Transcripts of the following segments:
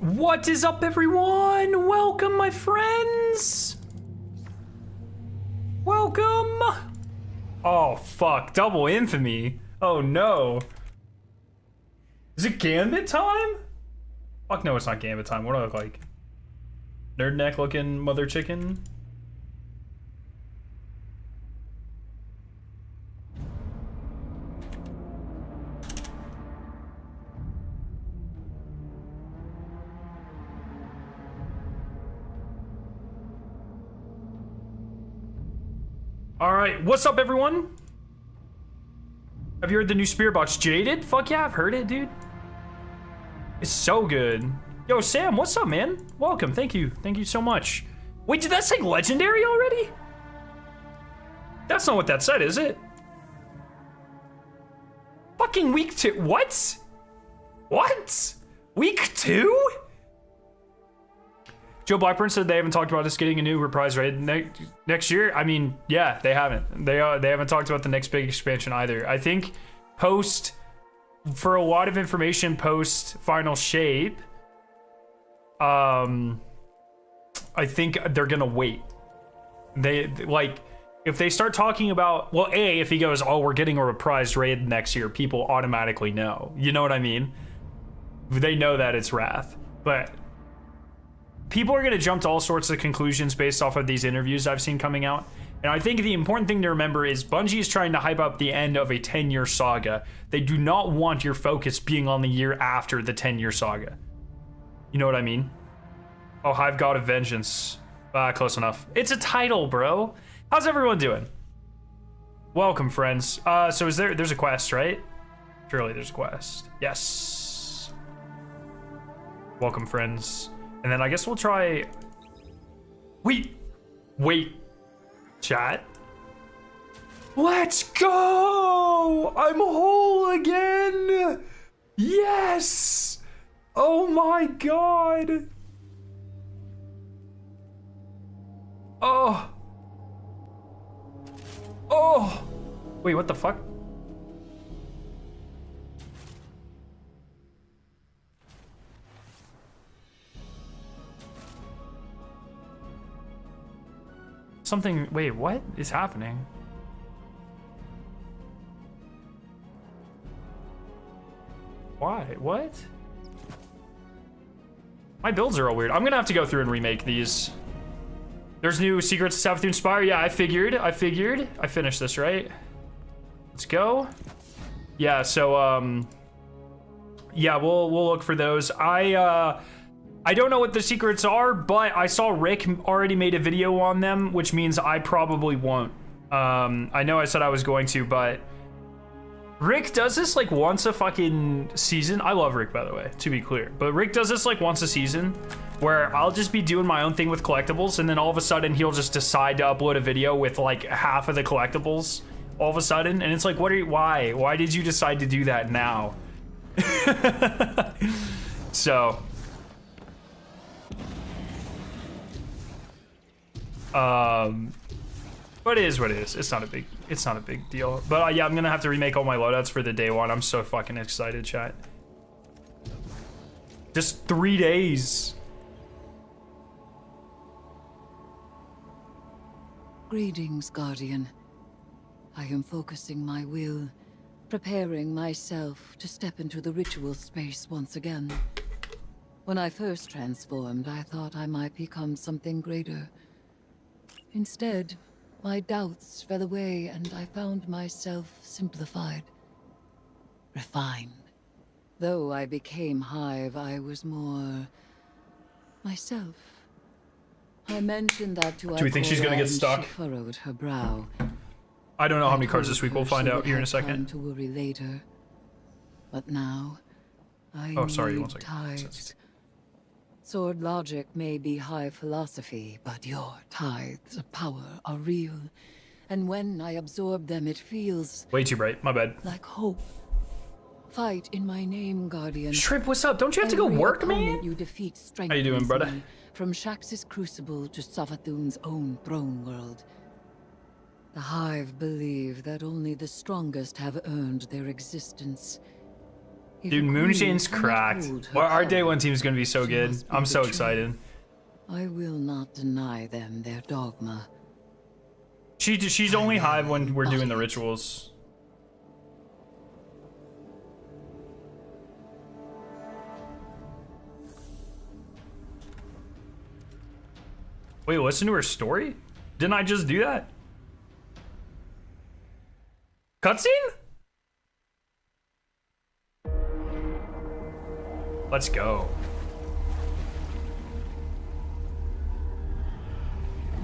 What is up, everyone? Welcome, my friends. Welcome. Oh, fuck. Double infamy. Oh, no. Is it Gambit time? Fuck no, it's not Gambit time. What do I look like? Nerd neck looking mother chicken? Alright, what's up, everyone? Have you heard the new Spirit Box, Jaded? Fuck yeah, I've heard it, dude. It's so good. Yo, Sam, what's up, man? Welcome, thank you so much. Wait, did that say Legendary already? That's not what that said, is it? Fucking week 2, what? What? Week 2? Joe Blackburn said they haven't talked about us getting a new reprise raid next year. I mean, yeah, they haven't. They haven't talked about the next big expansion either. I think for a lot of information post Final Shape, I think they're gonna wait. They like if they start talking about, well, if he goes, oh, we're getting a reprise raid next year, people automatically know. You know what I mean? They know that it's Wrath, but people are going to jump to all sorts of conclusions based off of these interviews I've seen coming out. And I think the important thing to remember is Bungie is trying to hype up the end of a 10-year saga. They do not want your focus being on the year after the 10-year saga. You know what I mean? Oh, Hive God of Vengeance. Close enough. It's a title, bro. How's everyone doing? Welcome, friends. So there's a quest, right? Surely there's a quest. Yes. Welcome, friends. And then I guess we'll try... Wait. Chat. Let's go! I'm whole again! Yes! Oh my god! Oh! Wait, what the fuck? Something, wait, what is happening? Why? What? My builds are all weird. I'm gonna have to go through and remake these. There's new secrets to Savathun Spire. Yeah, I figured. I finished this, right? Let's go. Yeah, so, yeah, we'll look for those. I don't know what the secrets are, but I saw Rick already made a video on them, which means I probably won't. I know I said I was going to, but Rick does this like once a fucking season. I love Rick, by the way, to be clear, but Rick does this like once a season where I'll just be doing my own thing with collectibles, and then all of a sudden he'll just decide to upload a video with like half of the collectibles all of a sudden, and it's like, why did you decide to do that now? So but it is what it is. It's not a big deal. But yeah, I'm gonna have to remake all my loadouts for the day one. I'm so fucking excited, chat. Just 3 days. Greetings, Guardian. I am focusing my will, preparing myself to step into the ritual space once again. When I first transformed, I thought I might become something greater. Instead, my doubts fell away and I found myself simplified, refined. Though I became Hive, I was more myself. I mentioned that to Do we think she's gonna get stuck? She furrowed her brow. I don't know how many cards this week. We'll find out here in a second. To worry later. But now, I sorry, need 1 second. tithes. Sword logic may be high philosophy, but your tithes of power are real. And when I absorb them, it feels way too bright. My bad. like hope. Fight in my name, Guardian. Shrimp, what's up? Don't you have to go work, man? You defeat How you doing, brother? From Shax's crucible to Savathun's own throne world. The Hive believe that only the strongest have earned their existence. Dude, Moonshane's cracked. Well, our day one team is gonna be so good. I'm so excited. I will not deny them their dogma. She's only Hive when we're doing the rituals. Wait, listen to her story? Didn't I just do that? Cutscene? Let's go.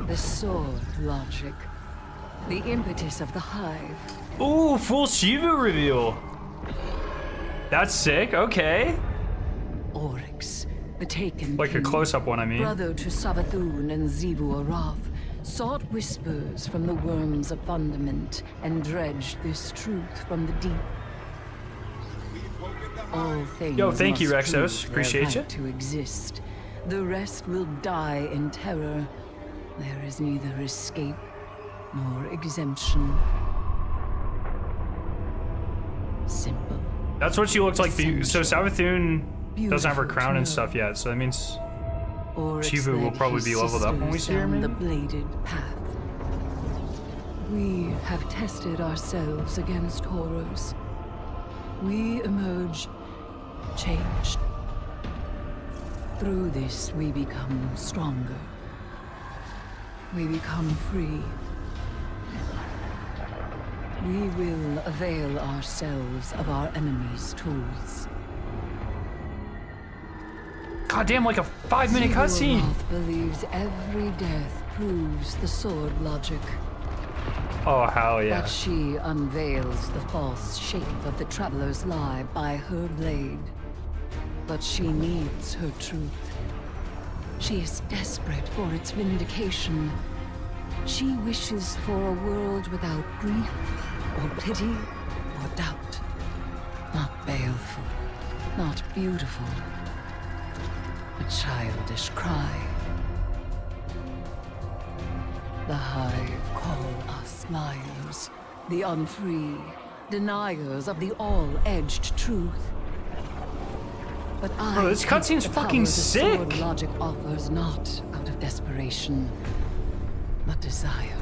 The sword logic. The impetus of the Hive. Ooh, full Shiva reveal. That's sick, okay. Oryx, the Taken Like a King, close-up one, I mean. brother to Savathun and Xivu Arath, sought whispers from the worms of fundament and dredged this truth from the deep. All things Yo, thank you, must Rexos. prove their Appreciate right you. to exist. The rest will die in terror. There is neither escape nor exemption. Simple. That's what she looks like. So Essential. Savathun doesn't have her Beautiful crown to and know. stuff yet, so that means Oryx Shivu will led probably his be leveled up when we sisters see her, down the maybe? bladed path. We have tested ourselves against horrors. We emerge changed. Through this, we become stronger. We become free. We will avail ourselves of our enemy's tools. goddamn, like a 5-minute cutscene. Xivu believes every death proves the sword logic. Oh hell yeah. That she unveils the false shape of the traveler's lie by her blade. But she needs her truth. She is desperate for its vindication. She wishes for a world without grief, or pity, or doubt. Not baleful, not beautiful. A childish cry. The Hive call us liars, the unfree, deniers of the all-edged truth. But Bro, this seek cutscene's the power fucking the sword sick. logic offers not out of desperation, but desire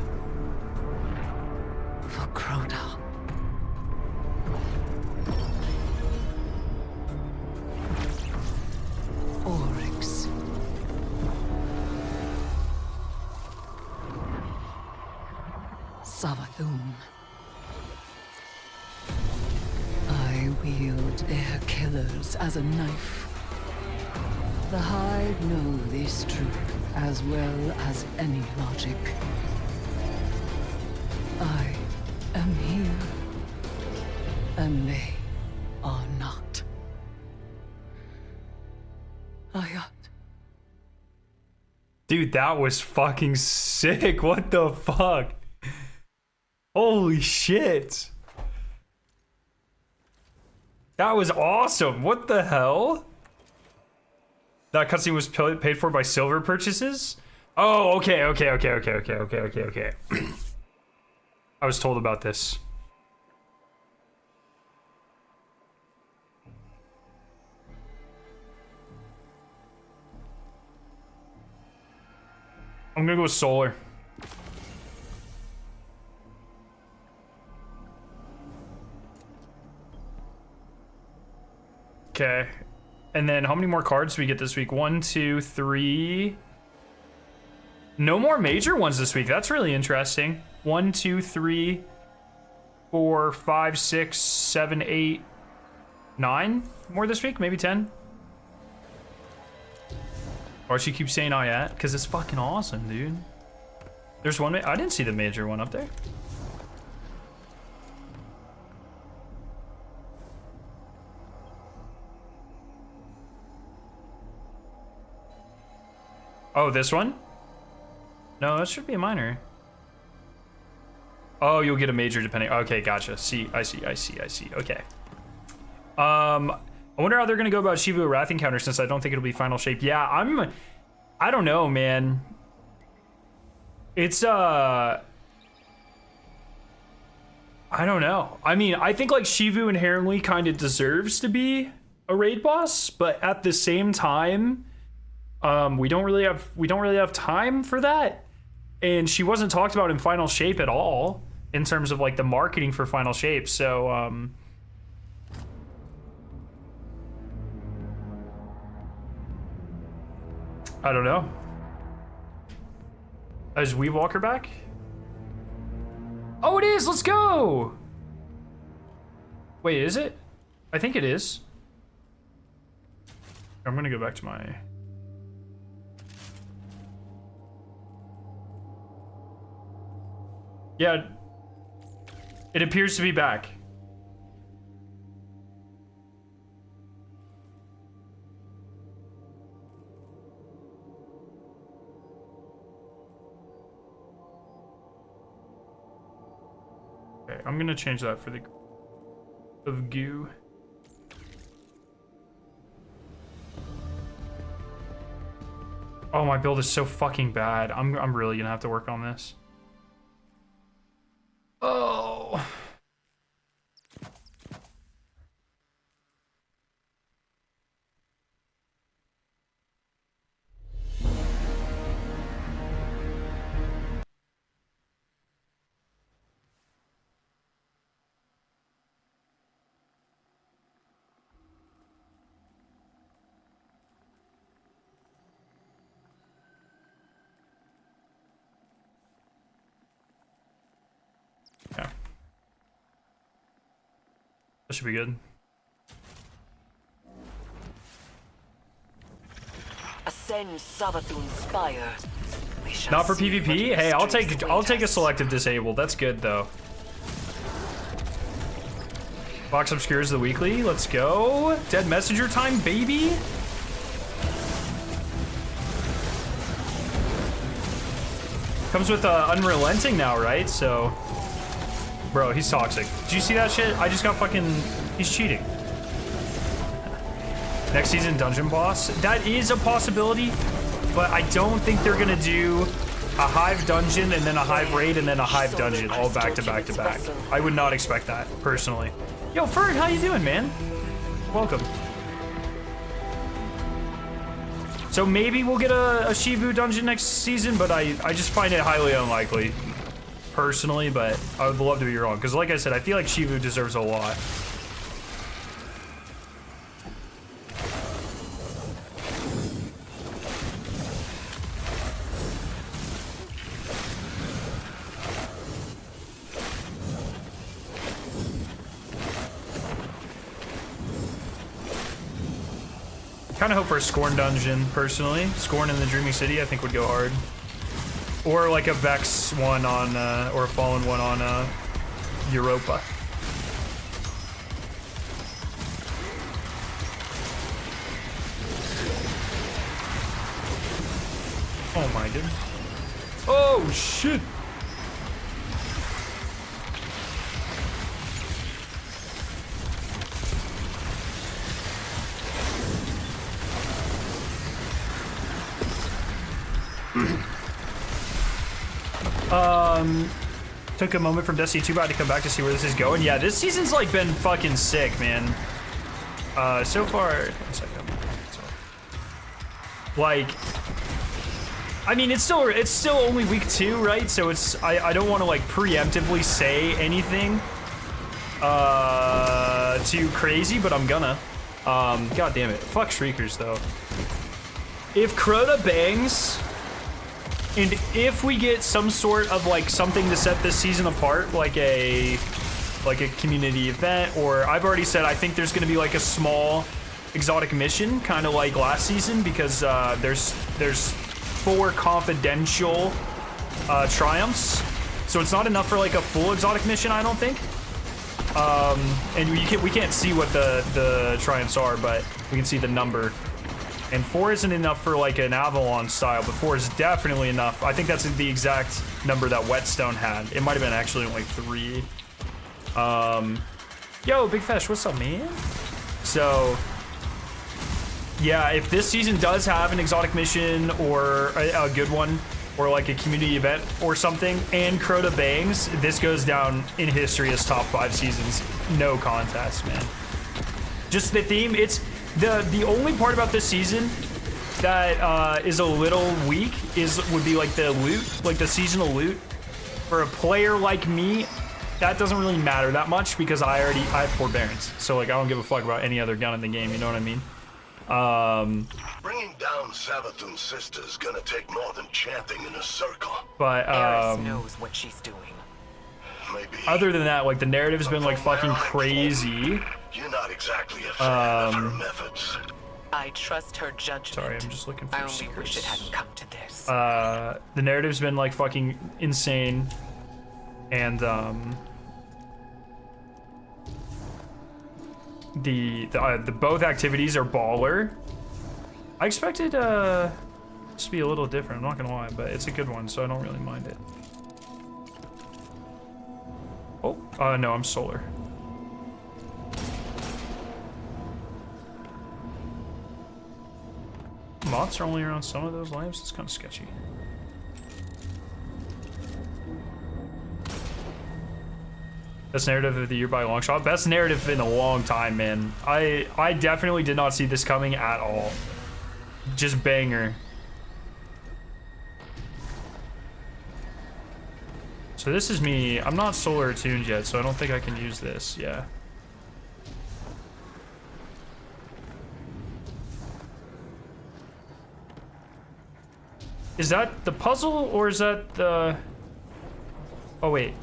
for Crota. Oryx. Savathun. I wield their killers as a knife. The Hive know this truth as well as any logic. I am here, and they are not. Dude, that was fucking sick. What the fuck? Holy shit. That was awesome. What the hell? That cutscene was paid for by silver purchases? Oh, okay. I was told about this. I'm gonna go with solar. Okay. And then how many more cards do we get this week? 1, 2, 3. No more major ones this week. That's really interesting. 1, 2, 3, 4, 5, 6, 7, 8, 9 more this week. Maybe 10. Or she keeps saying "oh yeah," because it's fucking awesome, dude. There's one. I didn't see the major one up there. Oh, this one? No, that should be a minor. Oh, you'll get a major depending. Okay, gotcha. I see. Okay. I wonder how they're gonna go about Shivu Wrath encounter since I don't think it'll be final shape. Yeah, I don't know, man. It's I don't know. I mean, I think like Shivu inherently kind of deserves to be a raid boss, but at the same time, we don't really have time for that. And she wasn't talked about in Final Shape at all in terms of like the marketing for Final Shape. So I don't know. Is Weave Walker back? Oh, it is. Let's go. Wait, is it? I think it is. I'm gonna go back to my... Yeah, it appears to be back. Okay, I'm gonna change that for the of goo. Oh, my build is so fucking bad. I'm really gonna have to work on this. Oh. Yeah. That should be good. Ascend Savathun's spire. Not for PvP? Hey, I'll take a selective disabled. That's good though. Box obscures the weekly. Let's go. Dead messenger time, baby. Comes with unrelenting now, right? So, bro, he's toxic. Did you see that shit? I just got fucking... He's cheating. Next season dungeon boss. That is a possibility, but I don't think they're gonna do a Hive dungeon and then a Hive raid and then a Hive dungeon all back to back to back. I would not expect that, personally. Yo, Ferg, how you doing, man? Welcome. So maybe we'll get a Shivu dungeon next season, but I just find it highly unlikely, personally, but I would love to be wrong. Because like I said, I feel like Shivu deserves a lot. Kind of hope for a Scorn dungeon, personally. Scorn in the Dreaming City, I think would go hard. Or like a Vex one on, or a Fallen one on Europa. Oh my goodness. Oh shit! Took a moment from Destiny 2 to come back to see where this is going. Yeah, this season's like been fucking sick, man. So far, one second. Like, I mean, it's still only week 2, right? So it's I don't want to like preemptively say anything too crazy, but I'm gonna. God damn it, fuck Shriekers though. If Crota bangs. And if we get some sort of like something to set this season apart, like a community event, or I've already said I think there's going to be like a small exotic mission, kind of like last season, because there's 4 confidential triumphs, so it's not enough for like a full exotic mission, I don't think. And we can't see what the triumphs are, but we can see the number. And 4 isn't enough for like an Avalon style, but 4 is definitely enough. I think that's the exact number that Whetstone had. It might have been actually only 3. Yo, Big Fesh, what's up, man? So, yeah, if this season does have an exotic mission or a good one, or like a community event or something, and Crota bangs, this goes down in history as top 5 seasons. No contest, man. Just the theme, it's the only part about this season that is a little weak would be like the loot, like the seasonal loot. For a player like me, that doesn't really matter that much because I have forbearance. So like I don't give a fuck about any other gun in the game, you know what I mean? Bringing down Savathun's sister is gonna take more than chanting in a circle. But Eris knows what she's doing. Maybe. Other than that, like the narrative's been like fucking crazy. You're not exactly a fan of her methods. I trust her judgment. Sorry, I'm just looking for I only secrets. wish it hadn't come to this. The narrative's been like fucking insane, and the both activities are baller. I expected to be a little different. I'm not gonna lie, but it's a good one, so I don't really mind it. Oh, no, I'm solar. Moths are only around some of those lamps. It's kind of sketchy. Best narrative of the year by a long shot. Best narrative in a long time, man. I definitely did not see this coming at all. Just banger. So this is me. I'm not solar attuned yet, so I don't think I can use this. Yeah. Is that the puzzle or is that the... Oh, wait.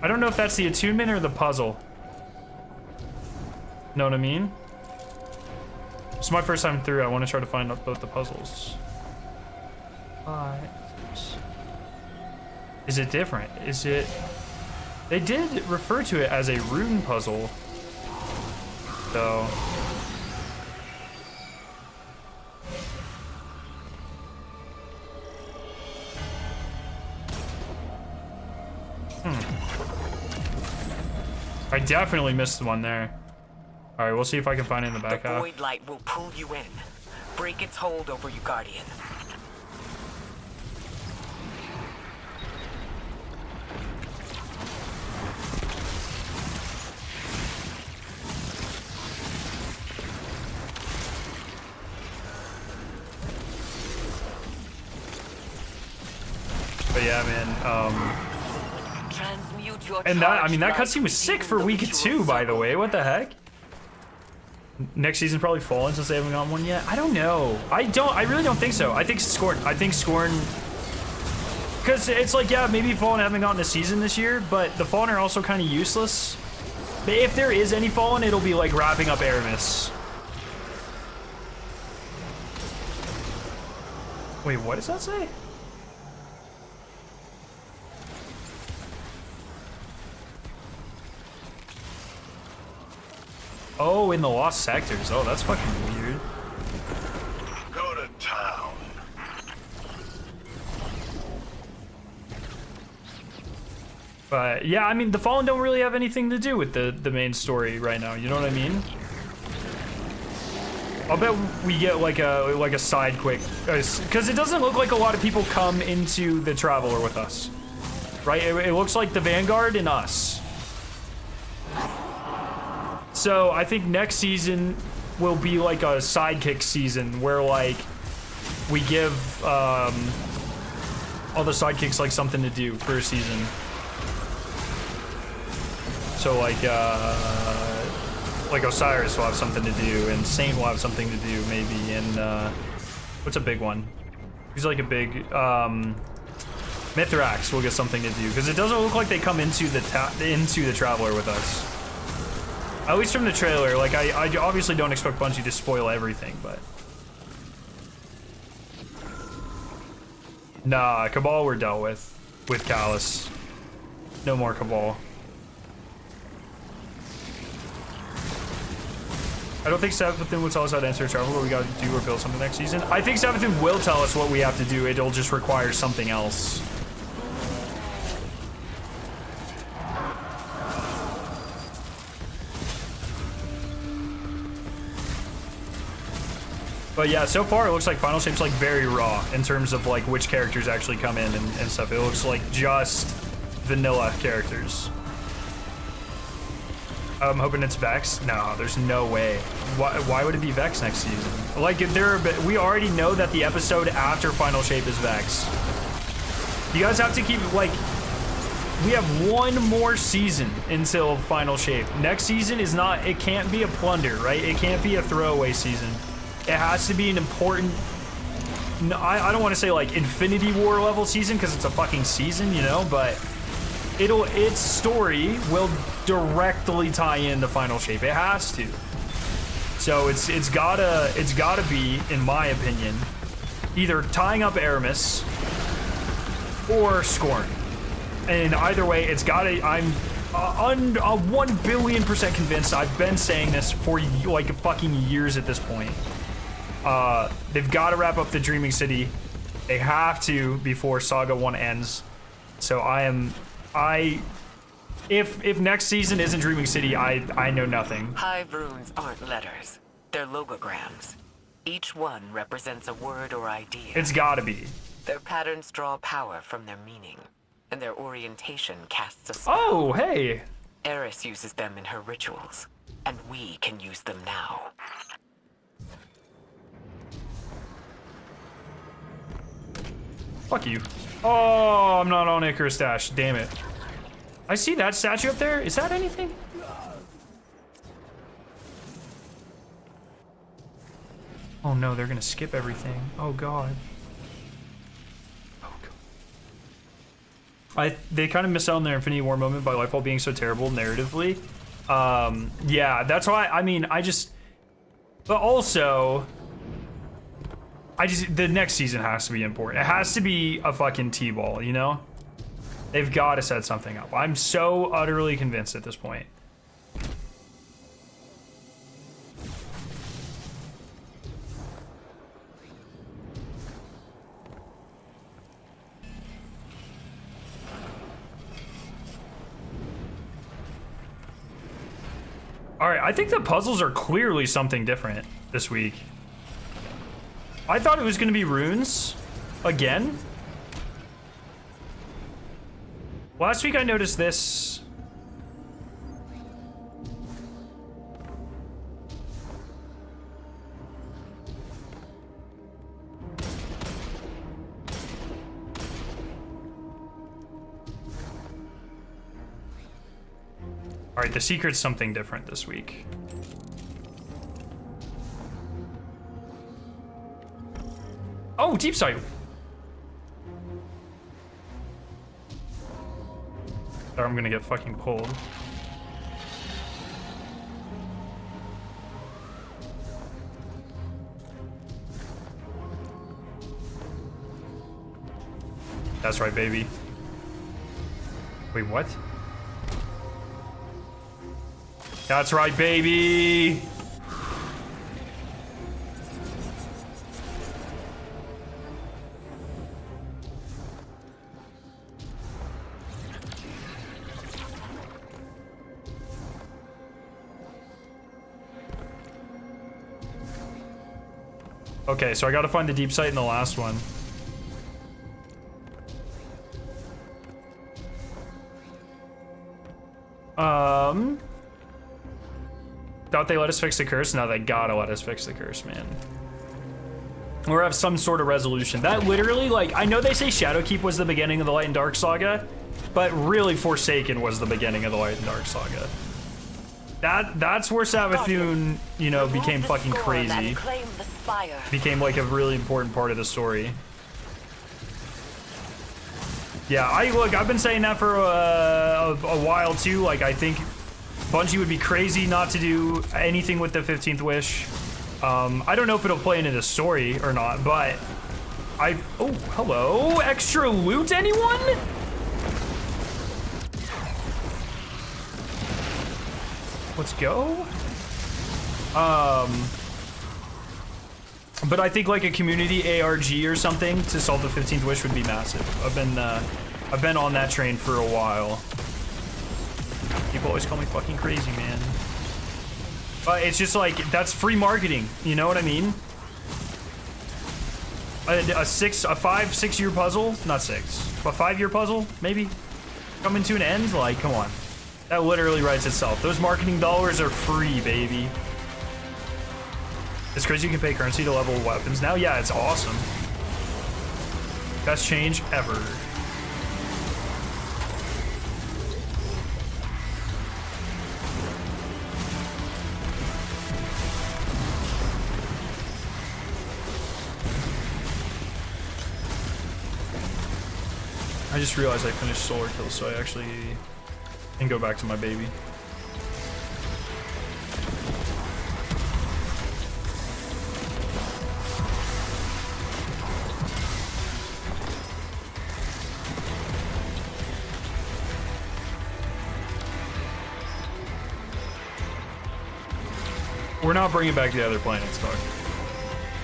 I don't know if that's the attunement or the puzzle. Know what I mean? It's my first time through. I want to try to find out both the puzzles. Is it different? Is it... They did refer to it as a rune puzzle. So... I definitely missed one there. All right, we'll see if I can find it in the back half. The void light will pull you in. Break its hold over you, Guardian. But yeah, man. Transmute your And that, I mean, that charged cutscene was light sick within for the week ritual 2, by the circle. way. What the heck? Next season probably Fallen since they haven't gotten one yet. I don't know. I really don't think so. I think Scorn. Because it's like, yeah, maybe Fallen haven't gotten a season this year, but the Fallen are also kind of useless. But if there is any Fallen, it'll be like wrapping up Eris. Wait, what does that say? Oh, in the Lost Sectors. Oh, that's fucking weird. Go to town. But yeah, I mean, the Fallen don't really have anything to do with the main story right now. You know what I mean? I'll bet we get like a side quick, because it doesn't look like a lot of people come into the Traveler with us, right? It looks like the Vanguard and us. So I think next season will be like a sidekick season where like we give all the sidekicks like something to do for a season. So like Osiris will have something to do, and Saint will have something to do maybe, and what's a big one? He's like a big Mithrax will get something to do, because it doesn't look like they come into the Traveler with us. At least from the trailer. Like I obviously don't expect Bungie to spoil everything, but nah, Cabal we're dealt with Callus. No more Cabal. I don't think Savathun will tell us how to enter travel, what we gotta do or build something next season. I think Savathun will tell us what we have to do. It'll just require something else. But yeah, so far it looks like Final Shape's like very raw in terms of like which characters actually come in and stuff. It looks like just vanilla characters. I'm hoping it's Vex. No, there's no way. Why would it be Vex next season? Like, we already know that the episode after Final Shape is Vex. You guys have to keep, like, we have one more season until Final Shape. Next season is not, it can't be a plunder, right? It can't be a throwaway season. It has to be an important, no, I don't want to say like Infinity War level season because it's a fucking season, you know, but its story will directly tie into Final Shape. It has to. So it's gotta be, in my opinion, either tying up Eris or Scorn. And either way, it's gotta. I'm 1 billion% convinced. I've been saying this for like fucking years at this point. They've got to wrap up the Dreaming City. They have to before Saga 1 ends. So if next season isn't Dreaming City, I know nothing. Hive runes aren't letters. They're logograms. Each one represents a word or idea. It's gotta be. Their patterns draw power from their meaning, and their orientation casts a spell. Oh, hey. Eris uses them in her rituals, and we can use them now. Fuck you. Oh, I'm not on Icarus Dash. Damn it. I see that statue up there. Is that anything? Oh no, they're gonna skip everything. Oh god. Oh god. They kind of miss out on their Infinity War moment by Lightfall being so terrible narratively. Yeah, that's why. I mean, but also, the next season has to be important. It has to be a fucking T-ball, you know? They've got to set something up. I'm so utterly convinced at this point. All right, I think the puzzles are clearly something different this week. I thought it was going to be runes again. Last week I noticed this. All right, the secret's something different this week. Oh, deep sight. Or I'm gonna get fucking pulled. That's right, baby. Wait, what? That's right, baby. Okay, so I gotta find the deep sight in the last one. Thought they let us fix the curse? No, they gotta let us fix the curse, man. Or have some sort of resolution. That literally, like, I know they say Shadowkeep was the beginning of the Light and Dark Saga, but really Forsaken was the beginning of the Light and Dark Saga. That's where Savathun, you know, became fucking crazy. Became like a really important part of the story. Yeah, I've been saying that for a while too. Like, I think Bungie would be crazy not to do anything with the 15th Wish. I don't know if it'll play into the story or not, but oh, hello, extra loot, anyone? Let's go. But I think like a community ARG or something to solve the 15th Wish would be massive. I've been on that train for a while. People always call me fucking crazy, man. But it's just like, that's free marketing. You know what I mean? A 5-6 year puzzle, not 6, but 5-year puzzle, maybe, coming to an end. Like, come on, that literally writes itself. Those marketing dollars are free, baby. It's crazy you can pay currency to level weapons now. Yeah, it's awesome. Best change ever. I just realized I finished solar kill, so I actually can go back to my baby. We're not bringing back the other planets, dog.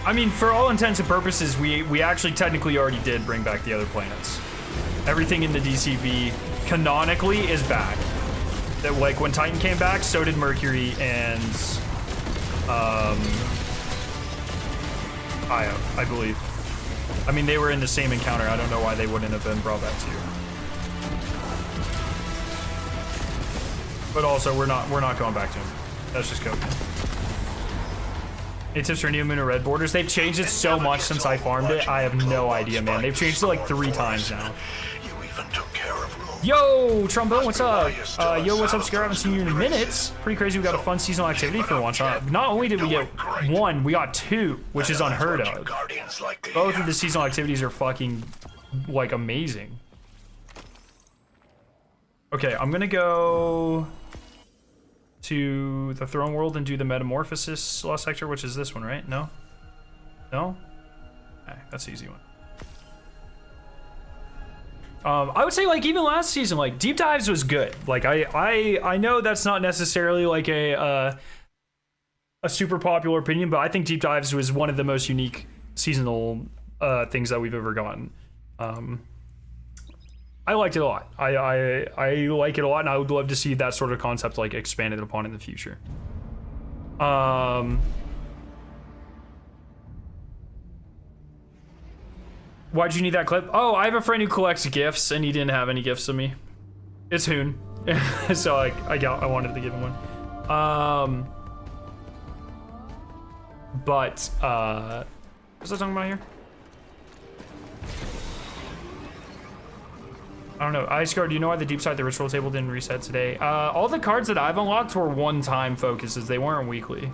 I mean, for all intents and purposes, we actually technically already did bring back the other planets. Everything in the DCV canonically is back. That, like, when Titan came back, so did Mercury and Io, I believe. I mean, they were in the same encounter. I don't know why they wouldn't have been brought back too. But also, we're not going back to them. That's just code. Any tips for New Moon or Red borders? They've changed it so much since I farmed it. I have no idea, man. They've changed it like 3 times now. Yo, Trombone, what's up? Yo, what's up, Scar? I haven't seen you in minutes. Pretty crazy. We got a fun seasonal activity for once. Not only did we get 1, we got 2, which is unheard of. Both of the seasonal activities are fucking, like, amazing. Okay, I'm gonna go to the throne world and do the metamorphosis lost sector, which is this one, right? No? No? Okay, that's the easy one. I would say, like, even last season, like, deep dives was good. Like, I know that's not necessarily like a super popular opinion, but I think deep dives was one of the most unique seasonal things that we've ever gotten. I liked it a lot. I like it a lot, and I would love to see that sort of concept, like, expanded upon in the future. Why'd you need that clip? Oh, I have a friend who collects gifts, and he didn't have any gifts of me. It's Hoon. So I wanted to give him one. What's I talking about here? I don't know. Iceguard, do you know why the deep side of the ritual table didn't reset today? All the cards that I've unlocked were one-time focuses. They weren't weekly.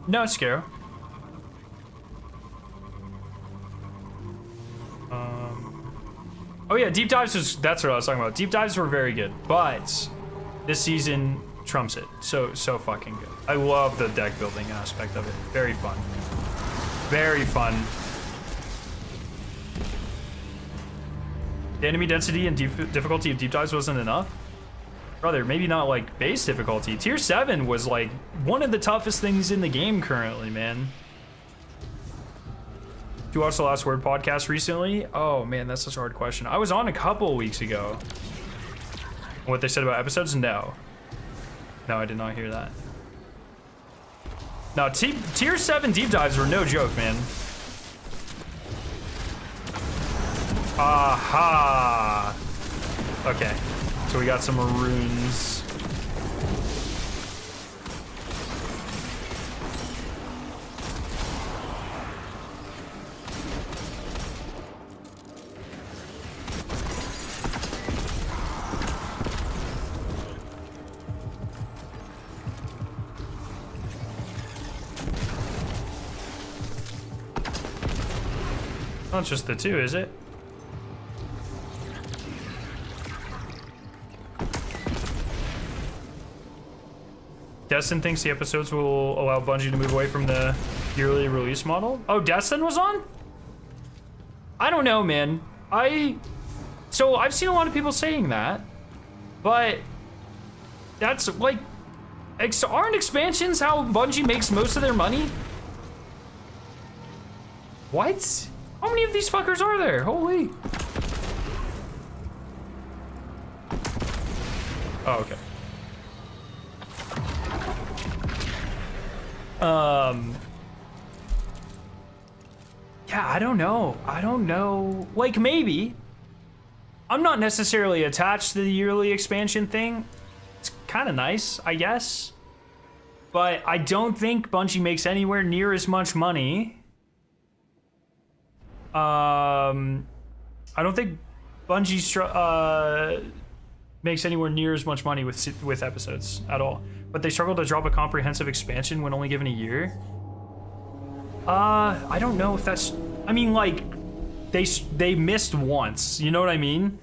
No, Scaro. Oh yeah, deep dives that's what I was talking about. Deep dives were very good, but this season trumps it. So fucking good. I love the deck building aspect of it. Very fun. Very fun. The enemy density and difficulty of deep dives wasn't enough? Brother, maybe not like base difficulty. Tier 7 was like one of the toughest things in the game currently, man. Did you watch the Last Word podcast recently? Oh man, that's such a hard question. I was on a couple weeks ago. What they said about episodes? No. No, I did not hear that. No, tier 7 deep dives were no joke, man. Aha! Okay. So we got some runes. Not just the 2, is it? Destin thinks the episodes will allow Bungie to move away from the yearly release model. Oh, Destin was on? I don't know, man. So I've seen a lot of people saying that, but that's like, aren't expansions how Bungie makes most of their money? What? How many of these fuckers are there? Holy. Oh, okay. Yeah, I don't know. Like, maybe. I'm not necessarily attached to the yearly expansion thing. It's kind of nice, I guess. But I don't think Bungie makes anywhere near as much money. I don't think Bungie makes anywhere near as much money with episodes at all. But they struggle to drop a comprehensive expansion when only given a year. I don't know if that's... I mean, like, they missed once. You know what I mean?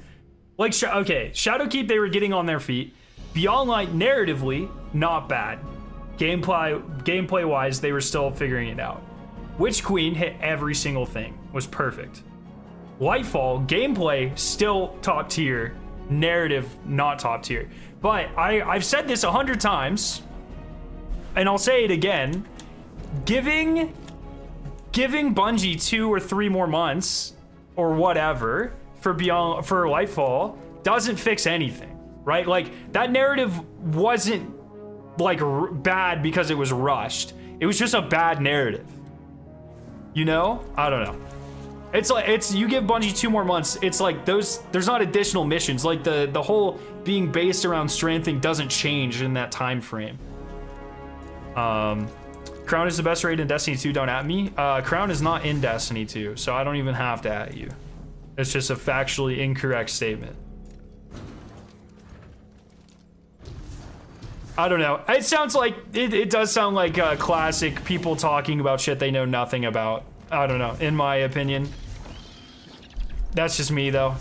Like, okay, Shadowkeep, they were getting on their feet. Beyond Light, narratively, not bad. Gameplay-wise, they were still figuring it out. Witch Queen hit every single thing. Was perfect. Lightfall, gameplay, still top tier. Narrative, not top tier. But I've said this 100 times, and I'll say it again. Giving Bungie 2 or 3 more months or whatever for Lightfall doesn't fix anything, right? Like, that narrative wasn't like bad because it was rushed. It was just a bad narrative. You know? I don't know. It's like, you give Bungie 2 more months, it's like there's not additional missions. Like the whole being based around strand thing doesn't change in that time frame. Crown is the best raid in Destiny 2, don't at me. Crown is not in Destiny 2, so I don't even have to at you. It's just a factually incorrect statement. I don't know. It sounds like, it does sound like classic people talking about shit they know nothing about. I don't know, in my opinion. That's just me, though.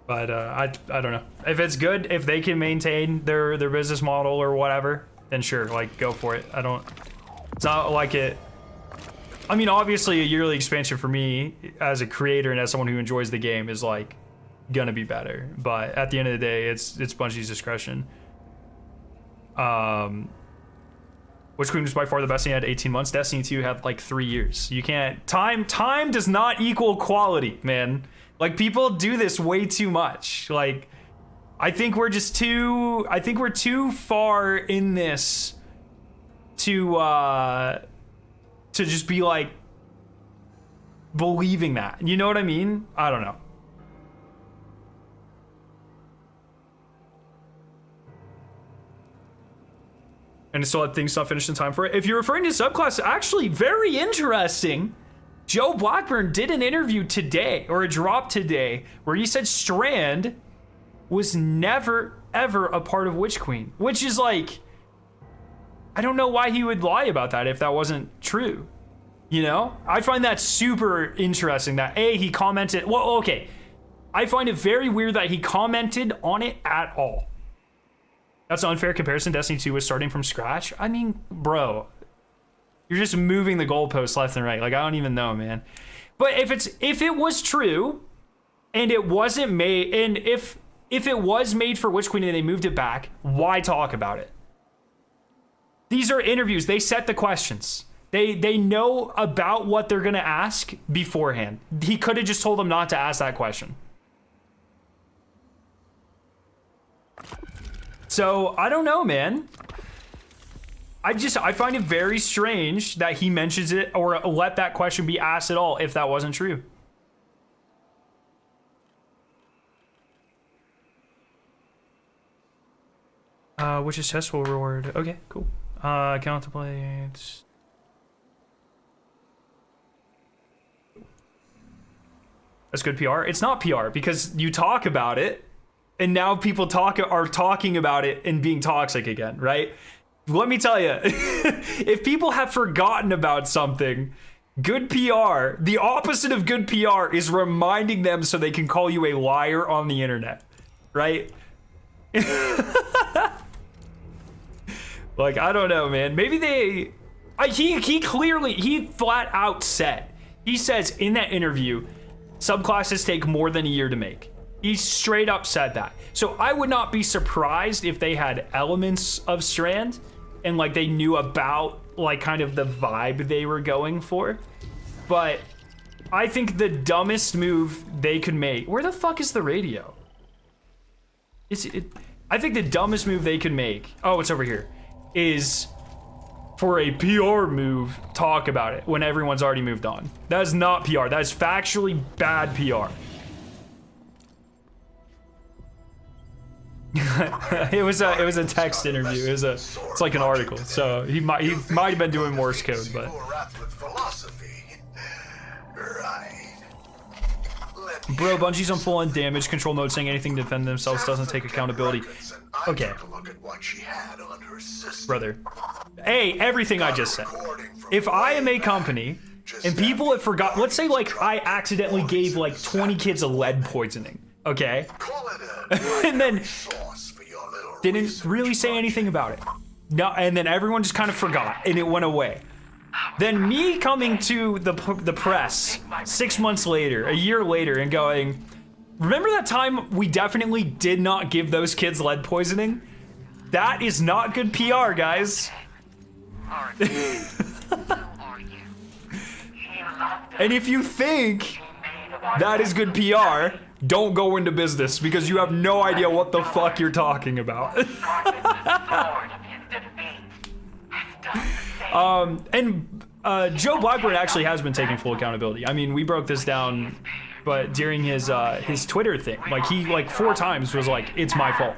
But I don't know. If it's good, if they can maintain their business model or whatever, then sure, like, go for it. It's not like it... I mean, obviously a yearly expansion for me as a creator and as someone who enjoys the game is like gonna be better. But at the end of the day, it's Bungie's discretion. Witch Queen was by far the best thing. Had 18 months. Destiny 2 had like 3 years. You can't... Time does not equal quality, man. Like, people do this way too much. Like, I think we're too far in this to just be like believing that. You know what I mean? I don't know. And still had things not finished in time for it. If you're referring to subclass, actually very interesting. Joe Blackburn did an interview today, or a drop today, where he said Strand was never, ever a part of Witch Queen. Which is like, I don't know why he would lie about that if that wasn't true. You know? I find that super interesting that, A, he commented, well, okay. I find it very weird that he commented on it at all. That's an unfair comparison. Destiny 2 was starting from scratch. I mean, bro, you're just moving the goalposts left and right. Like, I don't even know, man. But if it was true, and it wasn't made, and if it was made for Witch Queen and they moved it back, why talk about it? These are interviews. They set the questions. They know about what they're gonna ask beforehand. He could have just told them not to ask that question. So, I don't know, man. I find it very strange that he mentions it or let that question be asked at all if that wasn't true. Which is testable reward. Okay, cool. Contemplate. That's good PR. It's not PR because you talk about it. And now people are talking about it and being toxic again, right? Let me tell you, if people have forgotten about something, good PR, the opposite of good PR is reminding them so they can call you a liar on the internet, right? Like, I don't know, man. Maybe he flat out said, he says in that interview, subclasses take more than a year to make. He straight up said that. So I would not be surprised if they had elements of Strand and like they knew about like kind of the vibe they were going for. But I think the dumbest move they could make. Where the fuck is the radio? I think the dumbest move they could make. Oh, it's over here. Is for a PR move, talk about it when everyone's already moved on. That is not PR. That is factually bad PR. it was a text interview. It's like an article. So he might have been doing Morse code, but. Bro, Bungie's on full-on damage control mode, saying anything to defend themselves doesn't take accountability. Okay. Brother. A, everything I just said. If I am a company and people have forgot, let's say like I accidentally gave like 20 kids a lead poisoning, okay? And then didn't really say anything about it. No, and then everyone just kind of forgot and it went away. Then me coming to the press 6 months later, a year later, and going, remember that time we definitely did not give those kids lead poisoning? That is not good PR, guys. And if you think that is good PR, don't go into business because you have no idea what the fuck you're talking about. Joe Blackburn actually has been taking full accountability. I mean, we broke this down, but during his Twitter thing, like he 4 times was like, "It's my fault.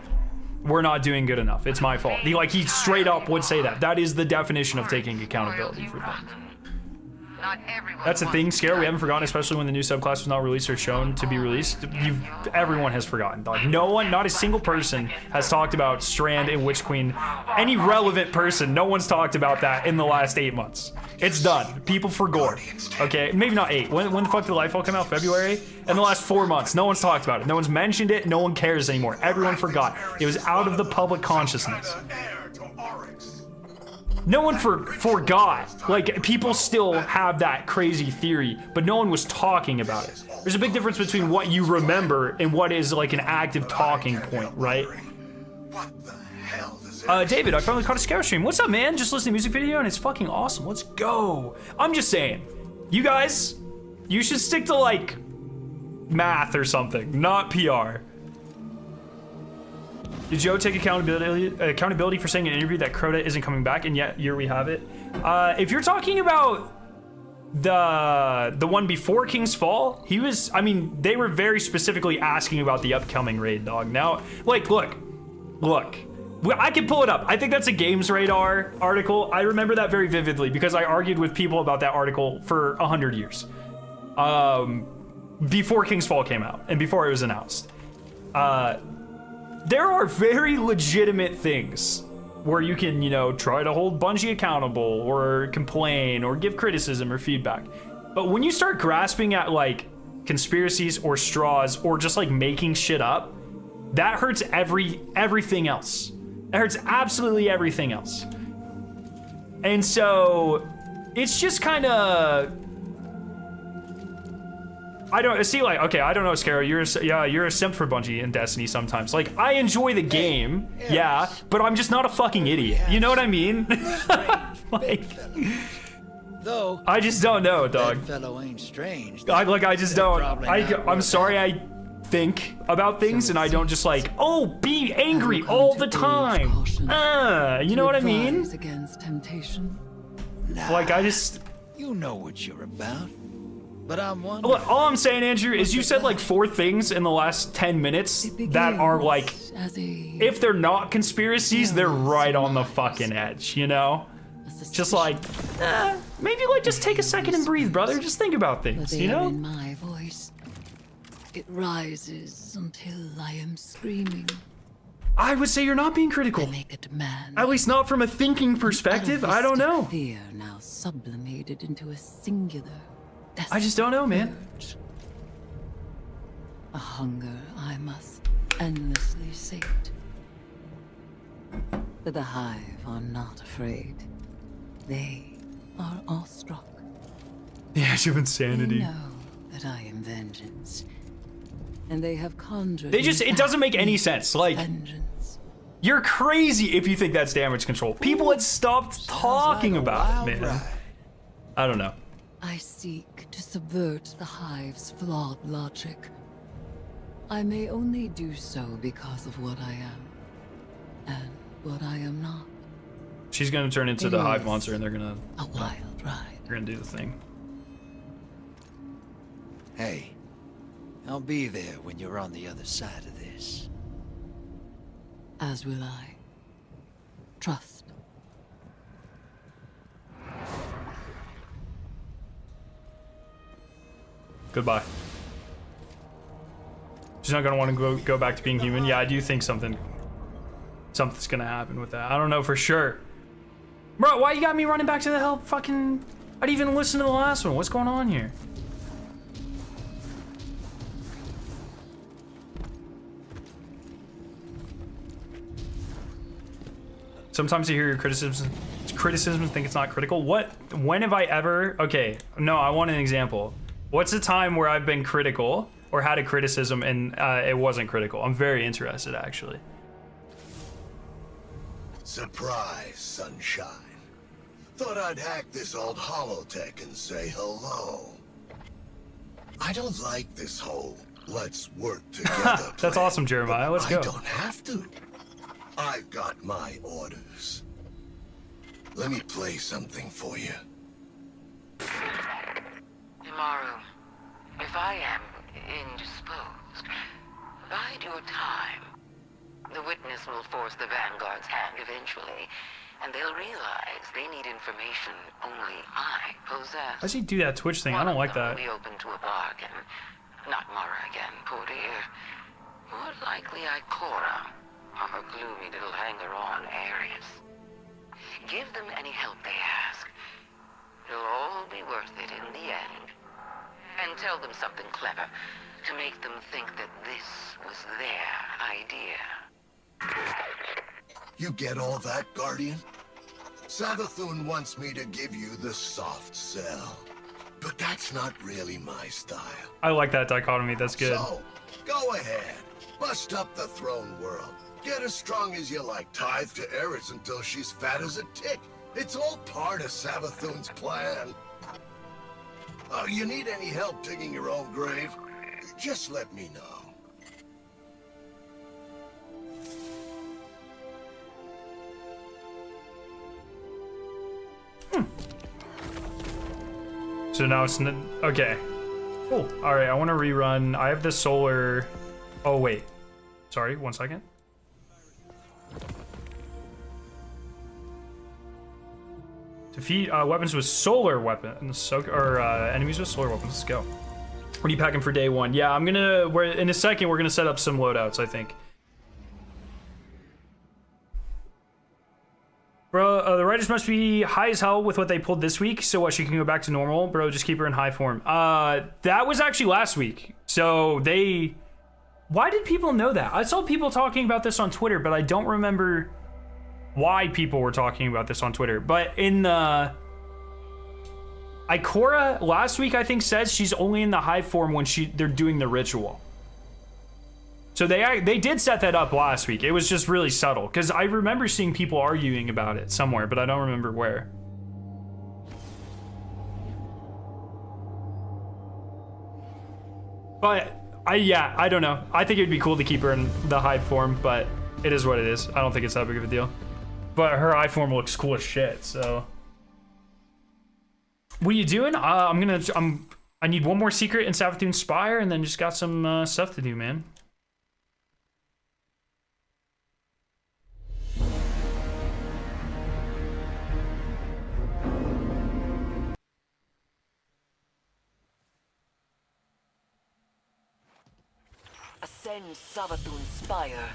We're not doing good enough. It's my fault." He straight up would say that. That is the definition of taking accountability for things. That's the thing, Scare. We haven't forgotten, especially when the new subclass was not released or shown to be released. Everyone has forgotten, dog. No one, not a single person has talked about Strand and Witch Queen. Any relevant person, no one's talked about that in the last 8 months. It's done. People forgot. Okay, maybe not 8. When the fuck did Lightfall come out? February? In the last 4 months, no one's talked about it. No one's mentioned it. No one cares anymore. Everyone forgot. It was out of the public consciousness. No one forgot. Like, people still have that crazy theory, but no one was talking about it. There's a big difference between what you remember and what is like an active talking point, right? David, I finally caught a Scout stream. What's up, man? Just listening to music video and it's fucking awesome. Let's go. I'm just saying, you guys, you should stick to like math or something, not PR. Did Joe take accountability for saying in an interview that Crota isn't coming back, and yet here we have it? If you're talking about the one before King's Fall, he was, I mean, they were very specifically asking about the upcoming raid, dog. Now, like, look, I can pull it up. I think that's a Games Radar article. I remember that very vividly because I argued with people about that article for 100 years. Before King's Fall came out and before it was announced. There are very legitimate things where you can, you know, try to hold Bungie accountable or complain or give criticism or feedback. But when you start grasping at like conspiracies or straws or just like making shit up, that hurts everything else. That hurts absolutely everything else. And so it's just kind of, I don't see, like, okay, I don't know, Scarrow, you're a simp for Bungie in Destiny sometimes. Like, I enjoy the game, yeah, but I'm just not a fucking idiot. You know what I mean? Like, though I just don't know, dog. that fellow ain't strange. I just don't. I'm sorry I think about things and I don't just like, oh, be angry all the time. You know what I mean? Against temptation. Like, I just, You know what you're about. But I'm one. Look, all I'm saying, Andrew, is you said like 4 things in the last 10 minutes that are like, if they're not conspiracies, they're right on the fucking edge, you know? Just like, maybe like just take a second and breathe, brother. Just think about things, you know? In my voice, it rises until I am screaming. I would say you're not being critical. I make a demand. At least not from a thinking perspective. I don't know. Fear now sublimated into a singular. I just don't know, man. A hunger I must endlessly sate. But the Hive are not afraid. They are awestruck. The edge of They insanity. know that I am vengeance. And they have conjured. It doesn't make any sense. Like, vengeance. you're crazy if you think that's damage control. People had stopped talking about it, man. I don't know. I seek to subvert the Hive's flawed logic. I may only do so because of what I am, and what I am not. She's gonna turn into the Hive monster, and they're gonna a wild ride. They're gonna do the thing. Hey, I'll be there when you're on the other side of this. As will I. Trust. Goodbye. She's not gonna want to go back to being human. Yeah, I do think something's gonna happen with that. I don't know for sure. Bro, why you got me running back to the hell fucking... I didn't even listen to the last one. What's going on here? Sometimes you hear your criticisms and think it's not critical. What? When have I ever... Okay, no, I want an example. What's a time where I've been critical or had a criticism and it wasn't critical? I'm very interested, actually. Surprise, sunshine. Thought I'd hack this old holotech and say hello. I don't like this whole let's work together That's plan, awesome, Jeremiah. Let's go. I don't have to. I've got my orders. Let me play something for you. Imaru, if I am indisposed, bide your time. The witness will force the Vanguard's hand eventually, and they'll realize they need information only I possess. Why does he do that Twitch thing? I don't like that. One of them will be open to a bargain. Not Mara again, poor dear. More likely Ikora, or her gloomy little hanger-on Eris. Give them any help they ask. It'll all be worth it in the end. And tell them something clever to make them think that this was their idea. You get all that, Guardian? Savathun wants me to give you the soft sell. But that's not really my style. I like that dichotomy. That's good. So, go ahead. Bust up the throne world. Get as strong as you like. Tithe to Eris until she's fat as a tick. It's all part of Savathun's plan. You need any help digging your own grave? Just let me know. So now it's... Okay. Cool. Alright, I want to rerun. I have the solar... Oh, wait. Sorry, 1 second. Defeat weapons with solar weapons. So, or enemies with solar weapons. Let's go. What are you packing for day one? Yeah, I'm gonna... in a second, we're gonna set up some loadouts, I think. Bro, the writers must be high as hell with what they pulled this week. So what, she can go back to normal? Bro, just keep her in high form. That was actually last week. So they... Why did people know that? I saw people talking about this on Twitter, but I don't remember why people were talking about this on Twitter. But in Ikora last week, I think, says she's only in the high form when they're doing the ritual. So they did set that up last week. It was just really subtle because I remember seeing people arguing about it somewhere, but I don't remember where. But I don't know. I think it'd be cool to keep her in the high form, but it is what it is. I don't think it's that big of a deal. But her high form looks cool as shit. So, what are you doing? I need one more secret in Savathun Spire, and then just got some stuff to do, man. Ascend Savathun Spire.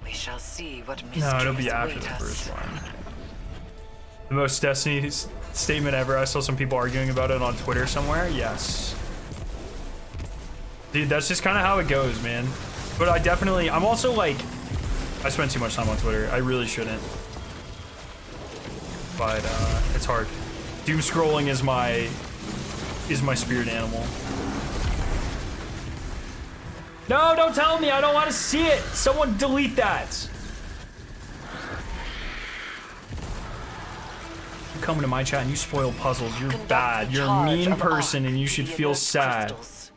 We shall see what mysteries No, it'll be after await the us. first one. The most Destiny statement ever. I saw some people arguing about it on Twitter somewhere. Yes. Dude, that's just kind of how it goes, man. But I'm also like, I spend too much time on Twitter. I really shouldn't. But it's hard. Doom scrolling is my spirit animal. No, don't tell me. I don't want to see it. Someone delete that. come into my chat and you spoil puzzles. You're Conduct bad. the You're a charge mean of person and you should via feel those sad. crystals.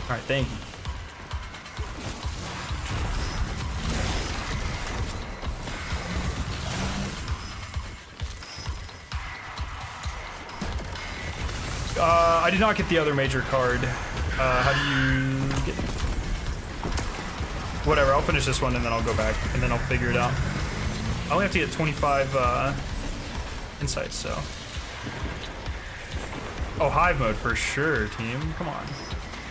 All right, thank you. I did not get the other major card. How do you get... Whatever, I'll finish this one and then I'll go back and then I'll figure it out. I only have to get 25 insights, so... Oh, Hive mode for sure, team. Come on.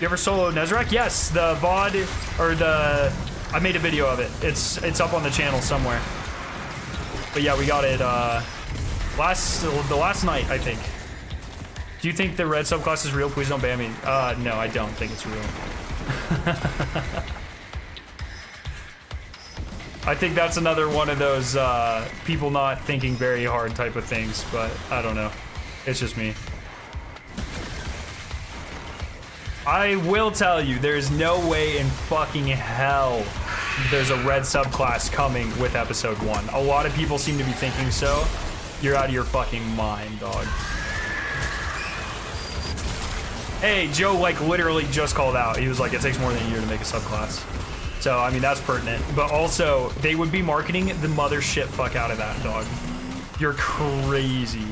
You ever solo Nezarec? Yes, the VOD, or the... I made a video of it. It's up on the channel somewhere. But yeah, we got it the last night, I think. Do you think the red subclass is real? Please don't ban me. No, I don't think it's real. I think that's another one of those people not thinking very hard type of things, but I don't know. It's just me. I will tell you, there's no way in fucking hell there's a red subclass coming with episode 1. A lot of people seem to be thinking so. You're out of your fucking mind, dog. Hey, Joe, like, literally just called out. He was like, it takes more than a year to make a subclass. So, I mean, that's pertinent. But also, they would be marketing the mother shit fuck out of that, dog. You're crazy.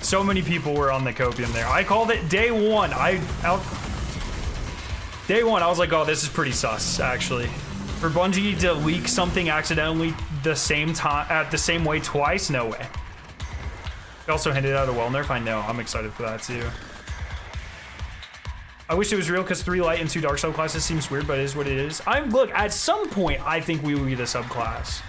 So many people were on the copium there. I called it day one. Day one, I was like, oh, this is pretty sus, actually. For Bungie to leak something accidentally the same time, at the same way twice, no way. They also handed out a well nerf. I know. I'm excited for that too. I wish it was real because 3 light and 2 dark subclasses seems weird, but it is what it is. Look, at some point, I think we will get a subclass.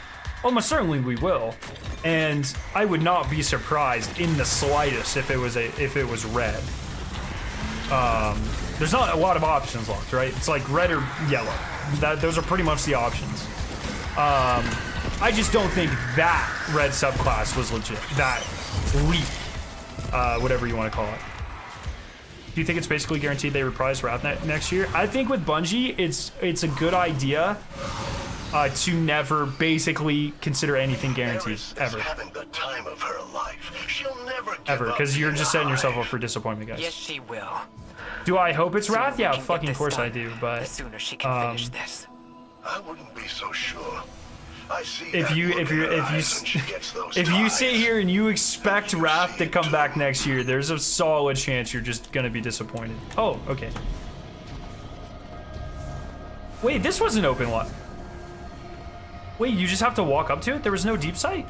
Almost certainly we will, and I would not be surprised in the slightest if it was red. There's not a lot of options left, right? It's like red or yellow. Those are pretty much the options. I just don't think that red subclass was legit. That leak, whatever you want to call it. Do you think it's basically guaranteed they reprise Wrath next year? I think with Bungie, it's a good idea to never basically consider anything guaranteed, Eris ever. is having the time of her life. She'll never give Ever, up because you're being just setting yourself Hive. up for disappointment, guys. Yes, she will. Do I hope it's Wrath? Sooner we Yeah, can get fucking this course I done, do, the but sooner she can finish this. I wouldn't be so sure. I see if that you look if in you her if eyes you when she gets those if you ties. sit here and you expect You Wrath see to it come back too. next year, there's a solid chance you're just gonna be disappointed. Oh, okay. Wait, this was an open lot. Wait, you just have to walk up to it? There was no deep sight?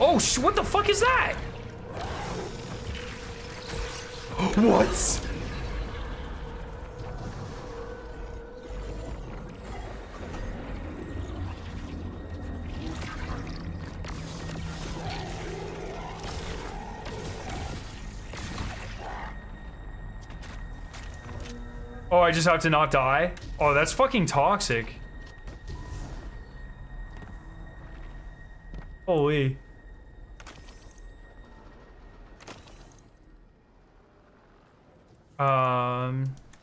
Oh, what the fuck is that? What? Oh, I just have to not die? Oh, that's fucking toxic. Holy.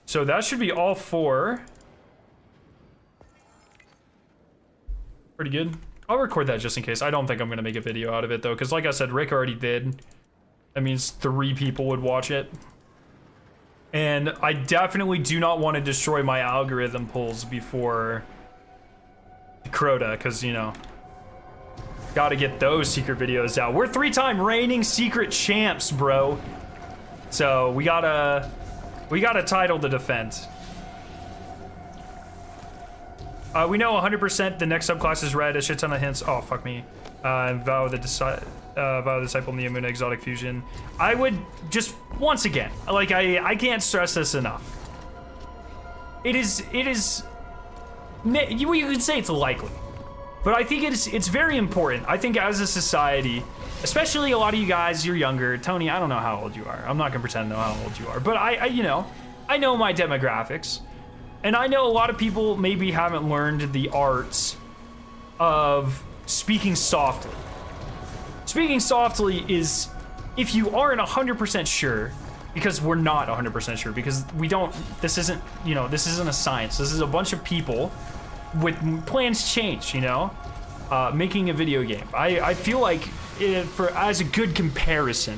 So that should be all 4. Pretty good. I'll record that just in case. I don't think I'm gonna make a video out of it though, because like I said, Rick already did. That means 3 people would watch it. And I definitely do not want to destroy my algorithm pulls before Crota, because, you know, gotta get those secret videos out. We're 3-time reigning secret champs, bro. So we got a title to defend. We know 100% the next subclass is red. A shit ton of hints. Oh, fuck me. Vow the Disciple, Neomuna, Exotic Fusion. I would just, once again, like, I can't stress this enough. You could say it's likely, but I think it's very important. I think as a society, especially a lot of you guys, you're younger. Tony, I don't know how old you are. I'm not gonna pretend to know how old you are, but I know my demographics, and I know a lot of people maybe haven't learned the arts of speaking softly. Speaking softly is, if you aren't 100% sure, because we're not 100% sure, because we don't, this isn't, you know, this isn't a science. This is a bunch of people with plans change, you know, making a video game. I feel like as a good comparison,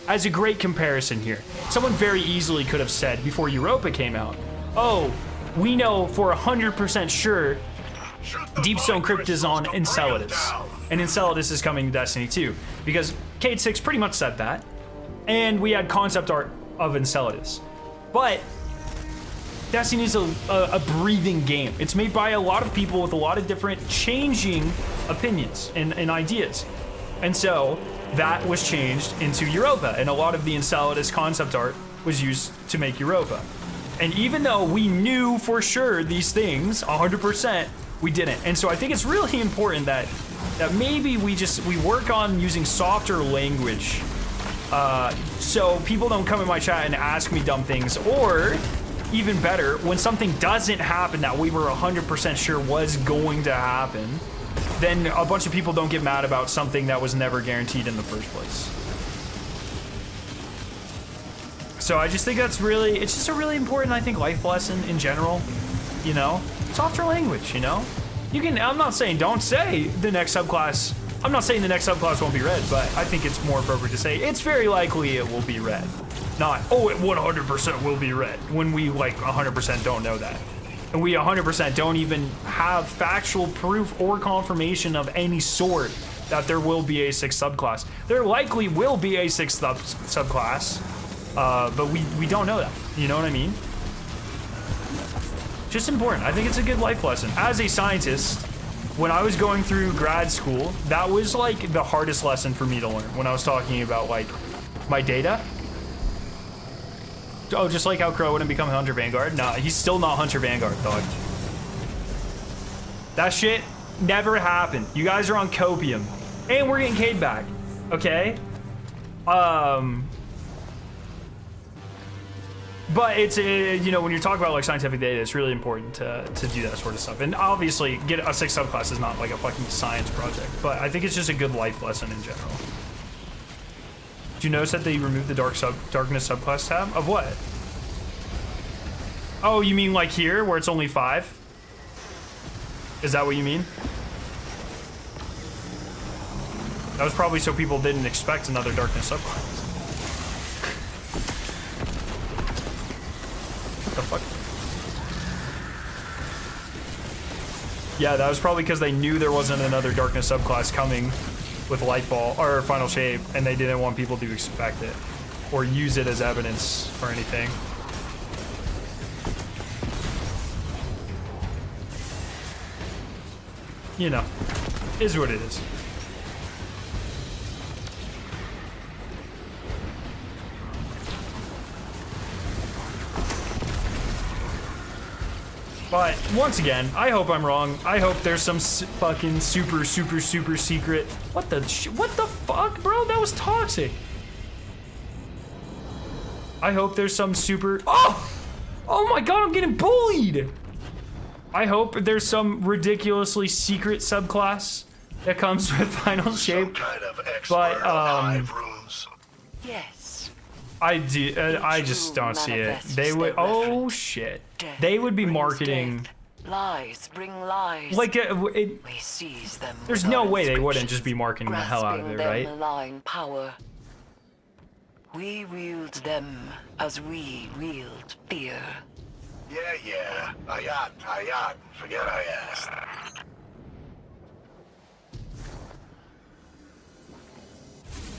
as a great comparison here, someone very easily could have said before Europa came out, oh, we know for 100% sure Deepstone Crypt is on Enceladus, and Enceladus is coming to Destiny 2, because Cade 6 pretty much said that, and we had concept art of Enceladus. But Destiny is a breathing game. It's made by a lot of people with a lot of different changing opinions and ideas. And so that was changed into Europa, and a lot of the Enceladus concept art was used to make Europa. And even though we knew for sure these things 100%, we didn't. And so I think it's really important that maybe we work on using softer language, so people don't come in my chat and ask me dumb things, or even better, when something doesn't happen that we were 100% sure was going to happen, then a bunch of people don't get mad about something that was never guaranteed in the first place. So I just think that's really, it's just a really important, I think, life lesson in general, you know? Softer language, you know? You can, I'm not saying don't say the next subclass, I'm not saying the next subclass won't be red, but I think it's more appropriate to say it's very likely it will be red. Not, oh, it 100% will be red, when we like 100% don't know that. And we 100% don't even have factual proof or confirmation of any sort that there will be a sixth subclass. There likely will be a sixth subclass, but we don't know that. You know what I mean? Just important. I think it's a good life lesson. As a scientist, when I was going through grad school, that was like the hardest lesson for me to learn when I was talking about like my data. Oh, just like how Crow wouldn't become Hunter Vanguard? Nah, he's still not Hunter Vanguard, dog. That shit never happened. You guys are on copium. And we're getting Cade back, okay? But it's, you know, when you're talking about like scientific data, it's really important to do that sort of stuff. And obviously, get a sixth subclass is not like a fucking science project, but I think it's just a good life lesson in general. Did you notice that they removed the darkness subclass tab? Of what? Oh, you mean like here, where it's only 5? Is that what you mean? That was probably so people didn't expect another darkness subclass. What the fuck? Yeah, that was probably because they knew there wasn't another darkness subclass coming with Lightfall or Final Shape, and they didn't want people to expect it or use it as evidence or anything. You know, is what it is. But once again, I hope I'm wrong. I hope there's some fucking super secret. What the fuck, bro? That was toxic. I hope there's some super. Oh my god, I'm getting bullied. I hope there's some ridiculously secret subclass that comes with Final Shape. Kind of But Hive rooms. Yes. I just don't see it. They would. Oh shit. They would be marketing. Lies bring lies. Like we seize them. There's no way they wouldn't just be marketing the hell out of it, right? Malign power. We wield them as we wield fear. Yeah. Ayat. Forget I asked.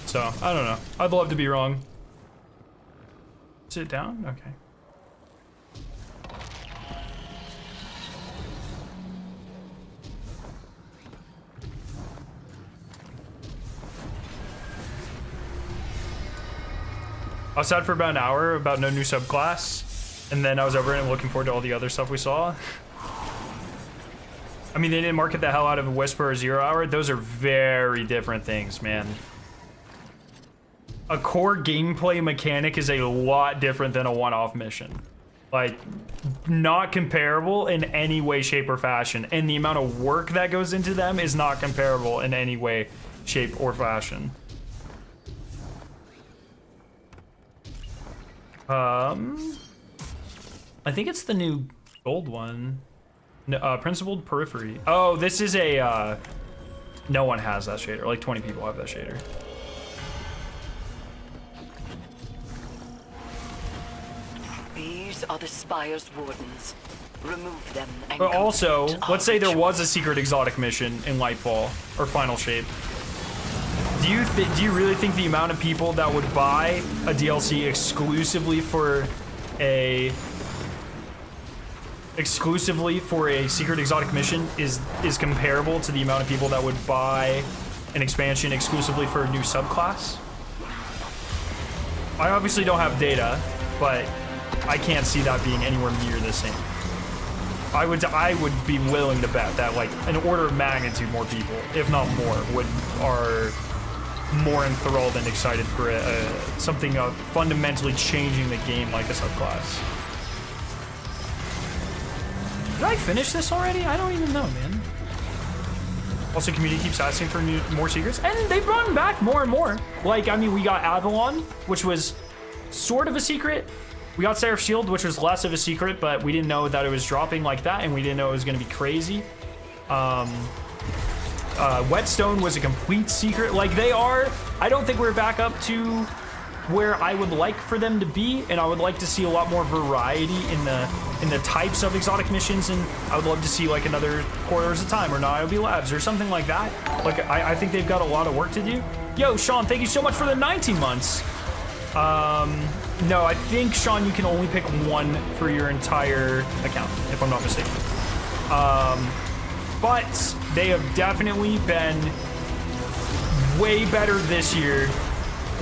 So, I don't know. I'd love to be wrong. Sit down? Okay. I was sad for about an hour about no new subclass, and then I was over it and looking forward to all the other stuff we saw. I mean, they didn't market the hell out of Whisper or Zero Hour. Those are very different things, man. A core gameplay mechanic is a lot different than a one-off mission. Like, not comparable in any way, shape, or fashion. And the amount of work that goes into them is not comparable in any way, shape, or fashion. I think it's the new gold one. No, principled periphery. Oh, this is a no one has that shader. Like 20 people have that shader. These are the Spire's wardens. Remove them and But also, complete let's our say there ritual. was a secret exotic mission in Lightfall or Final Shape. Do you really think the amount of people that would buy a DLC exclusively for a secret exotic mission is comparable to the amount of people that would buy an expansion exclusively for a new subclass? I obviously don't have data, but I can't see that being anywhere near the same. I would be willing to bet that like an order of magnitude more people, if not more, are more enthralled and excited for something fundamentally changing the game like a subclass. Did I finish this already? I don't even know, man. Also, community keeps asking for more secrets, and they've brought them back more and more. Like, I mean, we got Avalon, which was sort of a secret. We got Seraph's Shield, which was less of a secret, but we didn't know that it was dropping like that, and we didn't know it was going to be crazy. Whetstone was a complete secret. Like, they are... I don't think we're back up to where I would like for them to be, and I would like to see a lot more variety in the types of exotic missions, and I would love to see like another Corridors of Time or IOB Labs or something like that. Like, I think they've got a lot of work to do. Yo, Sean, thank you so much for the 19 months. No, I think, Sean, you can only pick one for your entire account, if I'm not mistaken. But they have definitely been way better this year,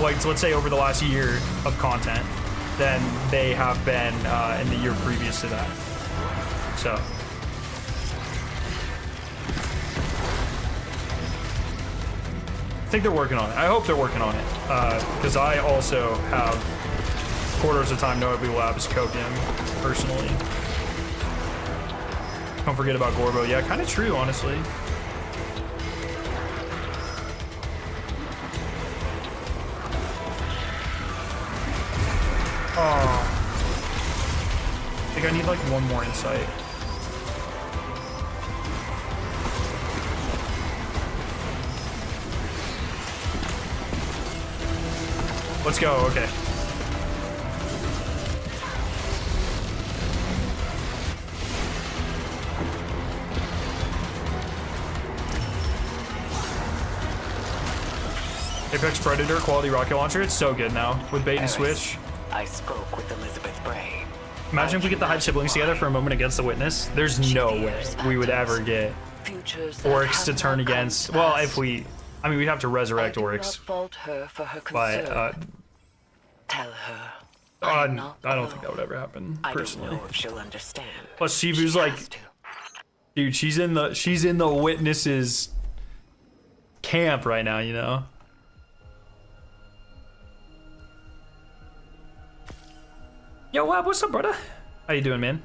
like let's say over the last year of content, than they have been in the year previous to that. So. I think they're working on it. I hope they're working on it, because I also have Quarters of Time Noabu Labs Koken personally. Don't forget about Gorbo. Yeah, kind of true, honestly. Oh. I think I need like one more insight. Let's go, okay. Apex Predator quality rocket launcher. It's so good now with bait and Eris, switch. I spoke with Elizabeth Bray. Imagine if we get the Hive siblings together for a moment against the Witness. There's no way we would ever get Oryx to turn against. Well, if we, I mean, we'd have to resurrect Oryx. Fault her for her But concern. Tell her. I I'm not don't think alone. that would ever happen I personally. don't know if she'll understand. Plus, She Shivu's like, has to. dude, she's in the Witness's camp right now, you know. Yo, Wab, what's up, brother? How you doing, man?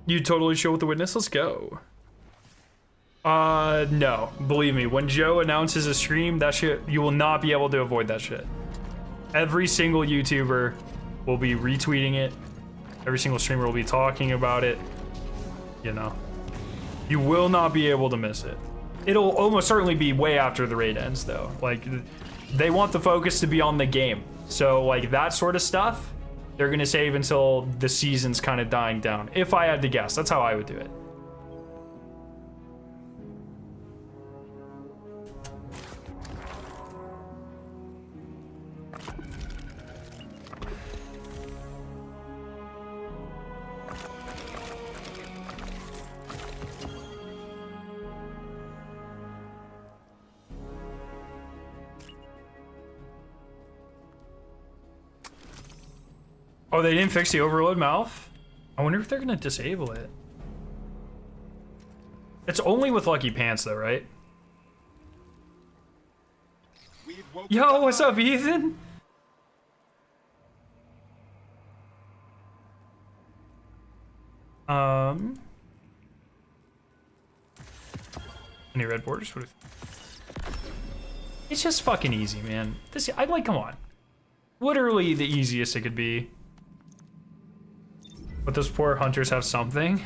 You totally show with the Witness. Let's go. No, believe me. When Joe announces a stream, that shit, you will not be able to avoid that shit. Every single YouTuber will be retweeting it. Every single streamer will be talking about it. You know, you will not be able to miss it. It'll almost certainly be way after the raid ends, though. Like, they want the focus to be on the game. So, like, that sort of stuff, they're gonna save until the season's kind of dying down. If I had to guess, that's how I would do it. Oh, they didn't fix the overload mouth? I wonder if they're gonna disable it. It's only with Lucky Pants though, right? Yo, what's up, Ethan? Any red borders? It's just fucking easy, man. This, I like, come on. Literally the easiest it could be. But those poor hunters have something.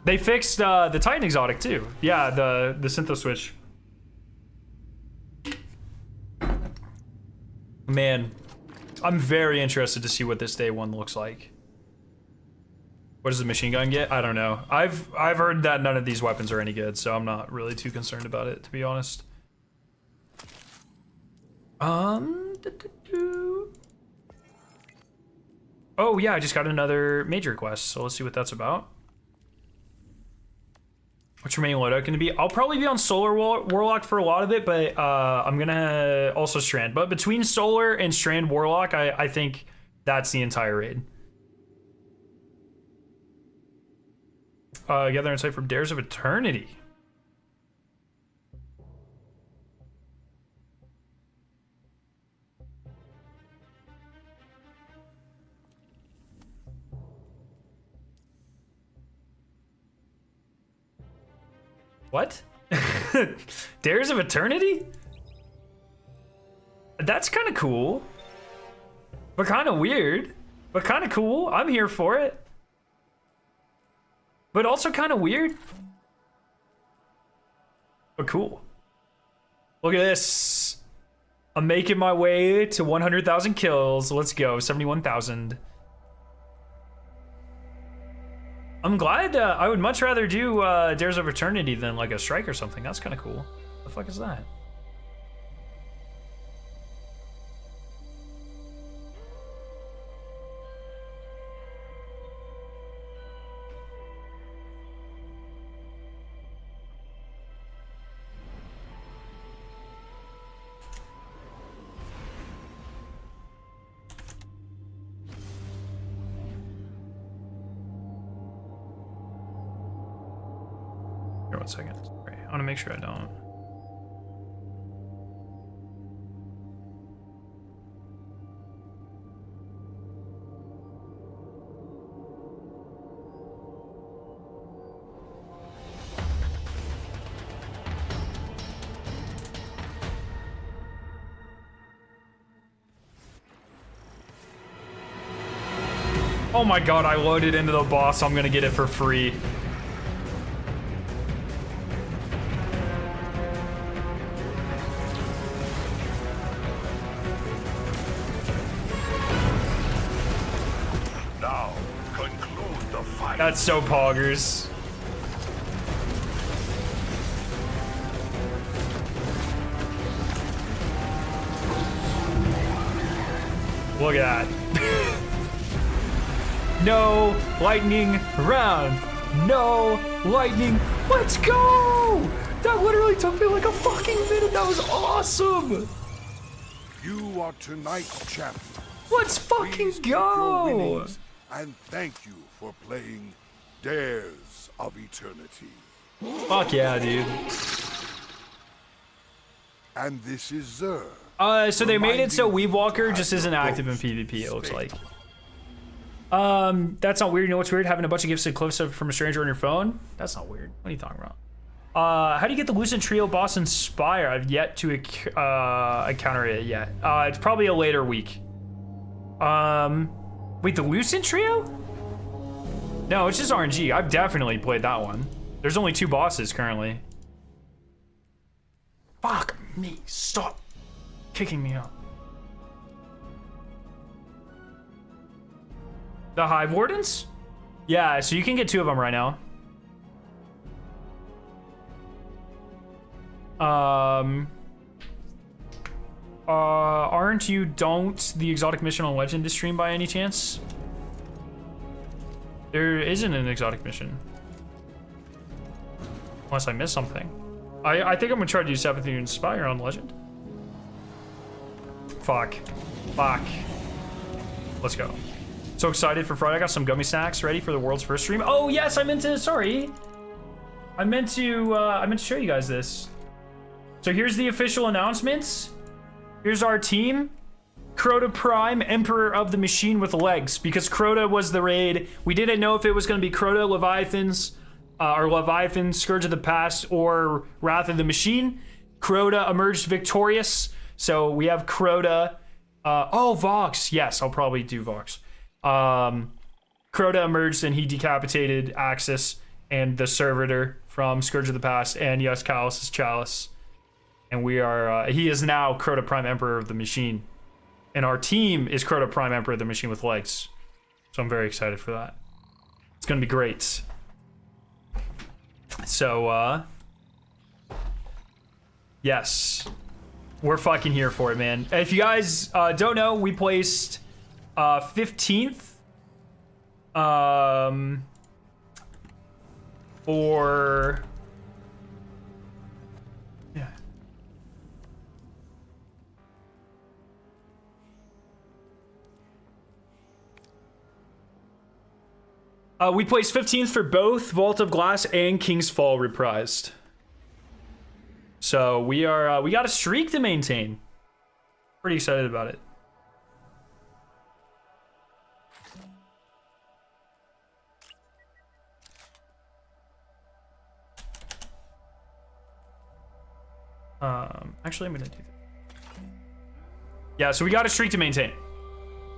They fixed the Titan exotic too. Yeah, the Syntho switch. Man, I'm very interested to see what this day one looks like. What does the machine gun get? I don't know. I've heard that none of these weapons are any good, so I'm not really too concerned about it, to be honest. Oh yeah, I just got another major quest, so let's see what that's about. What's your main loadout gonna be? I'll probably be on Solar Warlock for a lot of it, but I'm gonna also Strand. But between Solar and Strand Warlock, I think that's the entire raid. Gather insight from Dares of Eternity. What? Dares of Eternity? That's kind of cool. But kind of weird. But kind of cool. I'm here for it. But also kind of weird. But cool. Look at this. I'm making my way to 100,000 kills. Let's go. 71,000. I'm glad. I would much rather do Dares of Eternity than like a strike or something. That's kind of cool. The fuck is that? Here, 1 second. Sorry. I want to make sure I don't. Oh my god, I loaded into the boss. I'm gonna get it for free. Now, conclude the fight. That's so poggers. Look at that. No lightning round. No lightning. Let's go! That literally took me like a fucking minute. That was awesome. You are tonight's champion. Let's fucking Please keep your go. winnings, and thank you for playing Dares of Eternity. Fuck yeah, dude. And this is Zer. So they made it so Weave Walker just isn't active in PvP, it looks like. That's not weird. You know what's weird? Having a bunch of gifted clips from a stranger on your phone? That's not weird. What are you talking about? How do you get the Lucent Trio boss Inspire? I've yet to encounter it yet. It's probably a later week. Wait, the Lucent Trio? No, it's just RNG. I've definitely played that one. There's only 2 bosses currently. Fuck me. Stop kicking me out. The Hive Wardens? Yeah, so you can get 2 of them right now. Aren't you the exotic mission on Legend to stream by any chance? There isn't an exotic mission. Unless I missed something. I think I'm gonna try to do Savathun Inspire on Legend. Fuck. Let's go. So excited for Friday. I got some gummy snacks ready for the world's first stream. Oh yes, I meant to show you guys this. So here's the official announcements. Here's our team. Crota Prime, Emperor of the Machine with legs. Because Crota was the raid. We didn't know if it was going to be Crota, Leviathans, or Leviathan, Scourge of the Past, or Wrath of the Machine. Crota emerged victorious. So we have Crota. Vox. Yes, I'll probably do Vox. Crota emerged and he decapitated Axis and the Servitor from Scourge of the Past, and yes, Callus is Chalice. And we are, he is now Crota Prime Emperor of the Machine. And our team is Crota Prime Emperor of the Machine with legs. So I'm very excited for that. It's gonna be great. So, yes. We're fucking here for it, man. If you guys don't know, we placed 15th. For... Yeah. We placed 15th for both Vault of Glass and King's Fall reprised. So we are, we got a streak to maintain. Pretty excited about it. Actually, I'm gonna do that. Yeah, so we got a streak to maintain.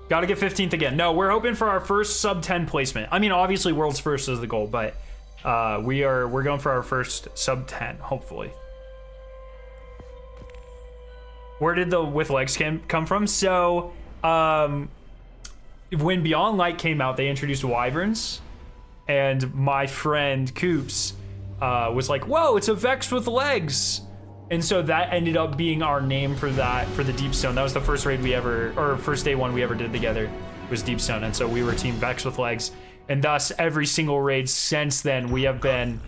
Gotta get 15th again. No, we're hoping for our first sub 10 placement. I mean, obviously world's first is the goal, but we're going for our first sub 10, hopefully. Where did the with legs come from? So, when Beyond Light came out, they introduced wyverns, and my friend Coops was like, "Whoa, it's a Vex with legs." And so that ended up being our name for that, for the Deepstone. That was the first raid we ever, or first day one we ever did together, was Deepstone. And so we were Team Vex with legs. And thus, every single raid since then, we have been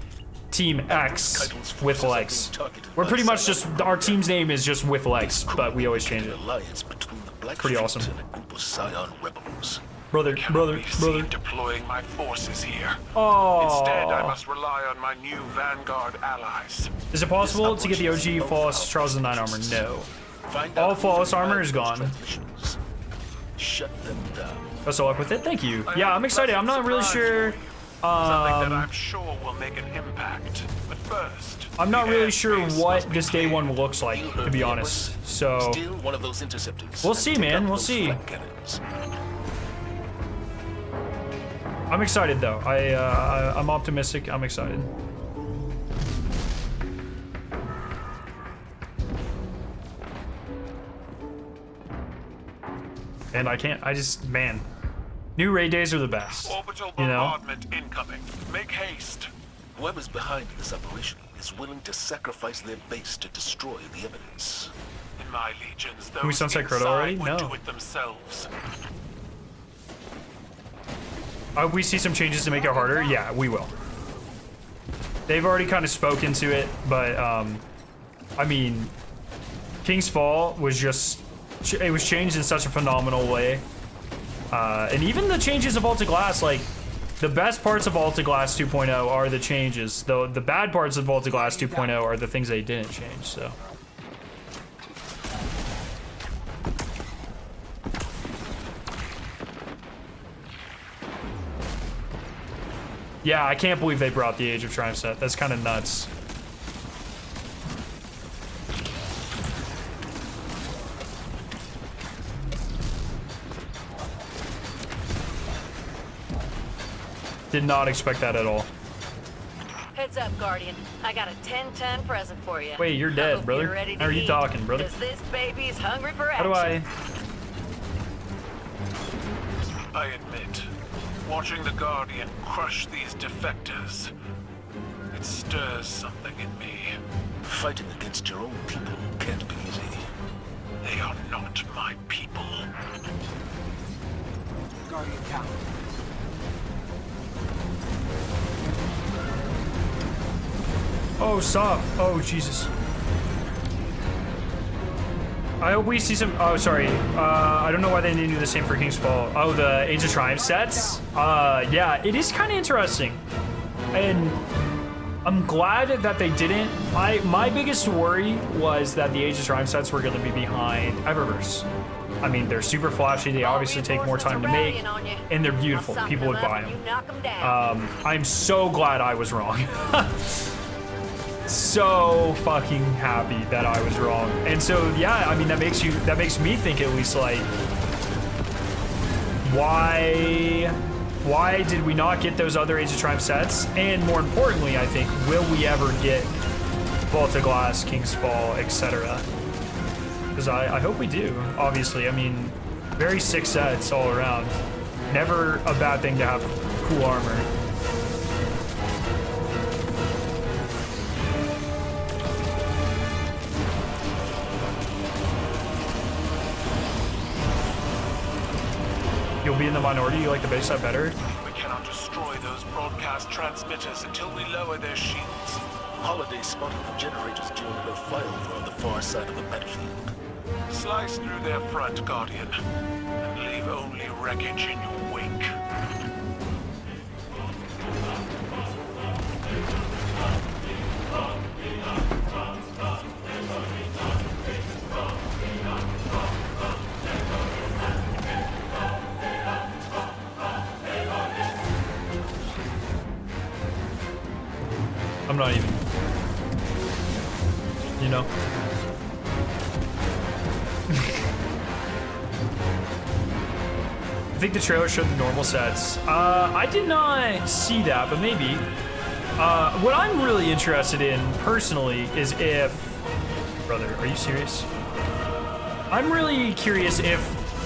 Team X with legs. We're pretty much just, our team's name is just with legs, but we always change it. Pretty awesome. Brother. Deploying my forces here. Oh. Instead, I must rely on my new Vanguard allies. Is it possible to get the OG Flawless Charles IX armor? No. All Flawless armor is gone. Shut them down. Best of luck with it. Thank you. Yeah, I'm excited. I'm not really sure. Something that I'm sure will make an impact. But first, I'm not really sure what this day one looks like, to be honest. So one of those interceptors. We'll see, man. We'll see. I'm excited though. I'm optimistic. I'm excited. And man, new raid days are the best. Orbital you know? bombardment incoming. Make haste. Whoever's behind this operation is willing to sacrifice their base to destroy the evidence. In my legions, those Can we sunset Crota already? No. do it themselves. We see some changes to make it harder. Yeah, we will. They've already kind of spoken to it, but I mean, King's Fall was just, it was changed in such a phenomenal way. And even the changes of Vault of Glass, like, the best parts of Vault of Glass 2.0 are the changes, though the bad parts of Vault of Glass 2.0 are the things they didn't change, so. Yeah, I can't believe they brought the Age of Triumph set. That's kind of nuts. Did not expect that at all. Heads up, Guardian. I got a 10-ton present for you. Wait, you're dead, brother. How are you talking, brother? 'Cause this baby's hungry for How action. do I admit, watching the Guardian crush these defectors, it stirs something in me. Fighting against your own people can't be easy. They are not my people. Guardian down. Oh, stop. Oh, Jesus. I hope we see some. Oh, sorry. I don't know why they didn't do the same for King's Fall. Oh, the Age of Triumph sets. Yeah, it is kind of interesting, and I'm glad that they didn't. My biggest worry was that the Age of Triumph sets were going to be behind Eververse. I mean, they're super flashy. They obviously take more time to make, and they're beautiful. People would buy them. I'm so glad I was wrong. So fucking happy that I was wrong. And so yeah, I mean that makes me think at least like why did we not get those other Age of Triumph sets? And more importantly, I think, will we ever get Vault of Glass, King's Fall, etc.? Because I hope we do, obviously. I mean, very sick sets all around. Never a bad thing to have cool armor. You'll be in the minority. You like the base set better? We cannot destroy those broadcast transmitters until we lower their shields. Holiday spotted the generators during their flyover on the far side of the battlefield. Slice through their front, Guardian, and leave only wreckage in your wake. I'm not even, you know. I think the trailer showed the normal sets. I did not see that, but maybe. What I'm really interested in personally is if, brother, are you serious? I'm really curious if,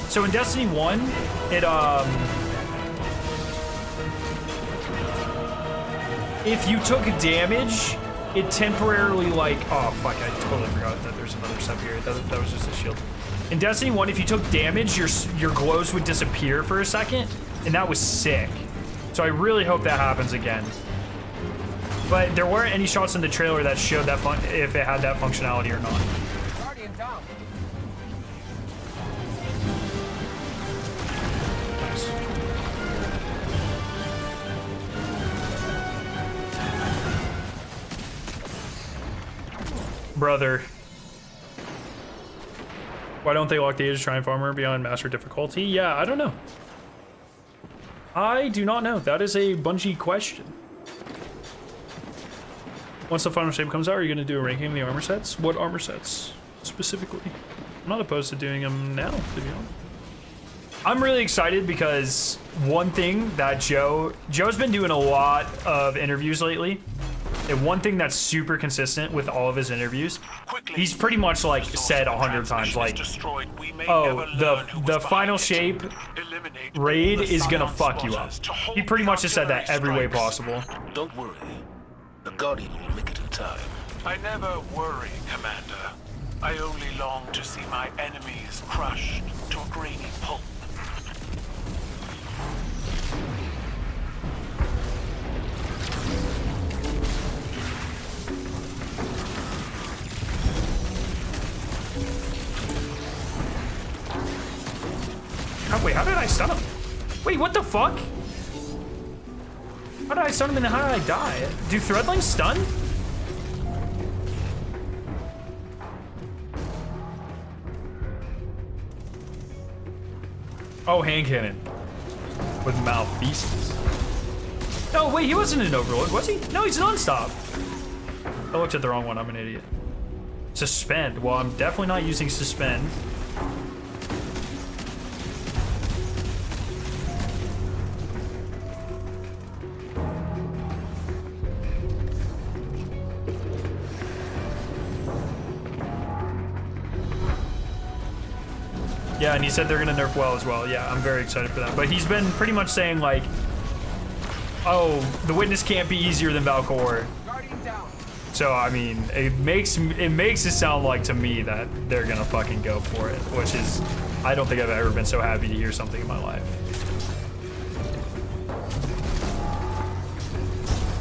so in Destiny 1, it, if you took damage, it temporarily like, oh fuck, I totally forgot that there's another step here. That was just a shield. In Destiny 1, if you took damage, your glows would disappear for a second, and that was sick. So I really hope that happens again. But there weren't any shots in the trailer that showed that if it had that functionality or not. Guardian down. Brother. Why don't they lock the Age of Triumph armor beyond master difficulty? Yeah, I don't know. I do not know. That is a Bungie question. Once the final shape comes out, are you going to do a ranking of the armor sets? What armor sets specifically? I'm not opposed to doing them now, to be honest. I'm really excited because one thing that Joe's been doing a lot of interviews lately. And one thing that's super consistent with all of his interviews, he's pretty much like said 100 times, like, oh, the final shape raid is gonna fuck you up. He pretty much has said that every way possible. Don't worry. The Guardian will make it in time. I never worry, Commander. I only long to see my enemies crushed to a grainy pulp. Oh, wait, how did I stun him? Wait, what the fuck? How did I stun him and how did I die? Do Threadlings stun? Oh, hand cannon. With malfeasance. No, wait, he wasn't an Overlord, was he? No, he's non-stop. I looked at the wrong one, I'm an idiot. Suspend. Well, I'm definitely not using suspend. Yeah, and he said they're gonna nerf well as well. Yeah, I'm very excited for that. But he's been pretty much saying like, oh, the Witness can't be easier than Valkor. So I mean, it makes it sound like to me that they're gonna fucking go for it, which is, I don't think I've ever been so happy to hear something in my life.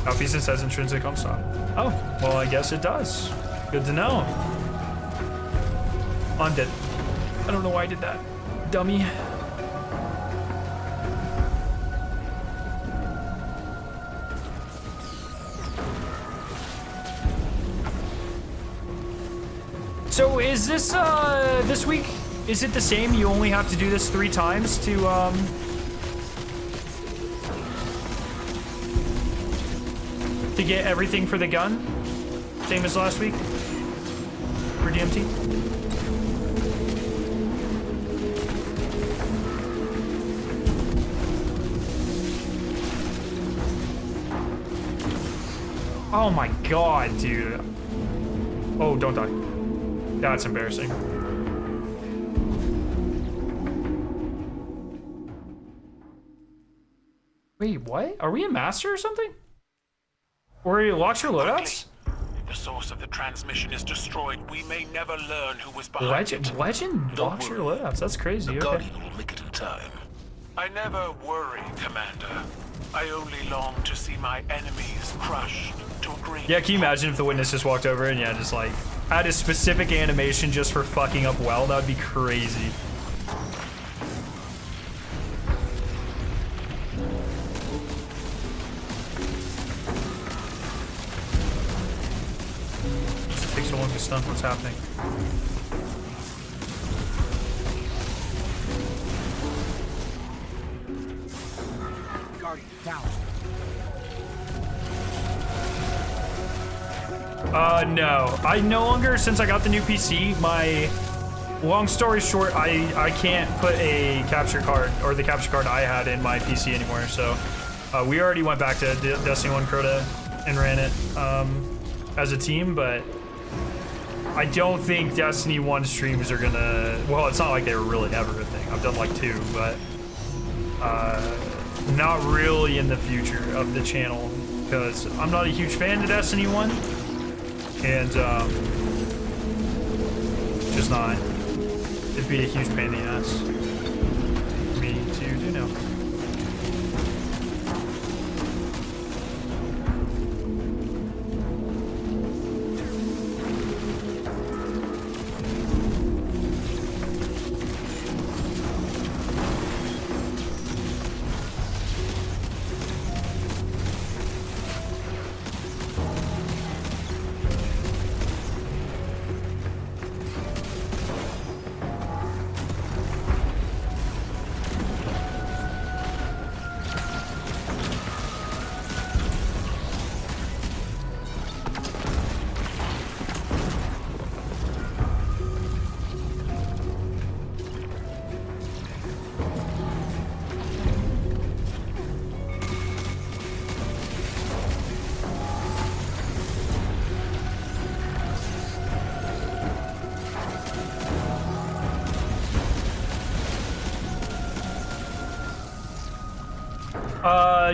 Malfeasance says intrinsic on stop. Oh, well, I guess it does. Good to know. I'm dead. I don't know why I did that. Dummy. So is this this week? Is it the same? You only have to do this 3 times to get everything for the gun? Same as last week for DMT? Oh my god, dude. Oh, don't die. That's embarrassing. Wait, what? Are we a master or something? Or you locked your loadouts? If the source of the transmission is destroyed, we may never learn who was behind it. Legend locks your loadouts. That's crazy. The Okay. Guardian will make it in time. I never worry, Commander. I only long to see my enemies crushed to a great... Yeah, can you imagine if the witness just walked over and just like had a specific animation just for fucking up well? That would be crazy. It takes so long to stun. What's happening? No. I no longer, since I got the new PC, long story short, I can't put a capture card, or the capture card I had in my PC anymore, so we already went back to Destiny 1 Crota and ran it as a team, but I don't think Destiny 1 streams are gonna, well, it's not like they were really ever a thing. I've done like 2, but not really in the future of the channel, because I'm not a huge fan of Destiny 1. And, just not. It'd be a huge pain in the ass for me to do now.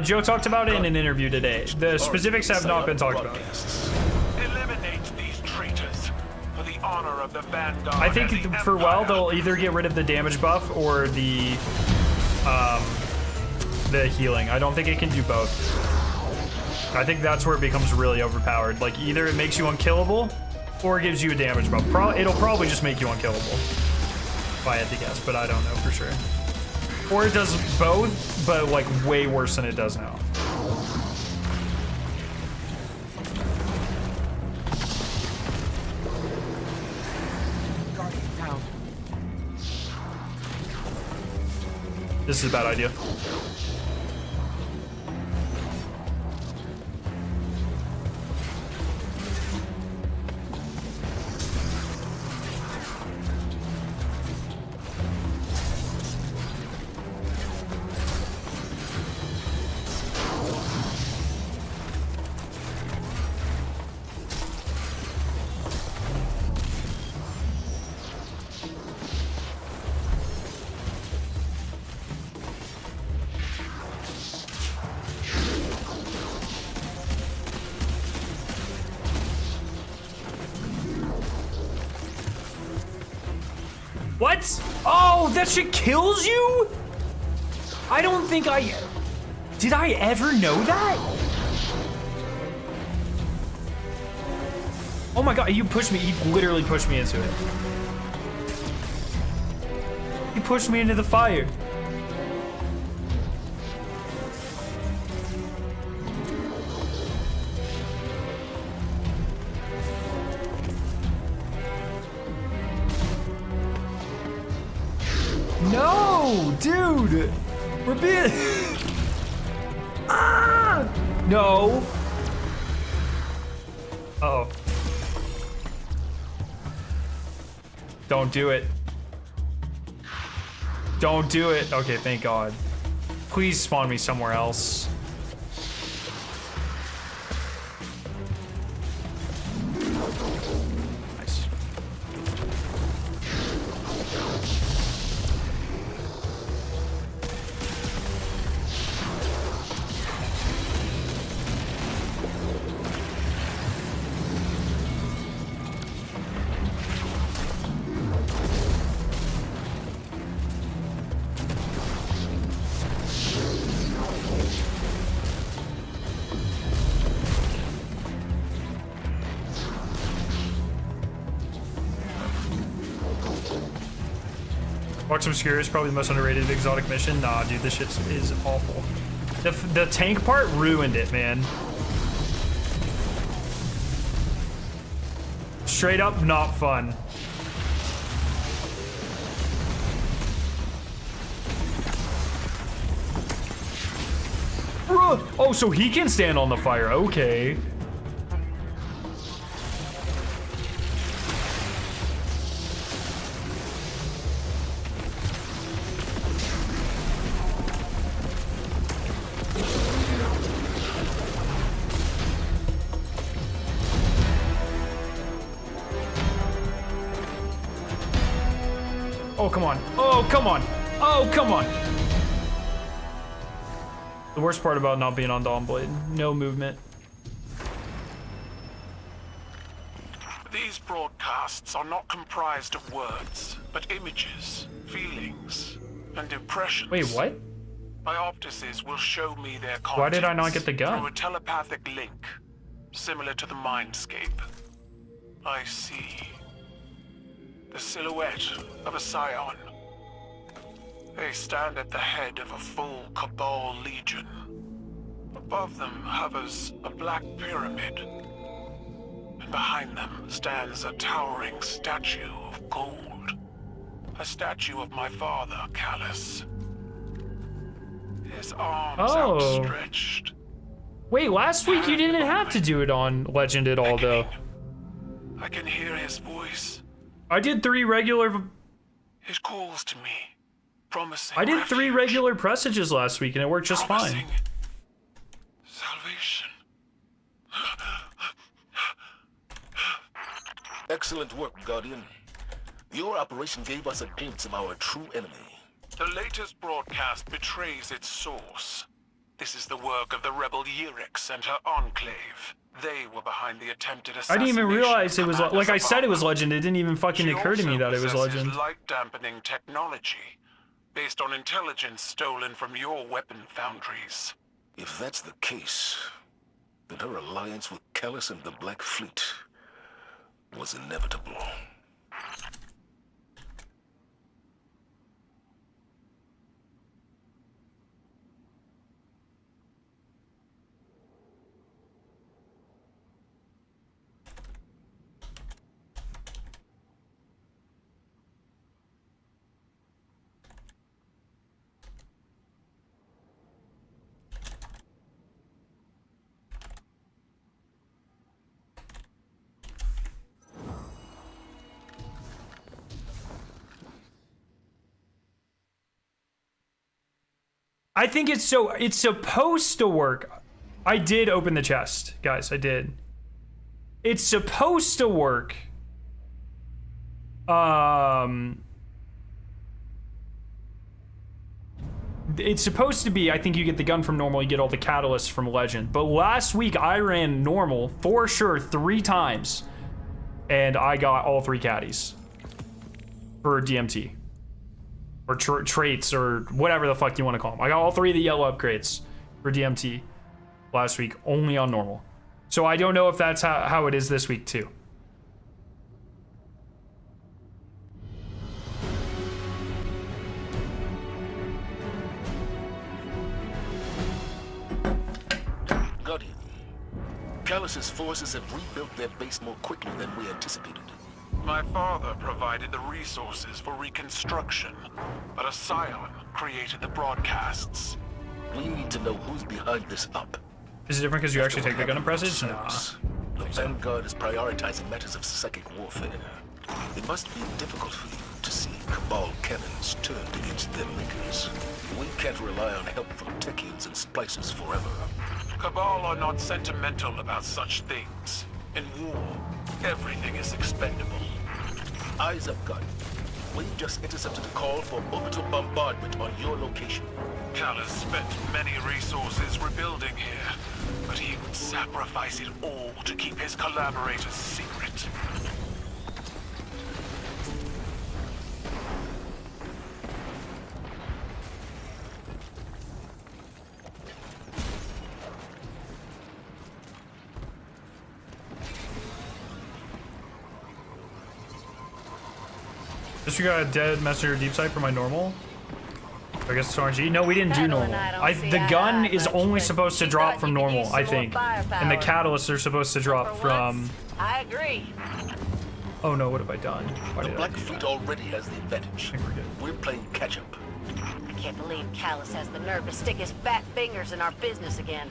Joe talked about it in an interview today. The specifics have not been talked about. Eliminate these traitors for the honor of the Vanguard. I think for WoW they'll either get rid of the damage buff or the healing. I don't think it can do both. I think that's where it becomes really overpowered. Like either it makes you unkillable or it gives you a damage buff. It'll probably just make you unkillable, if I had to guess, but I don't know for sure. Or it does both, but like way worse than it does now. This is a bad idea. What? Oh, that shit kills you? I don't think did I ever know that? Oh my god, you pushed me. You literally pushed me into it. He pushed me into the fire. No, dude. We're being... ah! No. Uh-oh. Don't do it. Don't do it. Okay, thank God. Please spawn me somewhere else. Nice. Watch Obscure is probably the most underrated exotic mission. Nah, dude, this shit is awful. The tank part ruined it, man. Straight up not fun. Oh, so he can stand on the fire. Okay. Oh, come on. Oh, come on. Oh, come on. The worst part about not being on Dawnblade, no movement. These broadcasts are not comprised of words, but images, feelings, and impressions. Wait, what? My optices will show me their contents. Why did I not get the gun? Through a telepathic link, similar to the mindscape. I see the silhouette of a scion. They stand at the head of a full Cabal legion. Above them hovers a black pyramid. And behind them stands a towering statue of gold. A statue of my father, Callus. His arms outstretched. Wait, last week you didn't have to do it on Legend at all, though. I can hear his voice. I did 3 regular... His calls to me, promising I did 3 refuge, regular presages last week and it worked just fine. promising salvation. Excellent work, Guardian. Your operation gave us a glimpse of our true enemy. The latest broadcast betrays its source. This is the work of the rebel Eris and her enclave. They were behind the attempted I assassination. didn't even realize it was... of Like I said it was Savathun. Legend, it didn't even fucking She occur to me also that it was possesses Legend. light-dampening technology, based on intelligence stolen from your weapon foundries. If that's the case, then her alliance with Callus and the Black Fleet was inevitable. I think it's supposed to work. I did open the chest, guys, I did. It's supposed to work. It's supposed to be, I think you get the gun from normal, you get all the catalysts from Legend. But last week I ran normal for sure 3 times. And I got all 3 caddies for DMT. Or traits, or whatever the fuck you want to call them. I got all 3 of the yellow upgrades for DMT last week, only on normal. So I don't know if that's how it is this week too. Callus's forces have rebuilt their base more quickly than we anticipated. My father provided the resources for reconstruction, but a scion created the broadcasts. We need to know who's behind this up. Is it different because you actually take the gun and press it? Nah. The Vanguard is prioritizing matters of psychic warfare. It must be difficult for you to see Cabal cannons turned against their makers. We can't rely on help from Techians and splicers forever. Cabal are not sentimental about such things. In war, everything is expendable. Eyes up, Guardian. We've just intercepted a call for orbital bombardment on your location. Callus spent many resources rebuilding here, but he would sacrifice it all to keep his collaborators secret. Just we got a dead messenger deep sight for my normal. I guess it's RNG. No, we didn't do normal. The gun is only supposed to drop from normal, I think. And the catalysts are supposed to drop from... I agree. Oh no, what have I done? Why The did I Black do Fleet that? already has the advantage. I think we're good. We're playing catch-up. I can't believe Callus has the nerve to stick his fat fingers in our business again.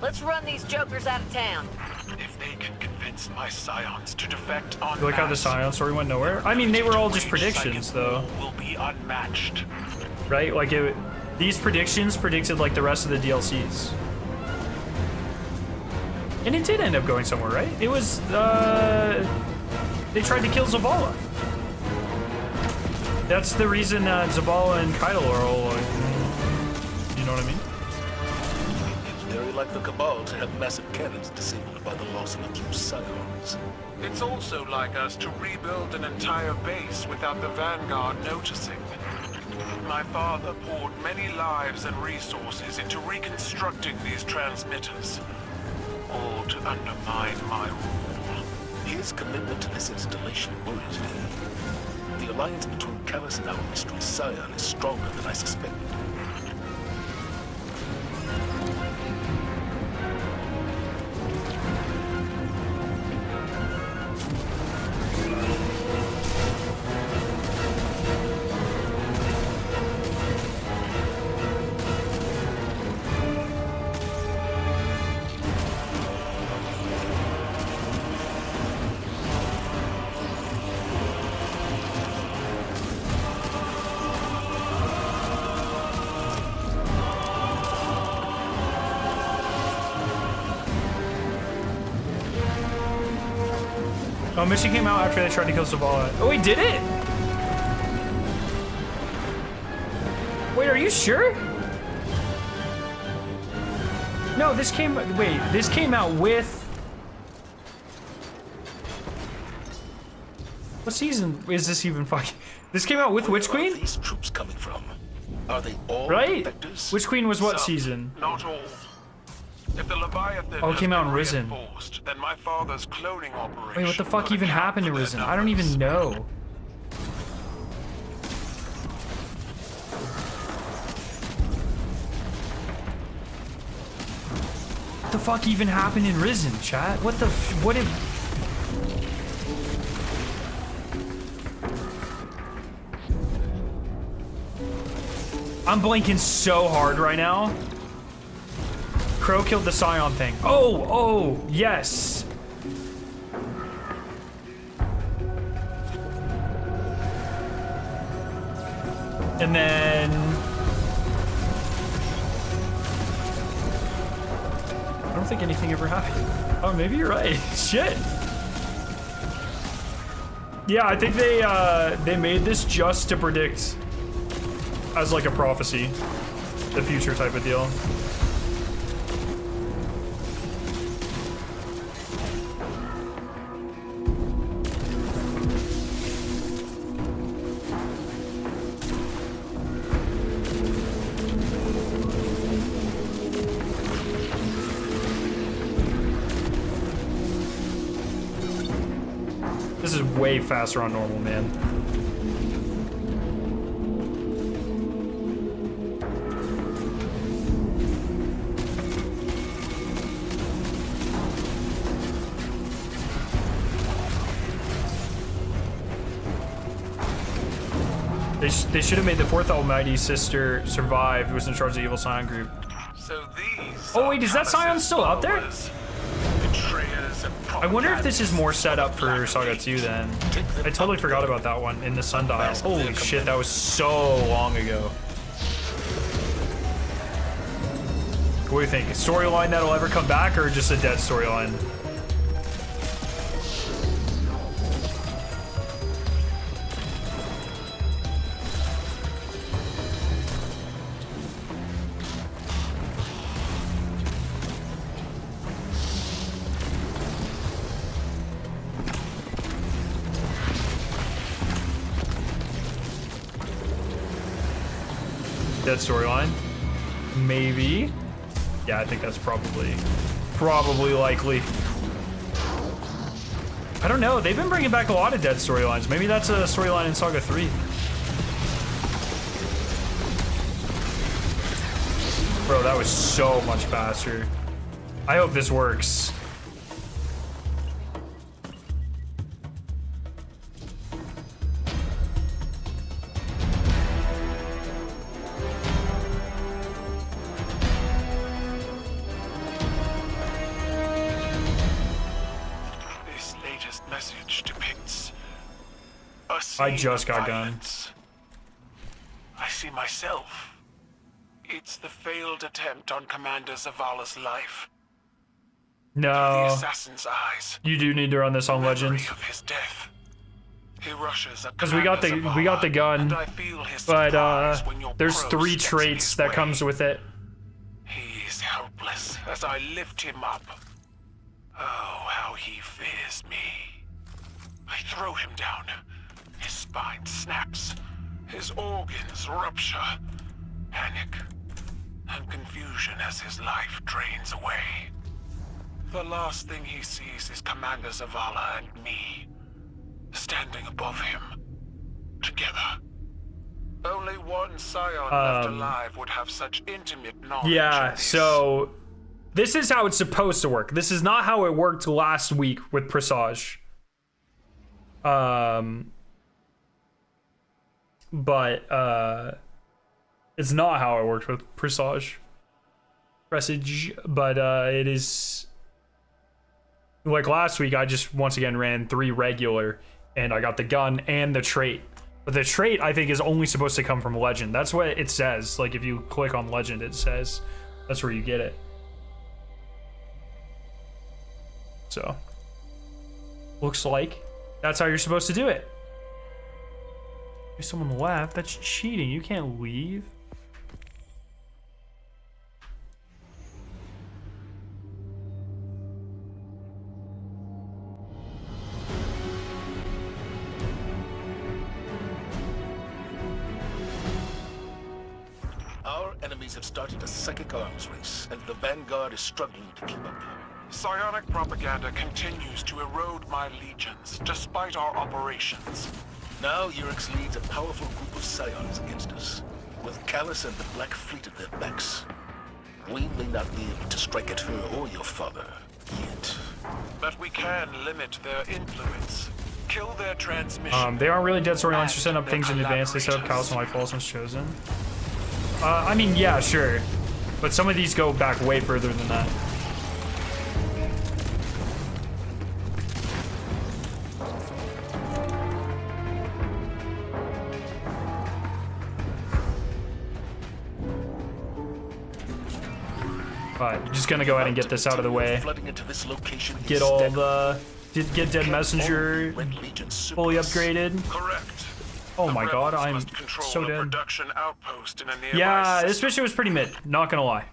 Let's run these jokers out of town. If they can convince my scions to defect on You like how the Scion story went nowhere? I mean, they were all just Wage predictions, psychic though. war will be unmatched. Right? Like, these predictions predicted, like, the rest of the DLCs. And it did end up going somewhere, right? It was, they tried to kill Zavala. That's the reason that Zavala and Kaido are all, like, you know what I mean? It's very like the Cabal to have massive cannons disabled by the loss of a few scions. It's also like us to rebuild an entire base without the Vanguard noticing. My father poured many lives and resources into reconstructing these transmitters, all to undermine my rule. His commitment to this installation worries me. The alliance between Callus and our mystery scion is stronger than I suspected. Oh, mission came out after they tried to kill Zavala. Oh, wait, did it? Wait, are you sure? No, this came... Wait, this came out with... What season is this even fucking... This came out with Witch Where are Queen? these troops coming from? Are they all Right? defectors? Witch Queen was what Some, season? Not all. If the Leviathan Oh, it has came out been in Risen. reinforced, then my father's cloning operation Wait, what the fuck will even account happened to for their Risen? I don't numbers. even know. What the fuck even happened in Risen, chat? What the what did... I'm blanking so hard right now. Crow killed the Scion thing. Oh, yes. And then... I don't think anything ever happened. Oh, maybe you're right. Shit. Yeah, I think they made this just to predict as like a prophecy, the future type of deal. This is way faster on normal, man. They should have made the fourth Almighty sister survive, who was in charge of the evil Scion group. So these Oh wait, is that Scion still out there? Betrayers and I wonder if this is more set up for Saga 2 then. I totally forgot about that one in the Sundial. Holy shit, that was so long ago. What do you think? A storyline that'll ever come back or just a dead storyline? Dead storyline? Maybe. Yeah, I think that's probably likely. I don't know. They've been bringing back a lot of dead storylines. Maybe that's a storyline in Saga 3. Bro, that was so much faster. I hope this works. I just got guns. I see myself. It's the failed attempt on Commander Zavala's life. No. Through the assassin's eyes. You do need to run this on Legend. Of his death. He rushes at because we got the gun, but there's 3 traits that comes with it. He is helpless as I lift him up. Oh, how he fears me. I throw him down. His spine snaps. His organs rupture. Panic and confusion as his life drains away. The last thing he sees is Commander Zavala and me, standing above him, together. Only one Scion left alive would have such intimate knowledge. Yeah, so this is how it's supposed to work. This is not how it worked last week with Presage. But it's not how it worked with Presage. But it is like last week. I just once again ran 3 regular, and I got the gun and the trait. But the trait I think is only supposed to come from Legend. That's what it says. Like if you click on Legend, it says that's where you get it. So looks like that's how you're supposed to do it. There's someone left. That's cheating. You can't leave. Our enemies have started a psychic arms race, and the Vanguard is struggling to keep up. Psionic propaganda continues to erode my legions, despite our operations. Now Eris leads a powerful group of Scions against us, with Callus and the Black Fleet at their backs. We may not be able to strike at her or your father, yet. But we can limit their influence, kill their transmission. They aren't really dead storylines for setting up things in advance. They set up Callus and Lightfall since Chosen. I mean, yeah, sure. But some of these go back way further than that. But just gonna go ahead and get this out of the way. Get all the get Dead Messenger fully upgraded. Correct. Oh my god, I'm so dead. Yeah, this mission was pretty mid, not gonna lie.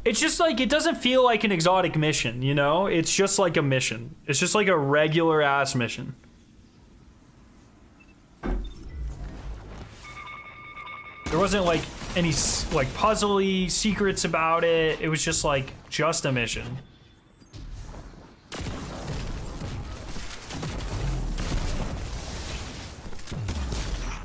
It's just like, it doesn't feel like an exotic mission, you know? It's just like a mission. It's just like a regular ass mission. There wasn't like any like puzzly secrets about it. It was just like just a mission.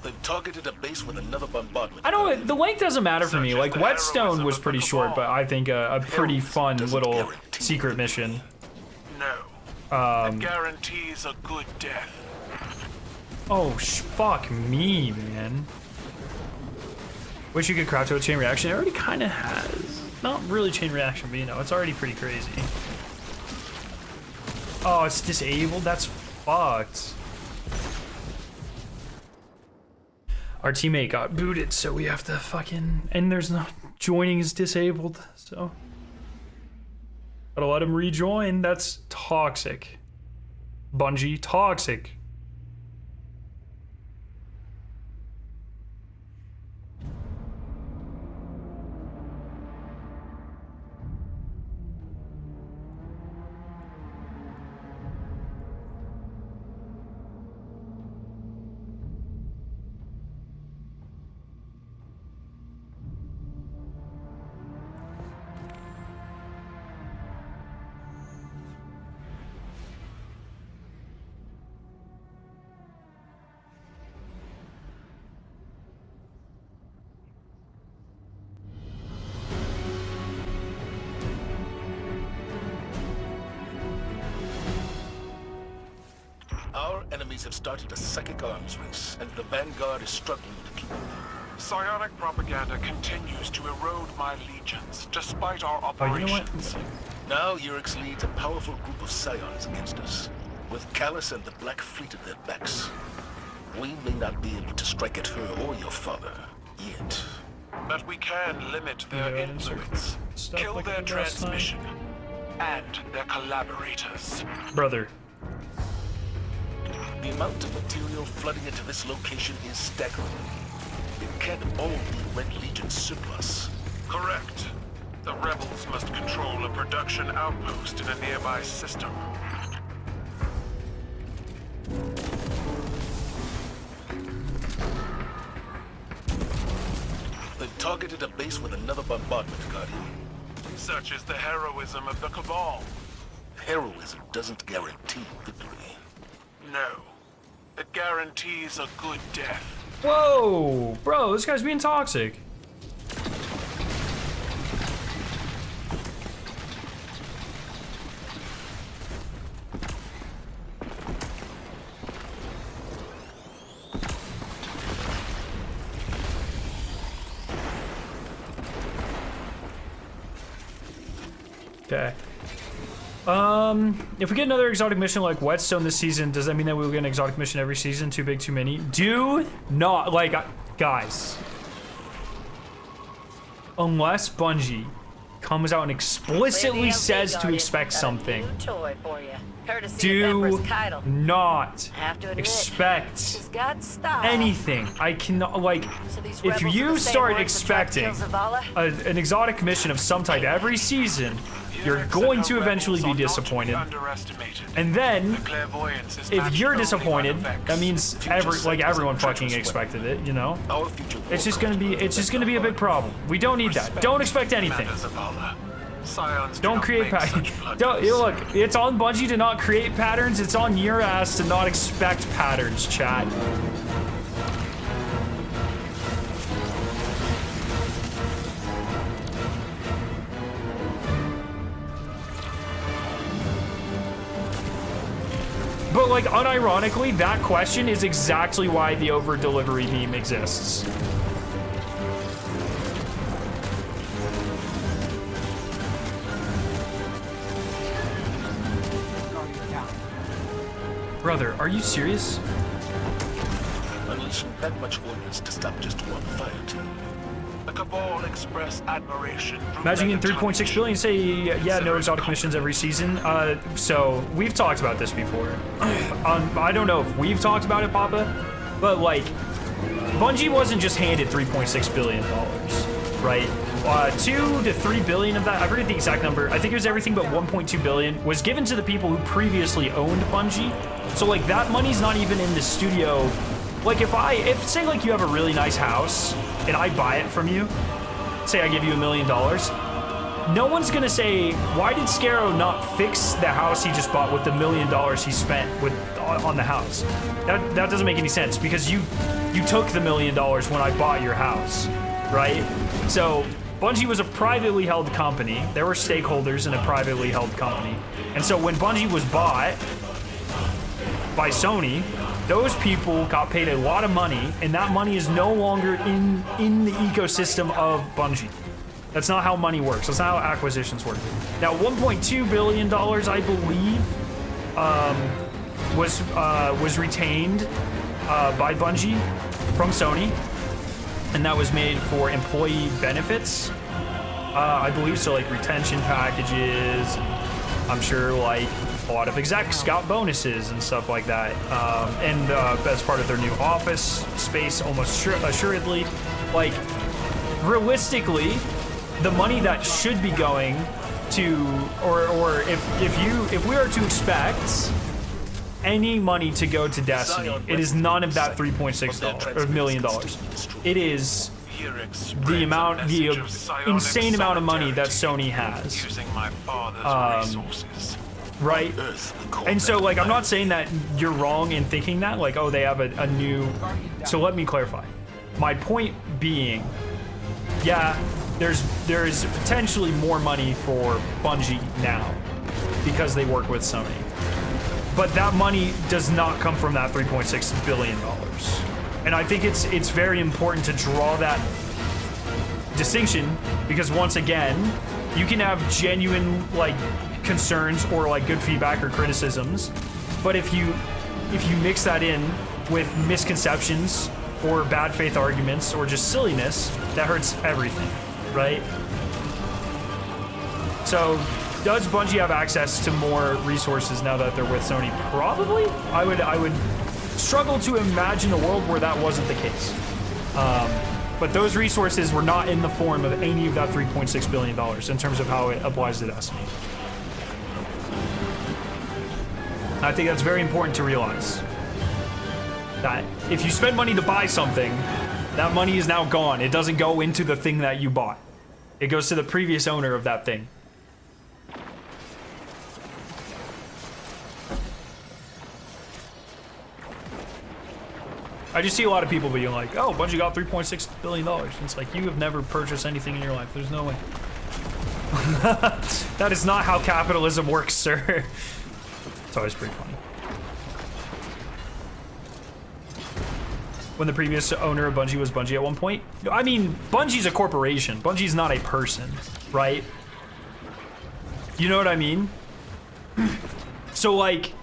They've targeted a base with another bombardment. I don't. The length doesn't matter for me. Like Whetstone was pretty short, but I think a pretty fun little secret mission. No. It guarantees a good death. Oh, fuck me, man. Wish you could craft to a chain reaction. It already kind of has. Not really chain reaction, but you know, it's already pretty crazy. Oh, it's disabled? That's fucked. Our teammate got booted, so we have to fucking... And there's no... Joining is disabled, so... Gotta let him rejoin. That's toxic. Bungie, toxic. Our enemies have started a psychic arms race, and the Vanguard is struggling to keep up. Psionic propaganda continues to erode my legions, despite our operations. Now Eris leads a powerful group of Scions against us, with Callus and the Black Fleet at their backs. We may not be able to strike at her or your father, yet. But we can limit their influence, kill their transmission, and their collaborators. Brother. The amount of material flooding into this location is staggering. It can't all be Red Legion surplus. Correct. The rebels must control a production outpost in a nearby system. They've targeted a base with another bombardment, Guardian. Such is the heroism of the Cabal. Heroism doesn't guarantee victory. No. It guarantees a good death. Whoa! Bro, this guy's being toxic. Okay. If we get another exotic mission like Whetstone this season, does that mean that we'll get an exotic mission every season? Too big, too many? Do not, like, guys. Unless Bungie comes out and explicitly says to expect something, do not expect anything. I cannot, like, if you start expecting an exotic mission of some type every season, you're going to eventually be disappointed. And then, if you're disappointed, that means everyone fucking expected it, you know? It's just gonna be a big problem. We don't need that. Don't expect anything. Don't create patterns. Look, it's on Bungie to not create patterns. It's on your ass to not expect patterns, chat. But, like, unironically, that question is exactly why the over-delivery meme exists. Brother, are you serious? Unleashing that much ordnance to stop just one fire team. The Cabal express admiration. Imagine in 3.6 billion say, yeah, no exotic missions every season. So we've talked about this before. I don't know if we've talked about it, Papa, but like, Bungie wasn't just handed $3.6 billion, right? 2 to 3 billion of that, I forget the exact number. I think it was everything but 1.2 billion was given to the people who previously owned Bungie. So like that money's not even in the studio. Like if say like you have a really nice house and I buy it from you, say I give you $1 million, no one's gonna say, why did Scarrow not fix the house he just bought with the $1 million he spent on the house? That doesn't make any sense because you took the $1 million when I bought your house, right? So Bungie was a privately held company. There were stakeholders in a privately held company. And so when Bungie was bought by Sony, those people got paid a lot of money, and that money is no longer in the ecosystem of Bungie. That's not how money works. That's not how acquisitions work. Now, $1.2 billion, I believe, was retained by Bungie from Sony, and that was made for employee benefits, I believe. So like retention packages, I'm sure like a lot of execs got bonuses and stuff like that, and as part of their new office space, almost assuredly. Like, realistically, the money that should be going to, or if we are to expect any money to go to Destiny, it is none of that $3.6 million. It is the amount, the insane amount of money that Sony has. Right? And so, like, I'm not saying that you're wrong in thinking that, like, oh, they have a new. So let me clarify. My point being, yeah, there's potentially more money for Bungie now because they work with Sony. But that money does not come from that $3.6 billion. And I think it's very important to draw that distinction, because once again, you can have genuine like concerns or like good feedback or criticisms, but if you mix that in with misconceptions or bad faith arguments or just silliness, that hurts everything, right? So does Bungie have access to more resources now that they're with Sony? Probably. I would struggle to imagine a world where that wasn't the case. But those resources were not in the form of any of that $3.6 billion in terms of how it applies to Destiny. I think that's very important to realize. That if you spend money to buy something, that money is now gone. It doesn't go into the thing that you bought. It goes to the previous owner of that thing. I just see a lot of people being like, oh, Bungie got $3.6 billion. It's like, you have never purchased anything in your life. There's no way. That is not how capitalism works, sir. It's always pretty funny. When the previous owner of Bungie was Bungie at one point. I mean, Bungie's a corporation. Bungie's not a person, right? You know what I mean? So, like,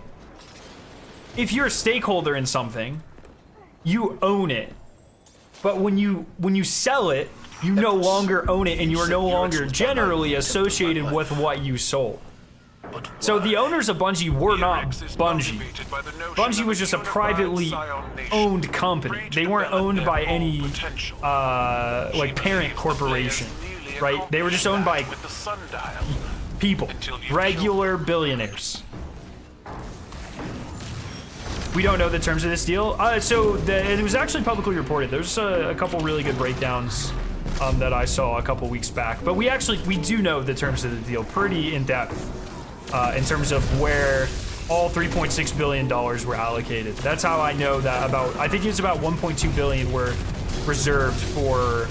if you're a stakeholder in something, you own it. But when you sell it, you no longer own it, and you are no longer generally associated with what you sold. So the owners of Bungie were not Bungie. Bungie was just a privately owned company. They weren't owned by any like parent corporation, right? They were just owned by people, regular billionaires. We don't know the terms of this deal. It was actually publicly reported. There's a couple really good breakdowns that I saw a couple weeks back. But we do know the terms of the deal pretty in depth in terms of where all $3.6 billion were allocated. That's how I know that I think it's about $1.2 billion were reserved for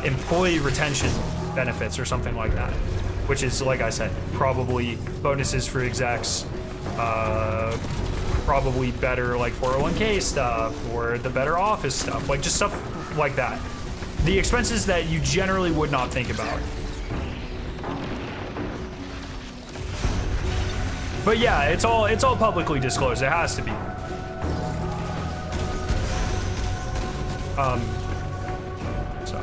employee retention benefits or something like that, which is, like I said, probably bonuses for execs, probably better like 401k stuff or the better office stuff, like just stuff like that. The expenses that you generally would not think about. But yeah, it's all publicly disclosed. It has to be. So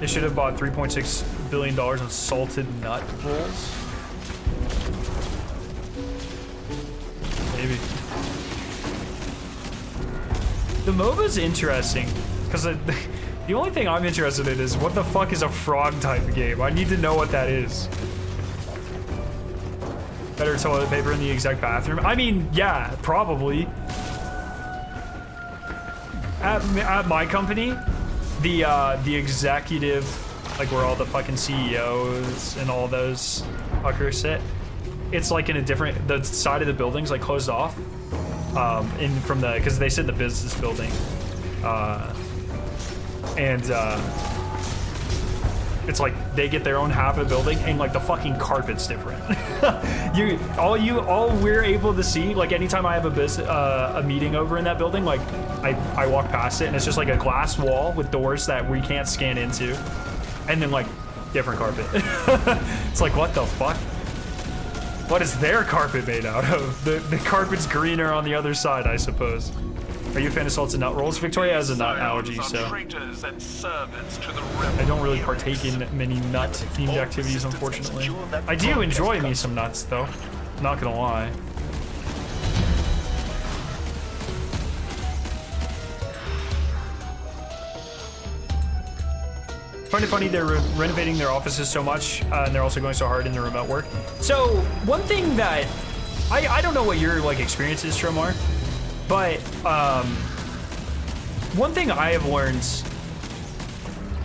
they should have bought $3.6 billion in salted nut rolls. Maybe. The MOBA's interesting because the only thing I'm interested in is what the fuck is a frog type game? I need to know what that is. Better toilet paper in the exec bathroom? I mean, yeah, probably. At my company, the executive, like where all the fucking CEOs and all those fuckers sit, it's like in the side of the building's like closed off. Because they sit in the business building. it's like they get their own half of the building, and like the fucking carpet's different. all we're able to see, like anytime I have a meeting over in that building, like I walk past it and it's just like a glass wall with doors that we can't scan into, and then like different carpet. It's like, what the fuck? What is their carpet made out of? The carpet's greener on the other side, I suppose. Are you a fan of salts and nut rolls? Victoria has a nut allergy, so I don't really partake in many nut-themed activities, unfortunately. I do enjoy me some nuts, though. I'm not gonna lie. I find it funny they're renovating their offices so much, and they're also going so hard in the remote work. So one thing that I don't know what your like experience is, Tromar, but one thing I have learned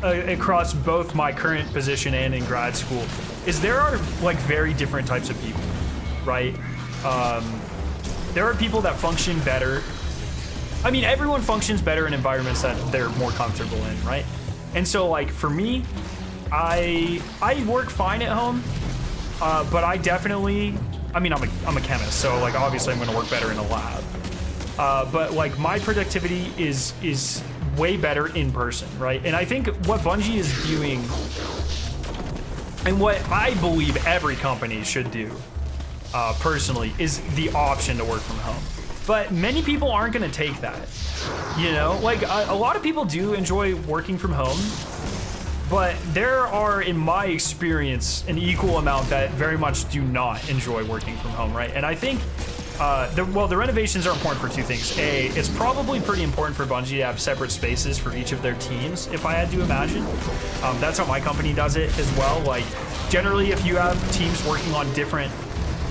across both my current position and in grad school is there are like very different types of people, right? There are people that function better. I mean, everyone functions better in environments that they're more comfortable in, right? And so like for me, I work fine at home, but I definitely, I mean, I'm a chemist, so like obviously I'm gonna work better in a lab. But like my productivity is way better in person, right? And I think what Bungie is doing, and what I believe every company should do, personally, is the option to work from home. But many people aren't gonna take that, you know? Like a lot of people do enjoy working from home, but there are, in my experience, an equal amount that very much do not enjoy working from home, right? And I think the renovations are important for two things. A, it's probably pretty important for Bungie to have separate spaces for each of their teams, if I had to imagine. That's how my company does it as well. Like, generally, if you have teams working on different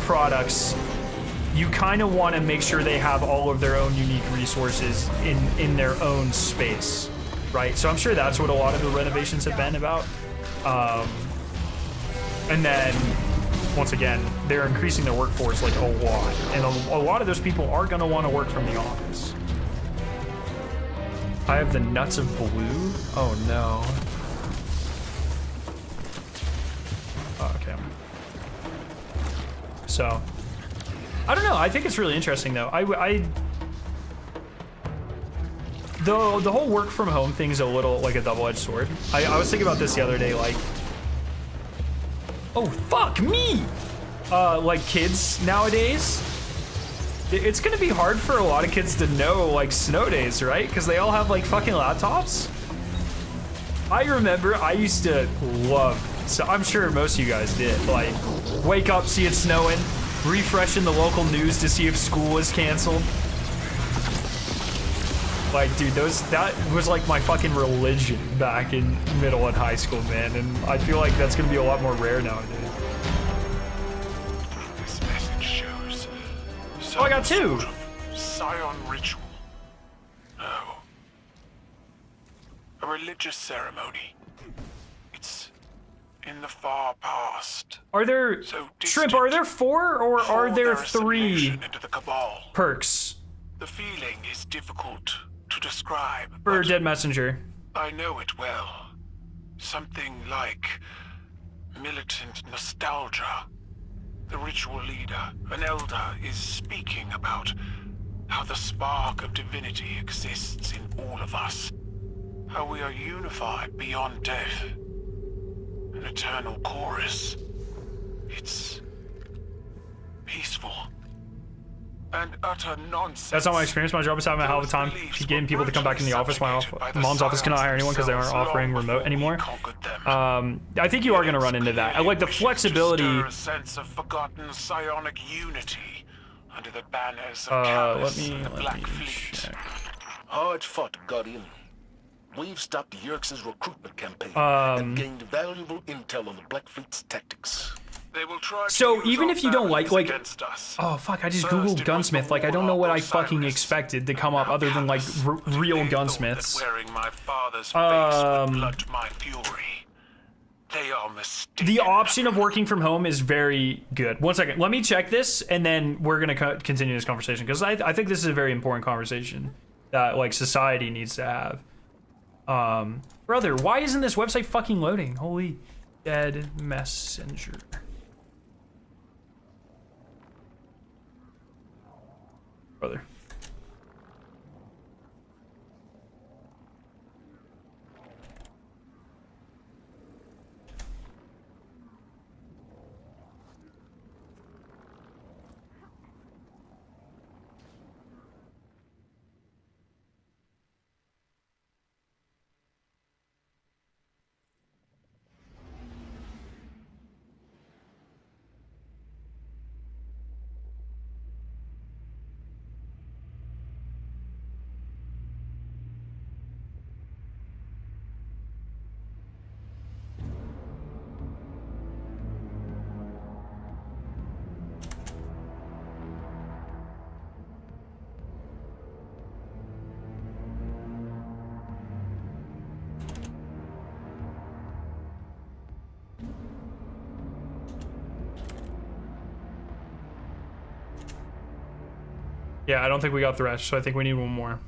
products, you kind of want to make sure they have all of their own unique resources in their own space, right? So I'm sure that's what a lot of the renovations have been about. And then, once again, they're increasing their workforce like a lot, and a lot of those people are going to want to work from the office. I have the nuts of blue. Oh no. Oh, okay. So, I don't know. I think it's really interesting though. The whole work from home thing is a little like a double-edged sword. I was thinking about this the other day, like, oh fuck me! Like kids nowadays, it's gonna be hard for a lot of kids to know like snow days, right? Because they all have like fucking laptops. I remember I used to love, so I'm sure most of you guys did, like wake up, see it snowing, refreshing the local news to see if school was canceled. Like, dude, that was like my fucking religion back in middle and high school, man. And I feel like that's gonna be a lot more rare nowadays. This message shows. Oh, I got two. Scion ritual. No. A religious ceremony. It's in the far past. Are there, So Shrimp, are there 4 or are Before there their 3 assimilation into the Cabal. perks The feeling is difficult to describe. for but Dead Messenger? I know it well. Something like militant nostalgia. The ritual leader, an elder, is speaking about how the spark of divinity exists in all of us. How we are unified beyond death. An eternal chorus. It's peaceful. And utter nonsense. That's not my experience. My job is having a hell of a time getting people to come back in the office. My mom's office cannot hire anyone because they aren't offering remote anymore. I think you are going to run into that. I like the flexibility. A sense of forgotten psionic unity under the banners of Callus and the Black Fleet. Check. Hard fought, Guardian. We've stopped Yerx's recruitment campaign and gained valuable intel on the Black Fleet's tactics. They will try to So use even our if you don't like, families against us. oh fuck, I just First, googled it was gunsmith. the Like, I don't know what I Warlock fucking Osiris. expected to come up Now other than like Callus, real they thought gunsmiths. that wearing my father's face would blunt my fury. They are mistaken. The option of working from home is very good. One second, let me check this, and then we're gonna continue this conversation because I think this is a very important conversation that like society needs to have. Brother, why isn't this website fucking loading? Holy dead messenger. Brother. Yeah, I don't think we got the rest, so I think we need one more.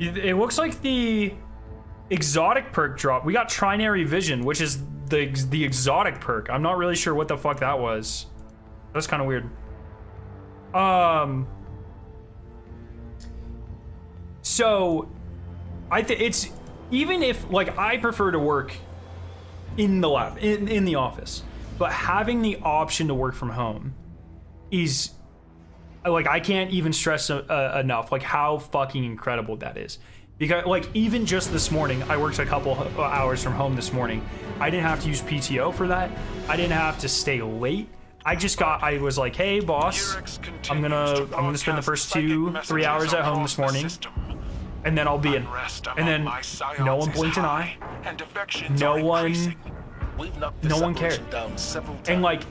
It looks like the exotic perk drop. We got Trinary Vision, which is the exotic perk. I'm not really sure what the fuck that was. That's kind of weird. So I think it's, even if, like, I prefer to work in the lab, in the office, but having the option to work from home is, like, I can't even stress enough, like, how fucking incredible that is. Because, like, even just this morning, I worked a couple hours from home this morning. I didn't have to use PTO for that. I didn't have to stay late. I was like, hey, boss, I'm gonna spend the first 2-3 hours at home this morning, and then I'll be in. And then no one blinked an eye. No one cared. And, like,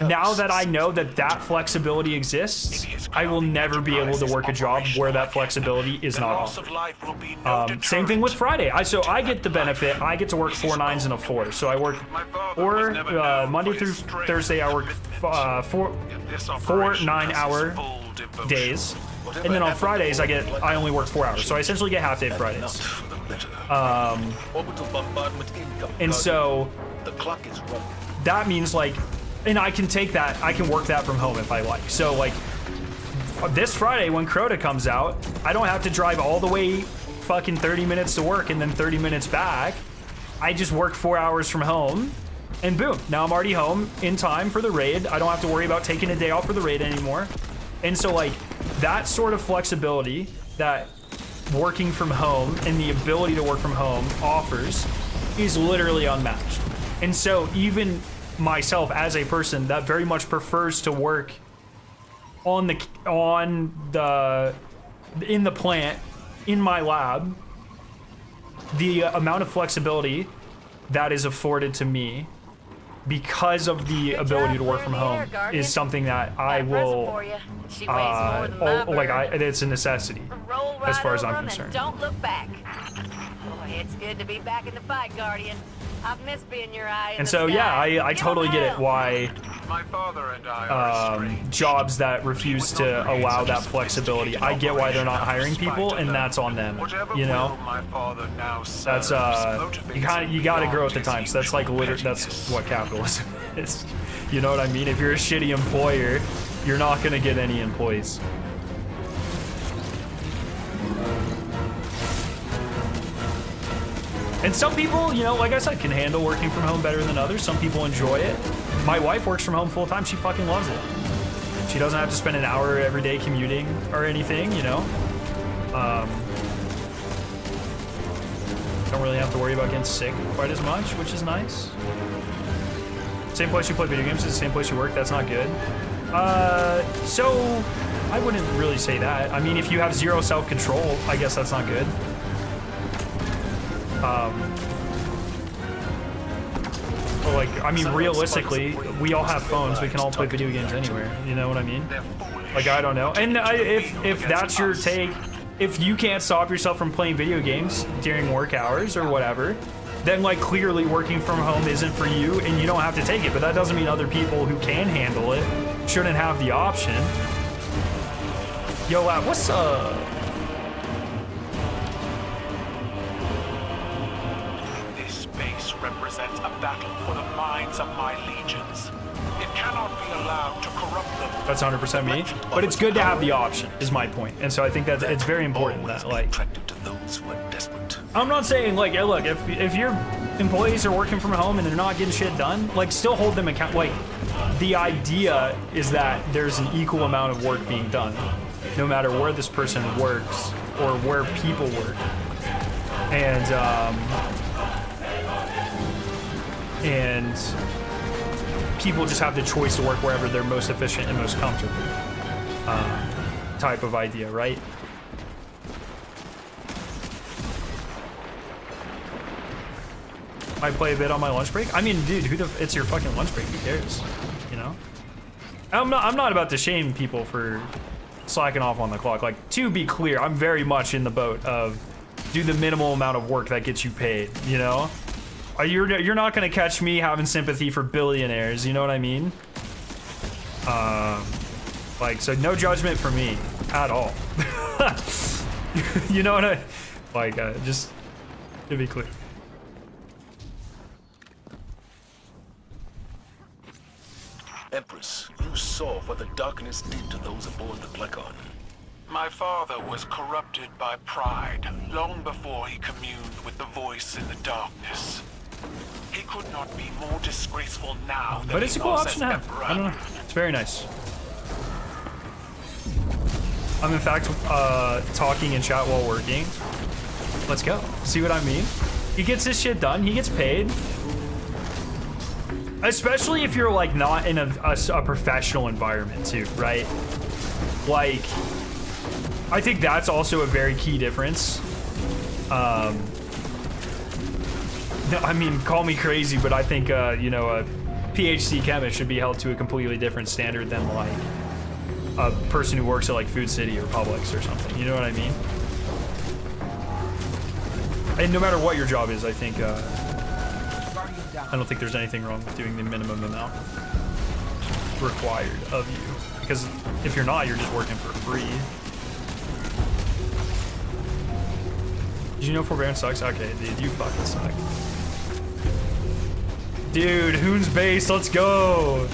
now that I know that that flexibility exists, I will never be able to work a job where that flexibility is not offered. Same thing with Friday. So I get the benefit. I get to work 4 9s and a 4. So I work Monday through Thursday. I work 4 9-hour days, and then on Fridays I only work 4 hours. So I essentially get half day Fridays. And so that means, like, and I can take that, I can work that from home if I like. So, like, this Friday when Crota comes out, I don't have to drive all the way fucking 30 minutes to work and then 30 minutes back. I just work 4 hours from home, and boom, now I'm already home in time for the raid. I don't have to worry about taking a day off for the raid anymore. And so, like, that sort of flexibility that working from home and the ability to work from home offers is literally unmatched. And so even myself as a person that very much prefers to work in the plant, in my lab, the amount of flexibility that is afforded to me because of the ability to work from home is something that I will it's a necessity as far as I'm concerned. Don't look back. Boy, it's good to be back in the fight, Guardian. I've missed being your eye. And so, yeah, I totally get it why jobs that refuse to allow that flexibility, I get why they're not hiring people, and that's on them, you know? That's, you gotta grow with the times. That's like, that's what capitalism is. You know what I mean? If you're a shitty employer, you're not gonna get any employees. And some people, you know, like I said, can handle working from home better than others. Some people enjoy it. My wife works from home full time. She fucking loves it. She doesn't have to spend an hour every day commuting or anything, you know. Don't really have to worry about getting sick quite as much, which is nice. Same place you play video games is the same place you work. That's not good. So I wouldn't really say that. I mean, if you have zero self-control, I guess that's not good. But like, I mean, realistically, we all have phones. We can all play video games anywhere. You know what I mean? Like, I don't know. And if that's your take, if you can't stop yourself from playing video games during work hours or whatever, then like clearly working from home isn't for you and you don't have to take it. But that doesn't mean other people who can handle it shouldn't have the option. Yo, what's up? This space represents a battle for the minds of my legions. It cannot be allowed to corrupt them. That's 100% me. But it's good to have the option, is my point. And so I think that it's very important that, like, attracted to those who are desperate. I'm not saying, like, look, if your employees are working from home and they're not getting shit done, like, still hold them account. Like, the idea is that there's an equal amount of work being done, no matter where this person works or where people work. And people just have the choice to work wherever they're most efficient and most comfortable. Type of idea, right? I play a bit on my lunch break. I mean, dude, it's your fucking lunch break. Who cares? You know? I'm not about to shame people for slacking off on the clock. Like, to be clear, I'm very much in the boat of do the minimal amount of work that gets you paid, you know? You're not gonna catch me having sympathy for billionaires, you know what I mean? Like, so no judgment for me at all. You know what I, like, just to be clear. Empress, you saw what the darkness did to those aboard the Plecon. My father was corrupted by pride long before he communed with the voice in the darkness. He could not be more disgraceful now than But it's a cool option to have. Emperor. I don't know. It's very nice. I'm in fact talking in chat while working. Let's go. See what I mean? He gets his shit done. He gets paid. Especially if you're like not in a professional environment too, right? Like, I think that's also a very key difference. I mean, call me crazy, but I think, you know, a PhD chemist should be held to a completely different standard than like a person who works at like Food City or Publix or something. You know what I mean? And no matter what your job is, I think, I don't think there's anything wrong with doing the minimum amount required of you. Because if you're not, you're just working for free. Did you know forbearance sucks? Okay, dude, you fucking suck. Dude, Hoon's base, let's go!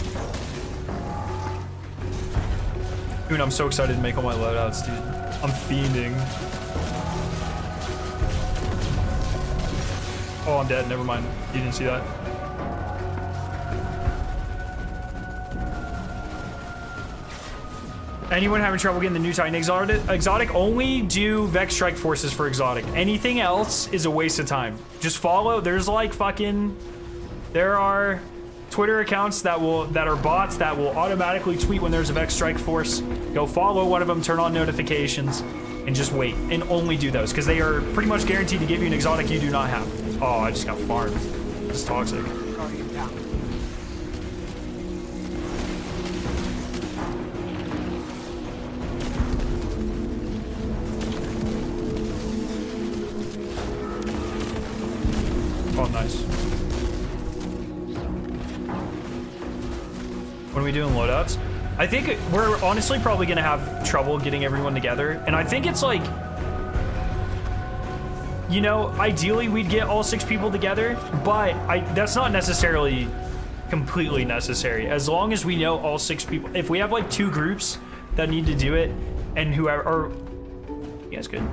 Hoon, I'm so excited to make all my loadouts, dude. I'm fiending. Oh, I'm dead, never mind. You didn't see that. Anyone having trouble getting the new Titan exotic? Only do Vex Strike Forces for exotic. Anything else is a waste of time. Just follow. There's like fucking... There are Twitter accounts that are bots that will automatically tweet when there's a Vex Strike Force. Go follow one of them, turn on notifications, and just wait. And only do those, because they are pretty much guaranteed to give you an exotic you do not have. Oh, I just got farmed. This is toxic. Oh, nice. When are we doing loadouts? I think we're honestly probably gonna have trouble getting everyone together. And I think it's like, you know, ideally we'd get all 6 people together, but that's not necessarily completely necessary. As long as we know all 6 people, if we have like 2 groups that need to do it, and whoever, or, you guys good.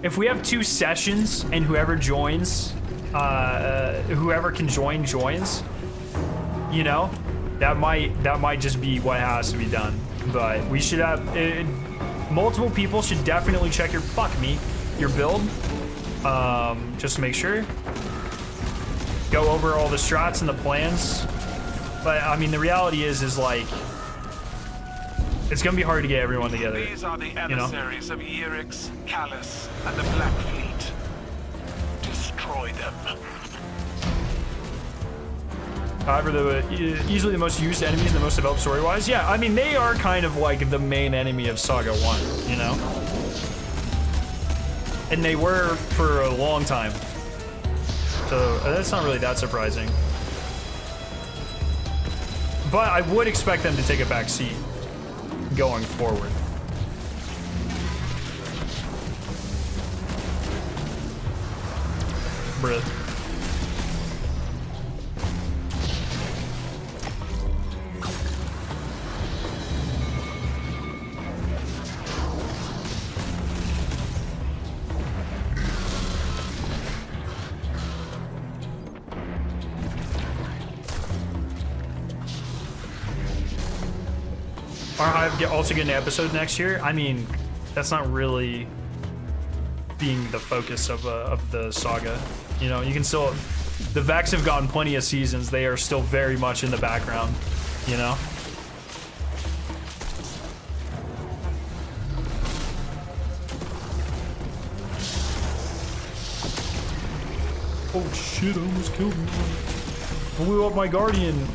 If we have 2 sessions and whoever joins, whoever can join joins, you know, that might just be what has to be done. But we should have multiple people should definitely check your your build, just to make sure. Go over all the strats and the plans. But I mean, the reality is like It's gonna be hard to get everyone together. These are the you know? emissaries of Eris, Callus, and the Black Fleet. Destroy them. However, easily the most used enemies and the most developed story-wise. Yeah, I mean, they are kind of like the main enemy of Saga 1, you know? And they were for a long time. So that's not really that surprising. But I would expect them to take a back seat going forward. Bruh. Our Hive also get an episode next year. I mean, that's not really being the focus of the saga. You know, you can still... The Vex have gotten plenty of seasons. They are still very much in the background, you know? Oh shit, I almost killed him. Blew up my Guardian.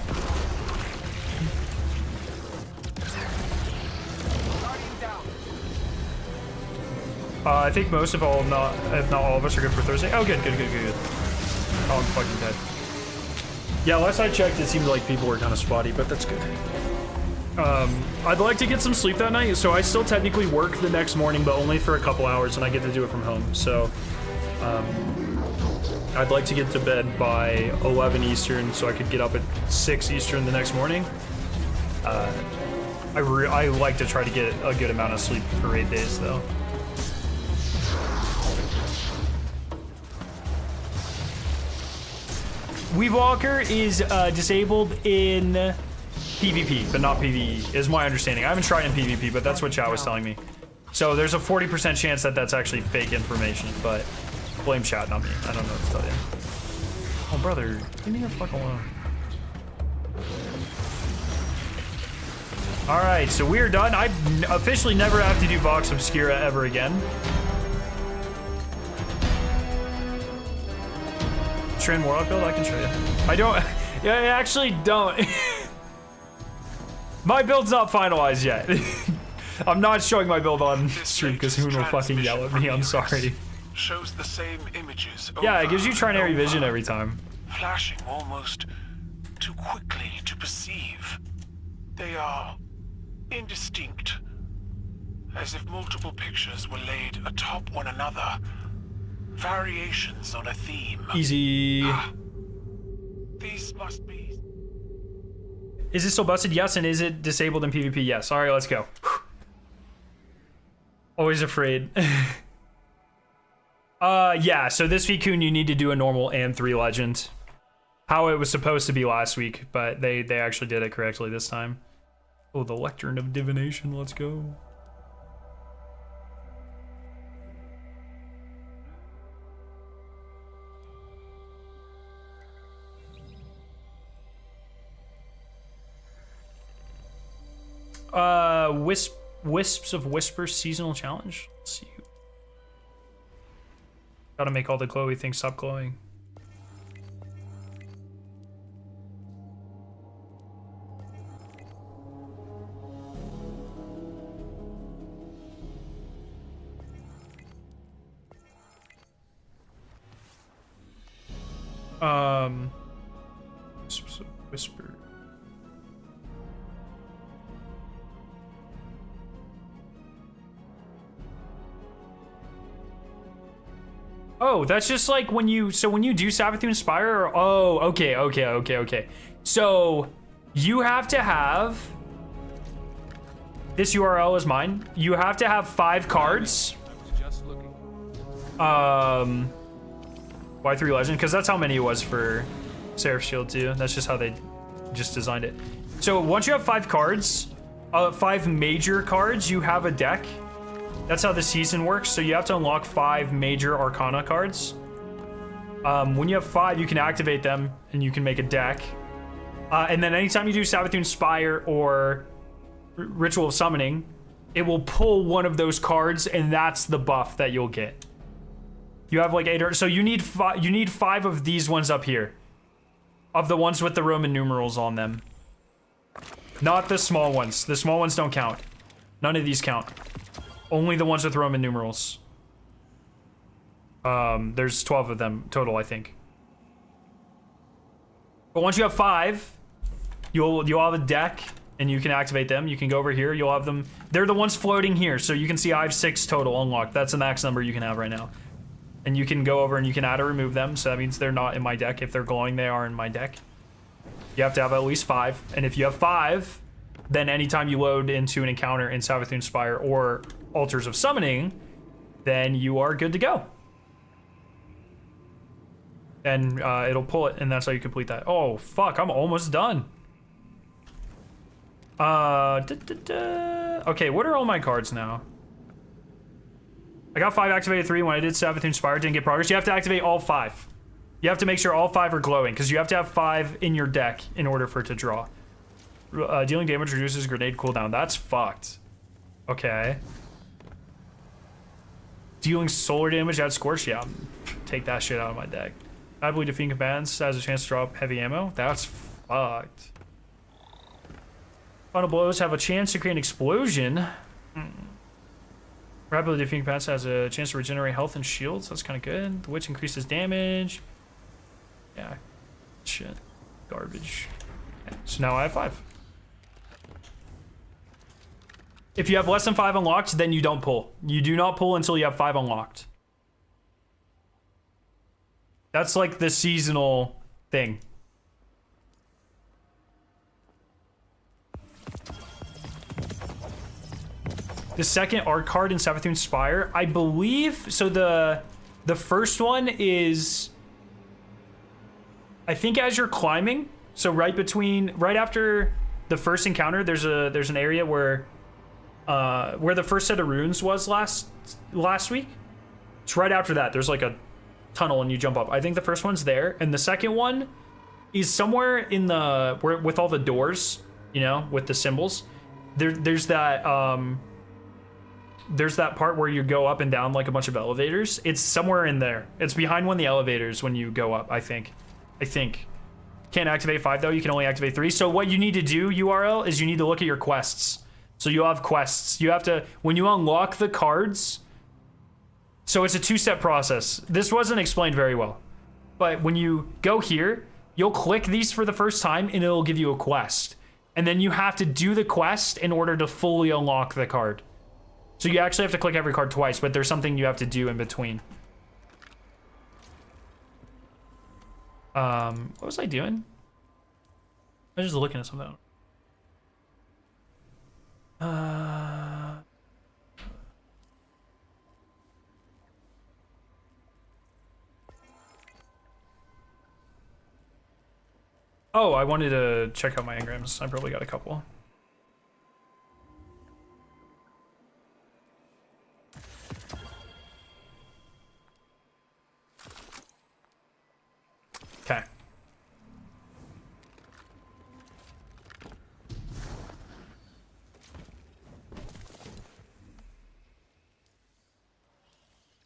I think most of all, if not all of us, are good for Thursday. Oh, good. Oh, I'm fucking dead. Yeah, last I checked, it seemed like people were kind of spotty, but that's good. I'd like to get some sleep that night, so I still technically work the next morning, but only for a couple hours, and I get to do it from home. So, I'd like to get to bed by 11 Eastern, so I could get up at 6 Eastern the next morning. I like to try to get a good amount of sleep for 8 days, though. Weavewalker is disabled in PvP, but not PvE, is my understanding. I haven't tried in PvP, but that's what Chow was telling me. So there's a 40% chance that that's actually fake information, but blame chat, not me. I don't know what to tell you. Oh, brother, leave me the fuck alone. All right, so we're done. I officially never have to do Vox Obscura ever again. Trend Warlock build, I can show you. I don't, yeah, I actually don't. My build's not finalized yet. I'm not showing my build on stream because Hoon will fucking yell at me, I'm sorry. Shows the same images. Yeah, it gives you trinary vision every time. Flashing almost too quickly to perceive. They are indistinct, as if multiple pictures were laid atop one another. Variations on a theme. Easy. These must be... Is it still busted? Yes, and is it disabled in PvP? Yes. All right, let's go. Always afraid. Yeah, so this Vicun you need to do a normal and 3 legend. How it was supposed to be last week, but they actually did it correctly this time. Oh, the Lectern of Divination, let's go. Wisps of Whisper seasonal challenge. Let's see. Gotta make all the glowy things stop glowing. Wisps of Whisper. Oh, that's just like when you, so when you do Savathun Spire, or, oh, okay. So, you have to have, this URL is mine, you have to have 5 cards. Y3 Legend, because that's how many it was for Seraph Shield too. That's just how they just designed it. So, once you have 5 cards, 5 major cards, you have a deck. That's how the season works. So you have to unlock 5 major Arcana cards. When you have 5, you can activate them and you can make a deck. And then anytime you do Savathun Spire or Ritual of Summoning, it will pull one of those cards, and that's the buff that you'll get. You have like 8, so you need 5 of these ones up here. Of the ones with the Roman numerals on them. Not the small ones. The small ones don't count. None of these count. Only the ones with Roman numerals. There's 12 of them total, I think. But once you have 5, you'll have a deck, and you can activate them. You can go over here. You'll have them. They're the ones floating here, so you can see I have 6 total unlocked. That's the max number you can have right now. And you can go over and you can add or remove them. So that means they're not in my deck. If they're glowing, they are in my deck. You have to have at least 5. And if you have 5, then anytime you load into an encounter in Savathun Spire or Altars of Summoning, then you are good to go. And it'll pull it, and that's how you complete that. Oh, fuck, I'm almost done. Okay, what are all my cards now? I got 5 activated 3 when I did Savathun Spire, didn't get progress. You have to activate all 5. You have to make sure all 5 are glowing, because you have to have 5 in your deck in order for it to draw. Dealing damage reduces grenade cooldown. That's fucked. Okay. Dealing solar damage, add Scorch? Yeah, take that shit out of my deck. Rapidly defeating combatants has a chance to drop heavy ammo. That's fucked. Final blows have a chance to create an explosion. Rapidly defeating combatants has a chance to regenerate health and shields. That's kind of good. The Witch increases damage. Yeah. Shit. Garbage. Okay. So now I have 5. If you have less than 5 unlocked, then you don't pull. You do not pull until you have 5 unlocked. That's like the seasonal thing. The second art card in Savathun Spire, I believe, so the first one is, I think as you're climbing, so right after the first encounter, there's an area where the first set of runes was last week. It's right after that. There's like a tunnel and you jump up. I think the first one's there, and the second one is somewhere in the with all the doors, you know, with the symbols. There's that part where you go up and down like a bunch of elevators. It's somewhere in there. It's behind one of the elevators when you go up, I think. Can't activate 5 though. You can only activate 3. So what you need to do, URL, is you need to look at your quests. So you'll have quests. You have to, when you unlock the cards, so it's a 2-step process. This wasn't explained very well. But when you go here, you'll click these for the first time and it'll give you a quest. And then you have to do the quest in order to fully unlock the card. So you actually have to click every card twice, but there's something you have to do in between. What was I doing? I was just looking at something. Oh, I wanted to check out my engrams. I probably got a couple. Okay.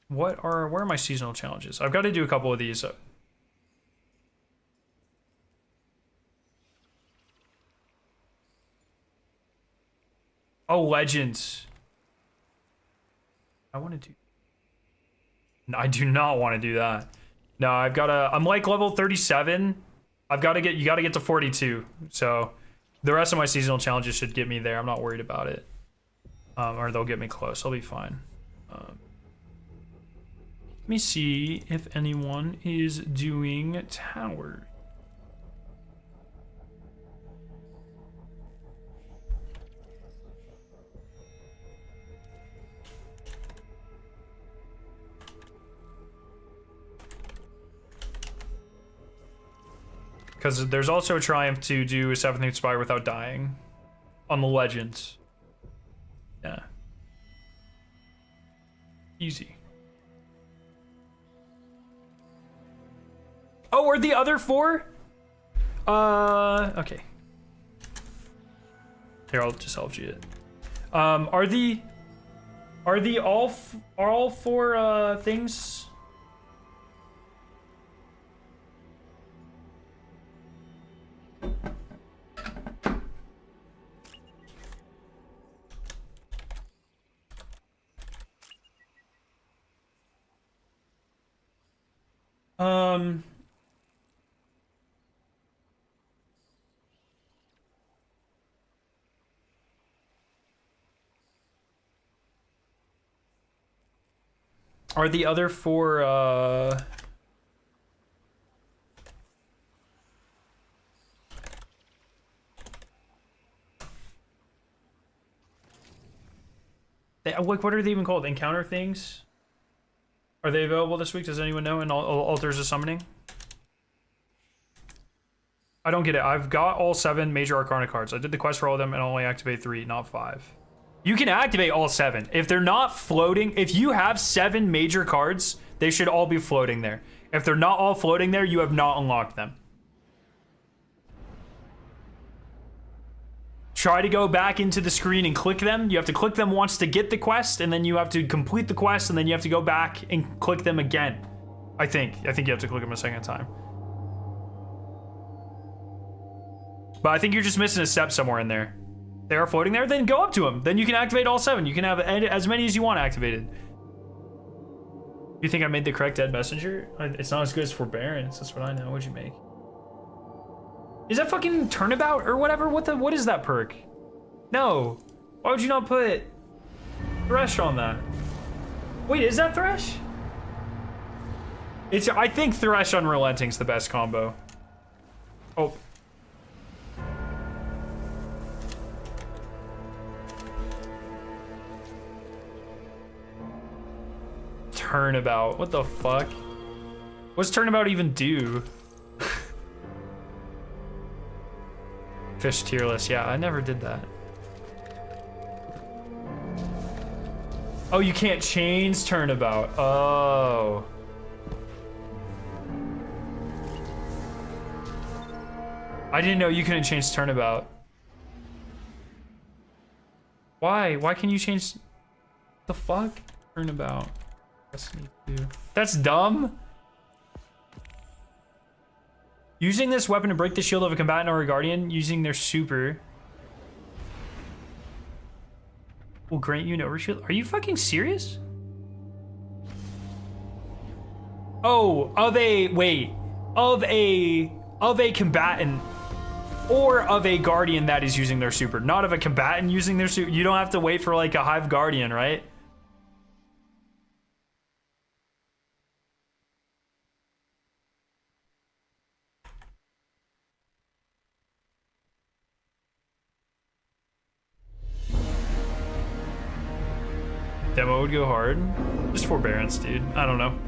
Where are my seasonal challenges? I've got to do a couple of these. Oh, Legends. I want to do... No, I do not want to do that. No, I've got to... I'm like level 37. I've got to get... You got to get to 42. So the rest of my seasonal challenges should get me there. I'm not worried about it. Or they'll get me close. I'll be fine. Let me see if anyone is doing tower. Because there's also a triumph to do a Savathun Spire without dying on the Legends. Yeah. Easy. Oh, are the other 4? Okay. Here, I'll just LG it. Are all four things? Are the other four, like, what are they even called? Encounter things? Are they available this week? Does anyone know? And altars of summoning? I don't get it. I've got all 7 major Arcana cards. I did the quest for all of them and only activate 3, not 5. You can activate all 7. If they're not floating, if you have 7 major cards, they should all be floating there. If they're not all floating there, you have not unlocked them. Try to go back into the screen and click them. You have to click them once to get the quest, and then you have to complete the quest, and then you have to go back and click them again. I think you have to click them a second time. But I think you're just missing a step somewhere in there. They are floating there, then go up to them. Then you can activate all 7. You can have as many as you want activated. You think I made the correct dead messenger? It's not as good as forbearance. That's what I know. What'd you make? Is that fucking turnabout or whatever? What is that perk? No. Why would you not put Thresh on that? Wait, is that Thresh? I think Thresh Unrelenting's the best combo. Oh. Turnabout. What the fuck? What's turnabout even do? Fish tier list. Yeah, I never did that. Oh, you can't change turnabout. Oh. I didn't know you couldn't change turnabout. Why? Why can you change the fuck? Turnabout. That's dumb. Using this weapon to break the shield of a combatant or a guardian using their super will grant you an overshield. Are you fucking serious? Oh, of a combatant or of a guardian that is using their super, not of a combatant using their super. You don't have to wait for like a Hive guardian, right? Demo would go hard. Just forbearance, dude. I don't know.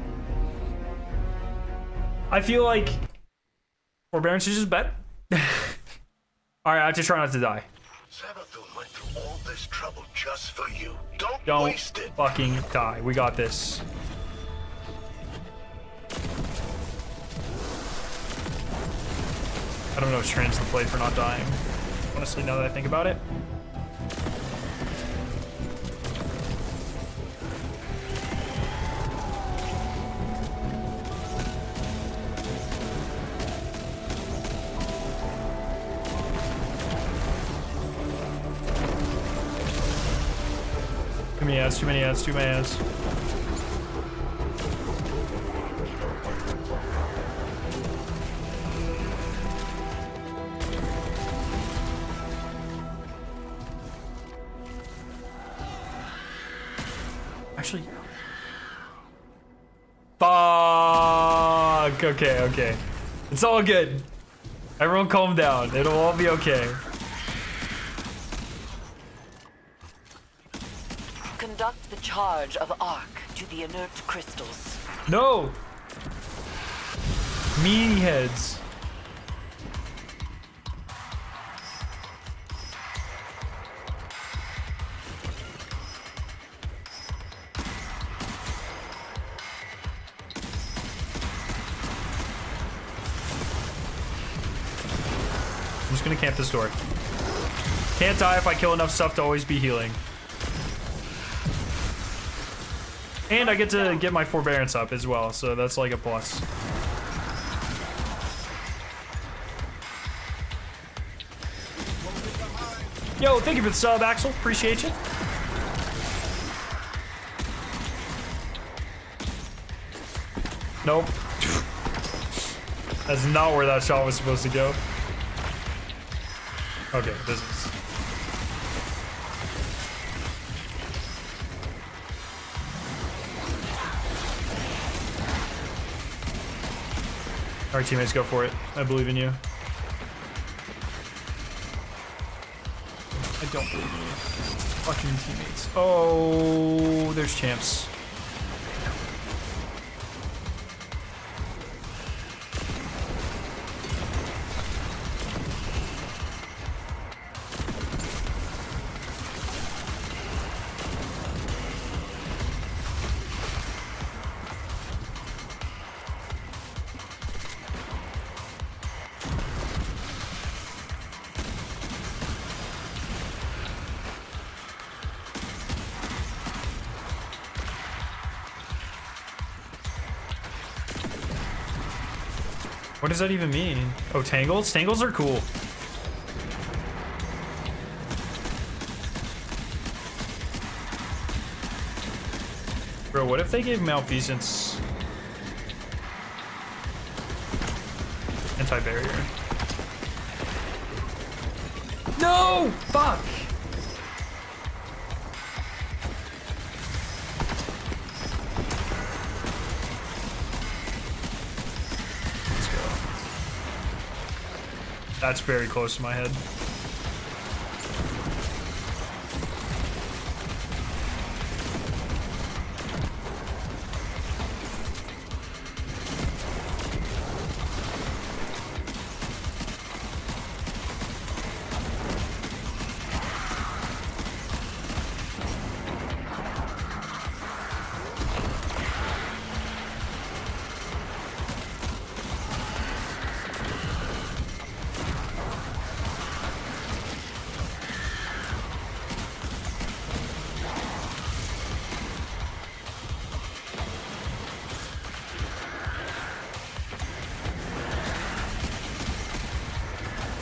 I feel like forbearance is just better. Alright, I have to try not to die. Savathun went through all this trouble just for you. Don't waste it. Fucking die. We got this. I don't know if Strand's the play for not dying. Honestly, now that I think about it. Too many ads, too many ads. Actually, fuck. Okay. It's all good. Everyone calm down. It'll all be okay. Conduct the charge of Arc to the inert crystals. No! Meanie heads. I'm just gonna camp this door. Can't die if I kill enough stuff to always be healing. And I get to get my forbearance up as well, so that's like a plus. Yo, thank you for the sub, Axel. Appreciate you. Nope. That's not where that shot was supposed to go. Okay, this is... Alright, teammates, go for it. I believe in you. I don't believe in you. Fucking teammates. Oh, there's champs. What does that even mean? Oh, tangles? Tangles are cool. Bro, what if they gave Malfeasance anti-barrier? No! Fuck! That's very close to my head.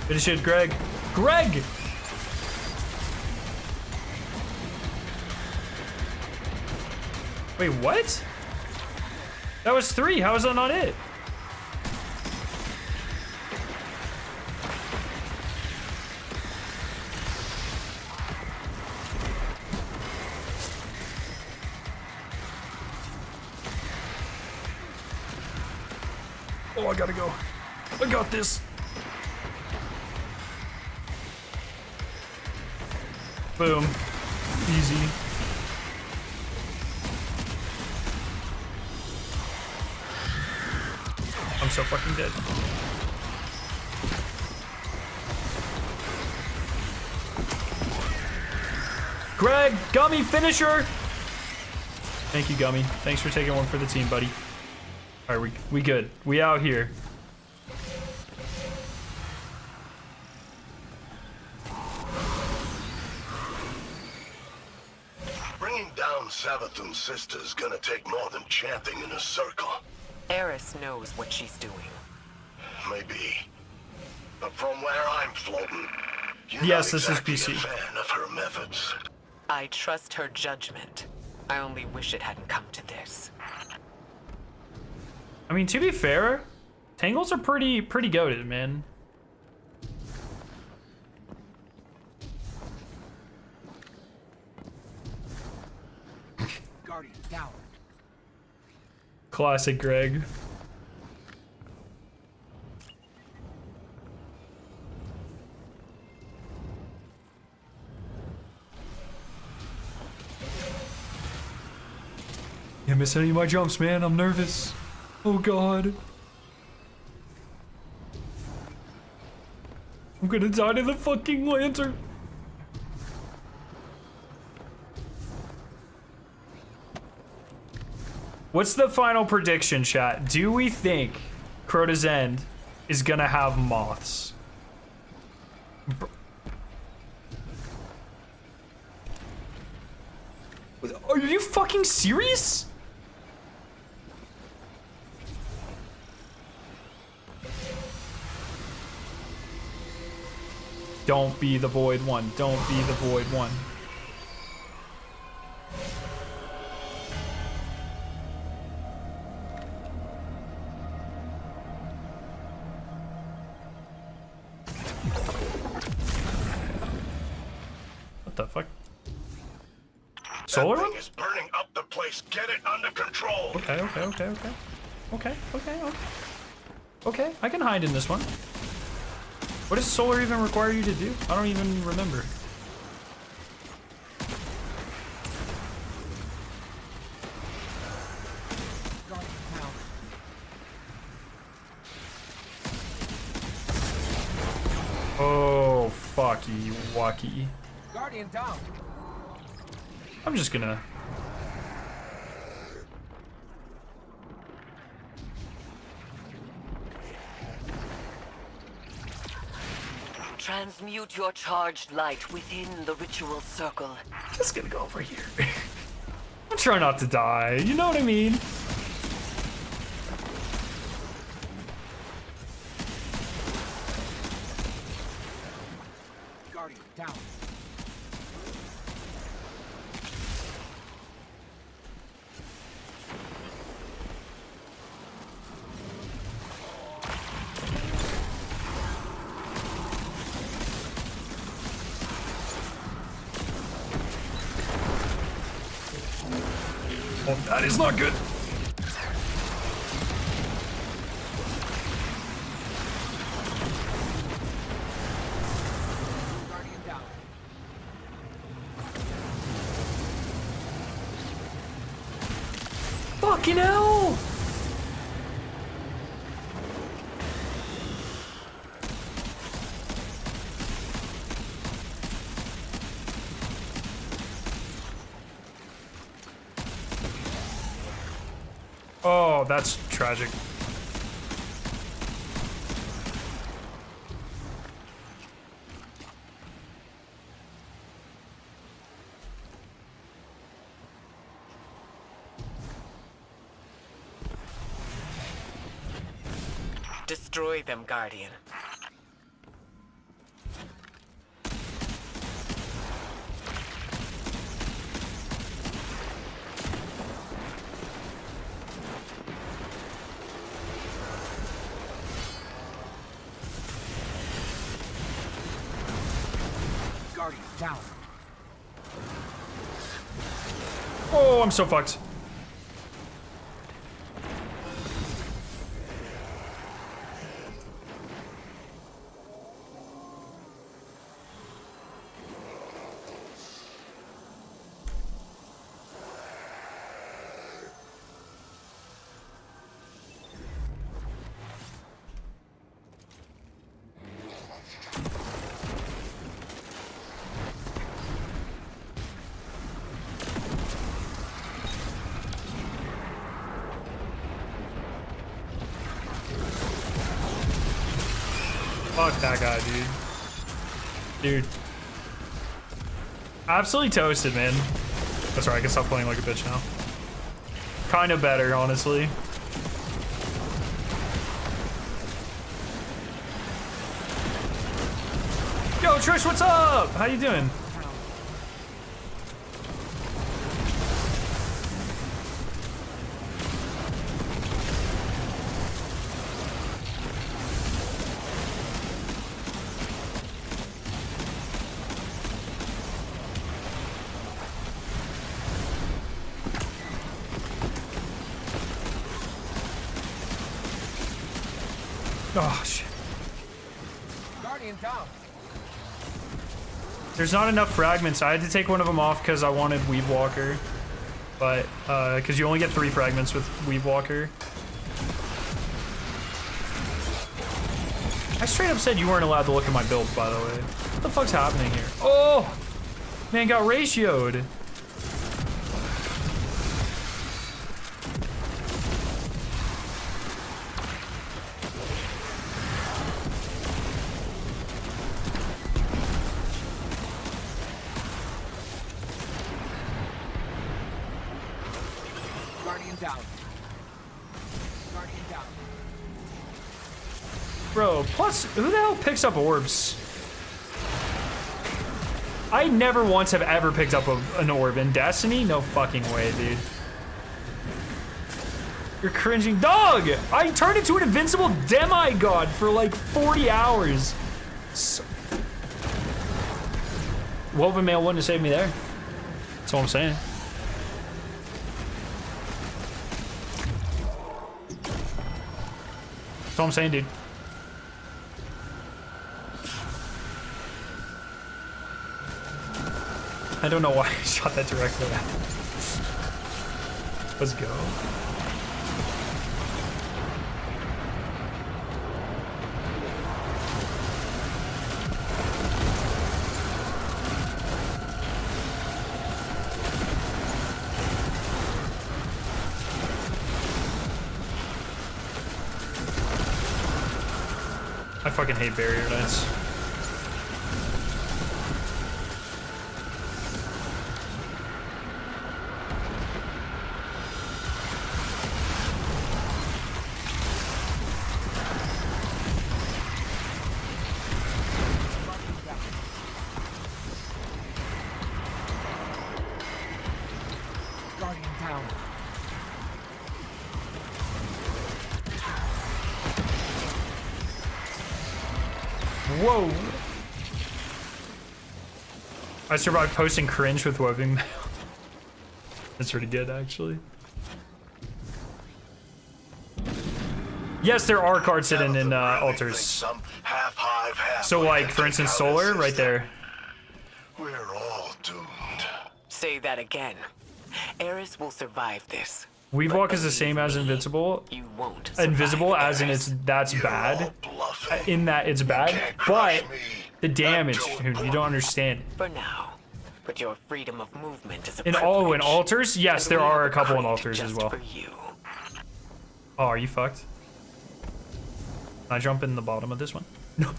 Finish it, Greg. Greg! Wait, what? That was 3. How is that not it? Oh, I gotta go. I got this. Boom. Easy. I'm so fucking dead. Greg, Gummy, finisher! Thank you, Gummy. Thanks for taking one for the team, buddy. Alright, we good. We out here. Savathun's sister's gonna take more than chanting in a circle. Eris knows what she's doing. Maybe. But from where I'm floating, you're yes, not this exactly is PC. a fan of her methods. I trust her judgment. I only wish it hadn't come to this. I mean, to be fair, tangles are pretty goated, man. Down. Classic Greg. Can't miss any of my jumps, man. I'm nervous. Oh god. I'm gonna die to the fucking lantern. What's the final prediction, chat? Do we think Crota's End is gonna have moths? Are you fucking serious? Don't be the void one. Don't be the void one. What the fuck? Solar That one? thing is burning up the place. Get it under control. Okay. Okay, I can hide in this one. What does solar even require you to do? I don't even remember. Oh, fucky wacky. Guardian down. I'm just gonna... Transmute your charged light within the ritual circle. Just gonna go over here. I'm trying not to die, you know what I mean? Guardian down. Oh, that is not good. Guardian down. Fucking hell! Oh, that's tragic. Destroy them, Guardian. Guardian down. Oh, I'm so fucked. Fuck that guy, dude. Dude. Absolutely toasted, man. That's right, I can stop playing like a bitch now. Kind of better, honestly. Yo, Trish, what's up? How you doing? Oh, shit. Guardian down. There's not enough fragments. I had to take one of them off because I wanted Weave Walker. But, because you only get 3 fragments with Weave Walker. I straight up said you weren't allowed to look at my build, by the way. What the fuck's happening here? Oh! Man, got ratioed. Guardian down. Guardian down. Bro, plus, who the hell picks up orbs? I never once have ever picked up an orb in Destiny. No fucking way, dude. You're cringing. Dog! I turned into an invincible demigod for like 40 hours. So Woven Mail wouldn't have saved me there. That's all I'm saying. That's all I'm saying, dude. I don't know why I shot that directly at him. Let's go. I fucking hate barrier knights. Guardian down. Whoa! I survived posting cringe with Woven Mail. That's pretty good, actually. Yes, there are cards hidden in altars. So, like, for instance, Solar, right there. We're all doomed. Say that again. Eris will survive this. Weavewalk is the same as Invincible. You won't. Invisible, survive, as in Eris. that's bad. In that it's bad, but the damage, dude, you don't understand. For now. But your freedom of movement is a In privilege. altars, yes, And there we are have a couple in crate altars as just well. for you. Oh, are you fucked? Can I jump in the bottom of this one? No.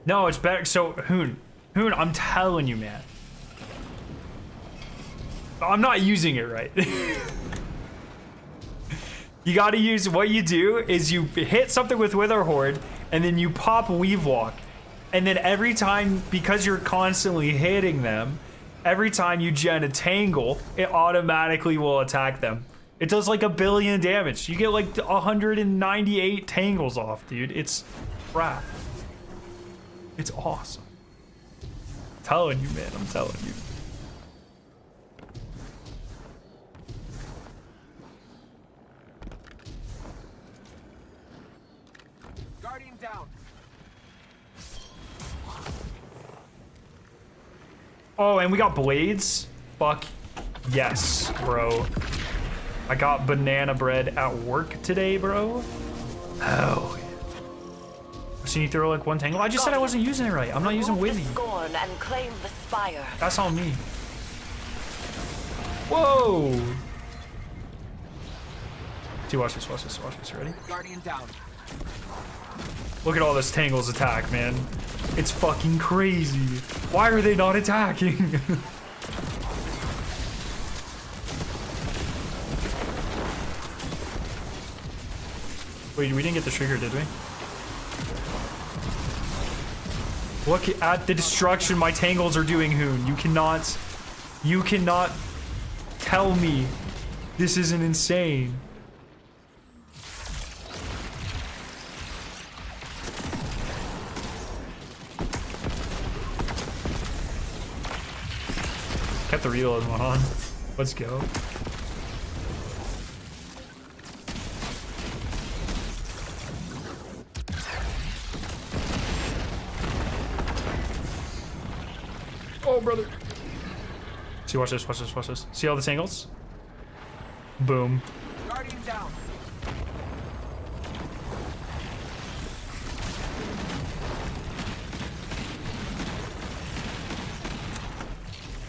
No, it's better. So, Hoon, I'm telling you, man. I'm not using it right. You gotta use, what you do is you hit something with Wither Horde, and then you pop Weavewalk. And then every time, because you're constantly hitting them, every time you gen a Tangle, it automatically will attack them. It does like 1 billion damage. You get like 198 Tangles off, dude. It's crap. It's awesome. I'm telling you, man. I'm telling you. Guardian down. Oh, and we got blades? Fuck yes, bro. I got banana bread at work today, bro. Oh. So you throw like one Tangle? I just said I wasn't using it right. I'm not using Whitney. Scorn and claim the spire. That's on me. Whoa. See, watch this, watch this, watch this. Ready? Guardian down. Look at all this Tangle's attack, man. It's fucking crazy. Why are they not attacking? Wait, we didn't get the trigger, did we? Look at the destruction my Tangles are doing, Hoon. You cannot tell me this isn't insane. Kept the reload one on. Let's go. Oh, brother. See, watch this, watch this, watch this. See all the Tangles? Boom. Guardian down.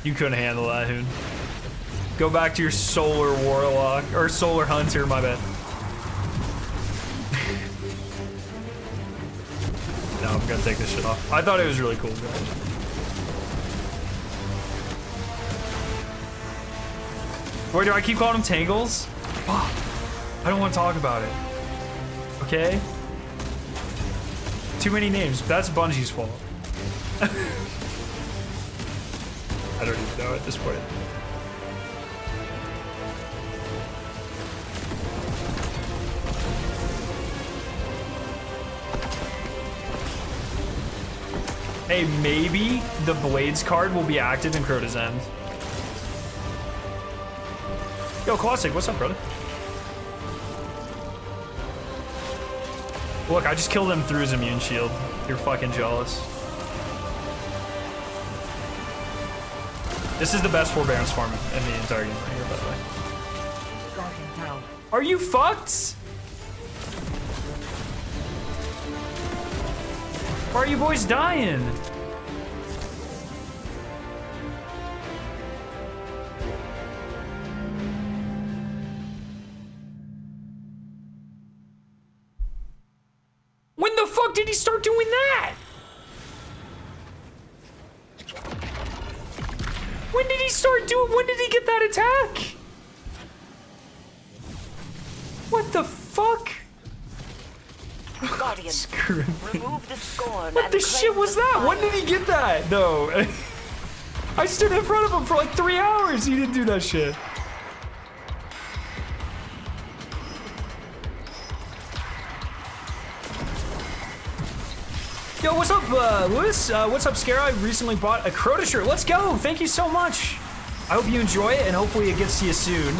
You couldn't handle that, Hoon. Go back to your Solar Warlock, or Solar Hunter, my bad. No, I'm gonna take this shit off. I thought it was really cool, guys. Wait, do I keep calling them tangles? Fuck. I don't want to talk about it. Okay? Too many names. That's Bungie's fault. I don't even know at this point. Hey, maybe the Blades card will be active in Crota's End. Yo, Classic, what's up, brother? Look, I just killed him through his immune shield. You're fucking jealous. This is the best forbearance farm in the entire game right here, by the way. Guardian down. Are you fucked? Why are you boys dying? When the fuck did he start doing that? When did he start doing, when did he get that attack? What the fuck? Guardian, remove the scorn. What the shit was that? When did he get that? No. I stood in front of him for like 3 hours. He didn't do that shit. Yo, what's up, Lewis? What's up, Scare? I recently bought a Crota shirt. Let's go. Thank you so much. I hope you enjoy it, and hopefully it gets to you soon.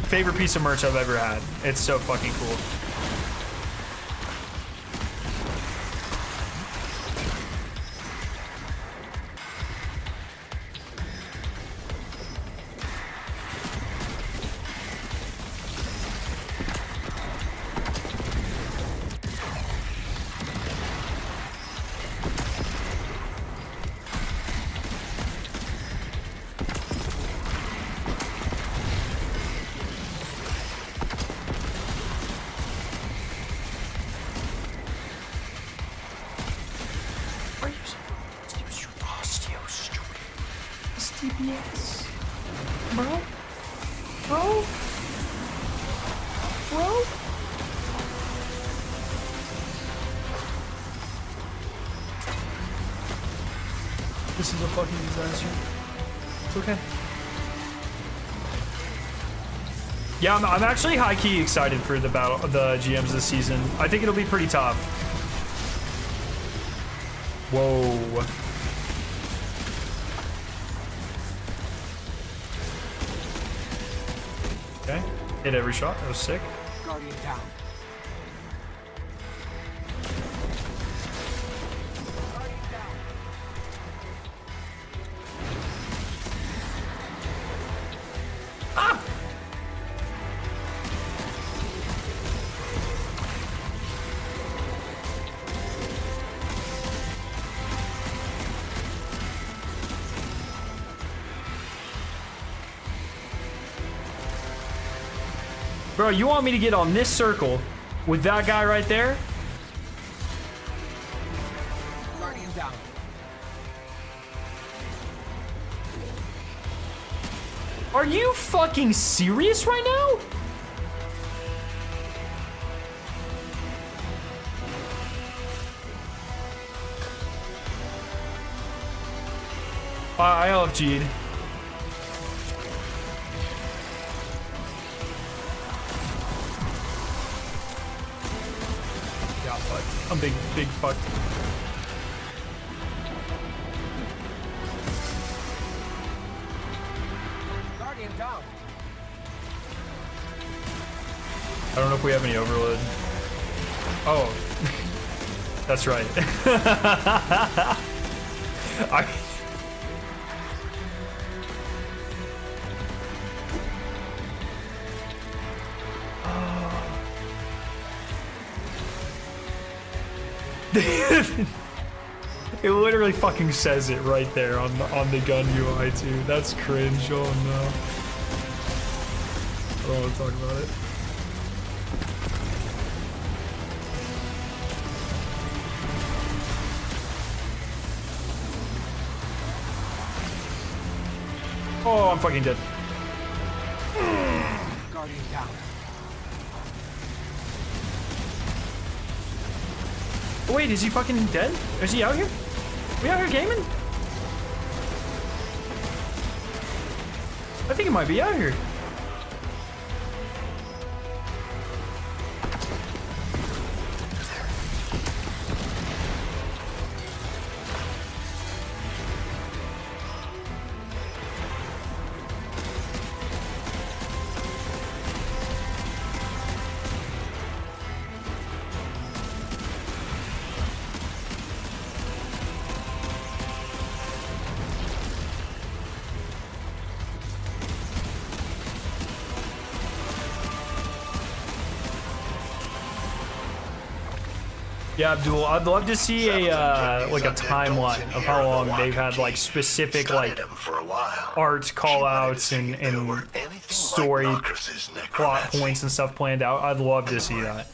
Favorite piece of merch I've ever had. It's so fucking cool. This is a fucking disaster. It's okay. Yeah, I'm actually high-key excited for the GMs this season. I think it'll be pretty tough. Whoa. Okay, hit every shot. That was sick. Guardian down. Bro, you want me to get on this circle with that guy right there? Guardian down. Are you fucking serious right now? I LFG'd. Yeah, fuck. I'm big fuck. Guardian down. I don't know if we have any overload. Oh, that's right. It literally fucking says it right there on the gun UI too. That's cringe. Oh no. I don't want to talk about it. Oh, I'm fucking dead. Guardian down. Oh, wait, is he fucking dead? Is he out here? We out here gaming? I think he might be out here. Yeah, Abdul, I'd love to see a like a timeline of how long they've had like specific like art call outs and story plot points and stuff planned out. I'd love to see that.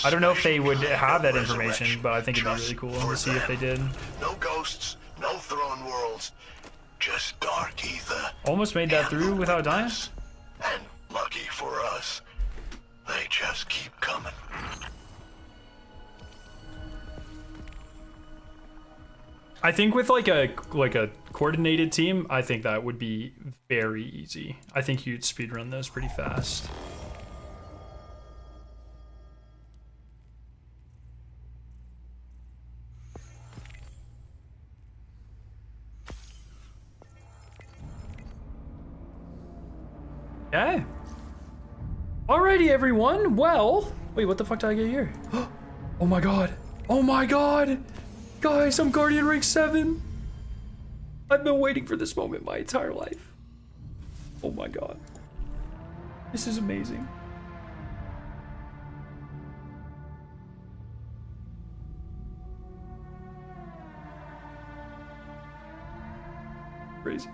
I don't know if they would have that information, but I think it'd be really cool to see if they did. No ghosts, no throne worlds, just dark ether. Almost made that through without dying. And lucky for us, they just keep coming. I think with like a coordinated team, I think that would be very easy. I think you'd speedrun those pretty fast. Okay. Alrighty, everyone. Well, wait, what the fuck did I get here? Oh my god. Oh my god. Guys, I'm Guardian rank 7. I've been waiting for this moment my entire life. Oh my god. This is amazing. Crazy.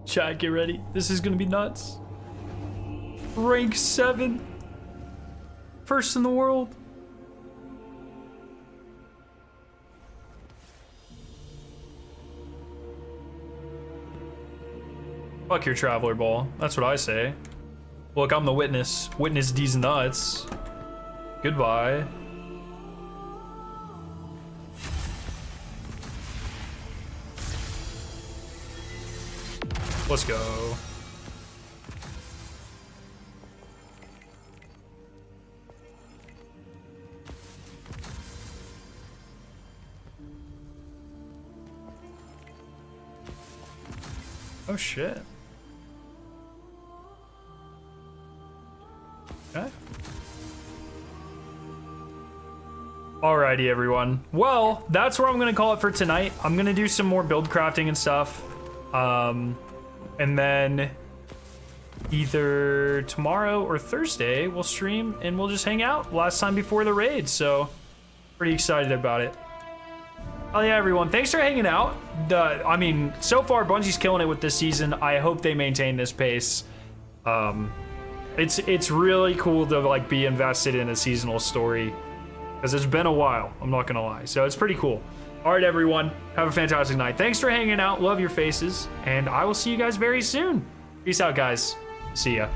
Chat, get ready. This is gonna be nuts. Rank 7. First in the world. Fuck your Traveler Ball. That's what I say. Look, I'm the witness. Witness these nuts. Goodbye. Let's go. Oh shit. Okay. Alrighty, everyone. Well, that's where I'm gonna call it for tonight. I'm gonna do some more build crafting and stuff. And then either tomorrow or Thursday we'll stream and we'll just hang out last time before the raid. So pretty excited about it. Oh yeah, everyone, thanks for hanging out. I mean, so far Bungie's killing it with this season. I hope they maintain this pace. It's really cool to like be invested in a seasonal story because it's been a while, I'm not gonna lie. So it's pretty cool. All right, everyone, have a fantastic night. Thanks for hanging out. Love your faces, and I will see you guys very soon. Peace out, guys. See ya.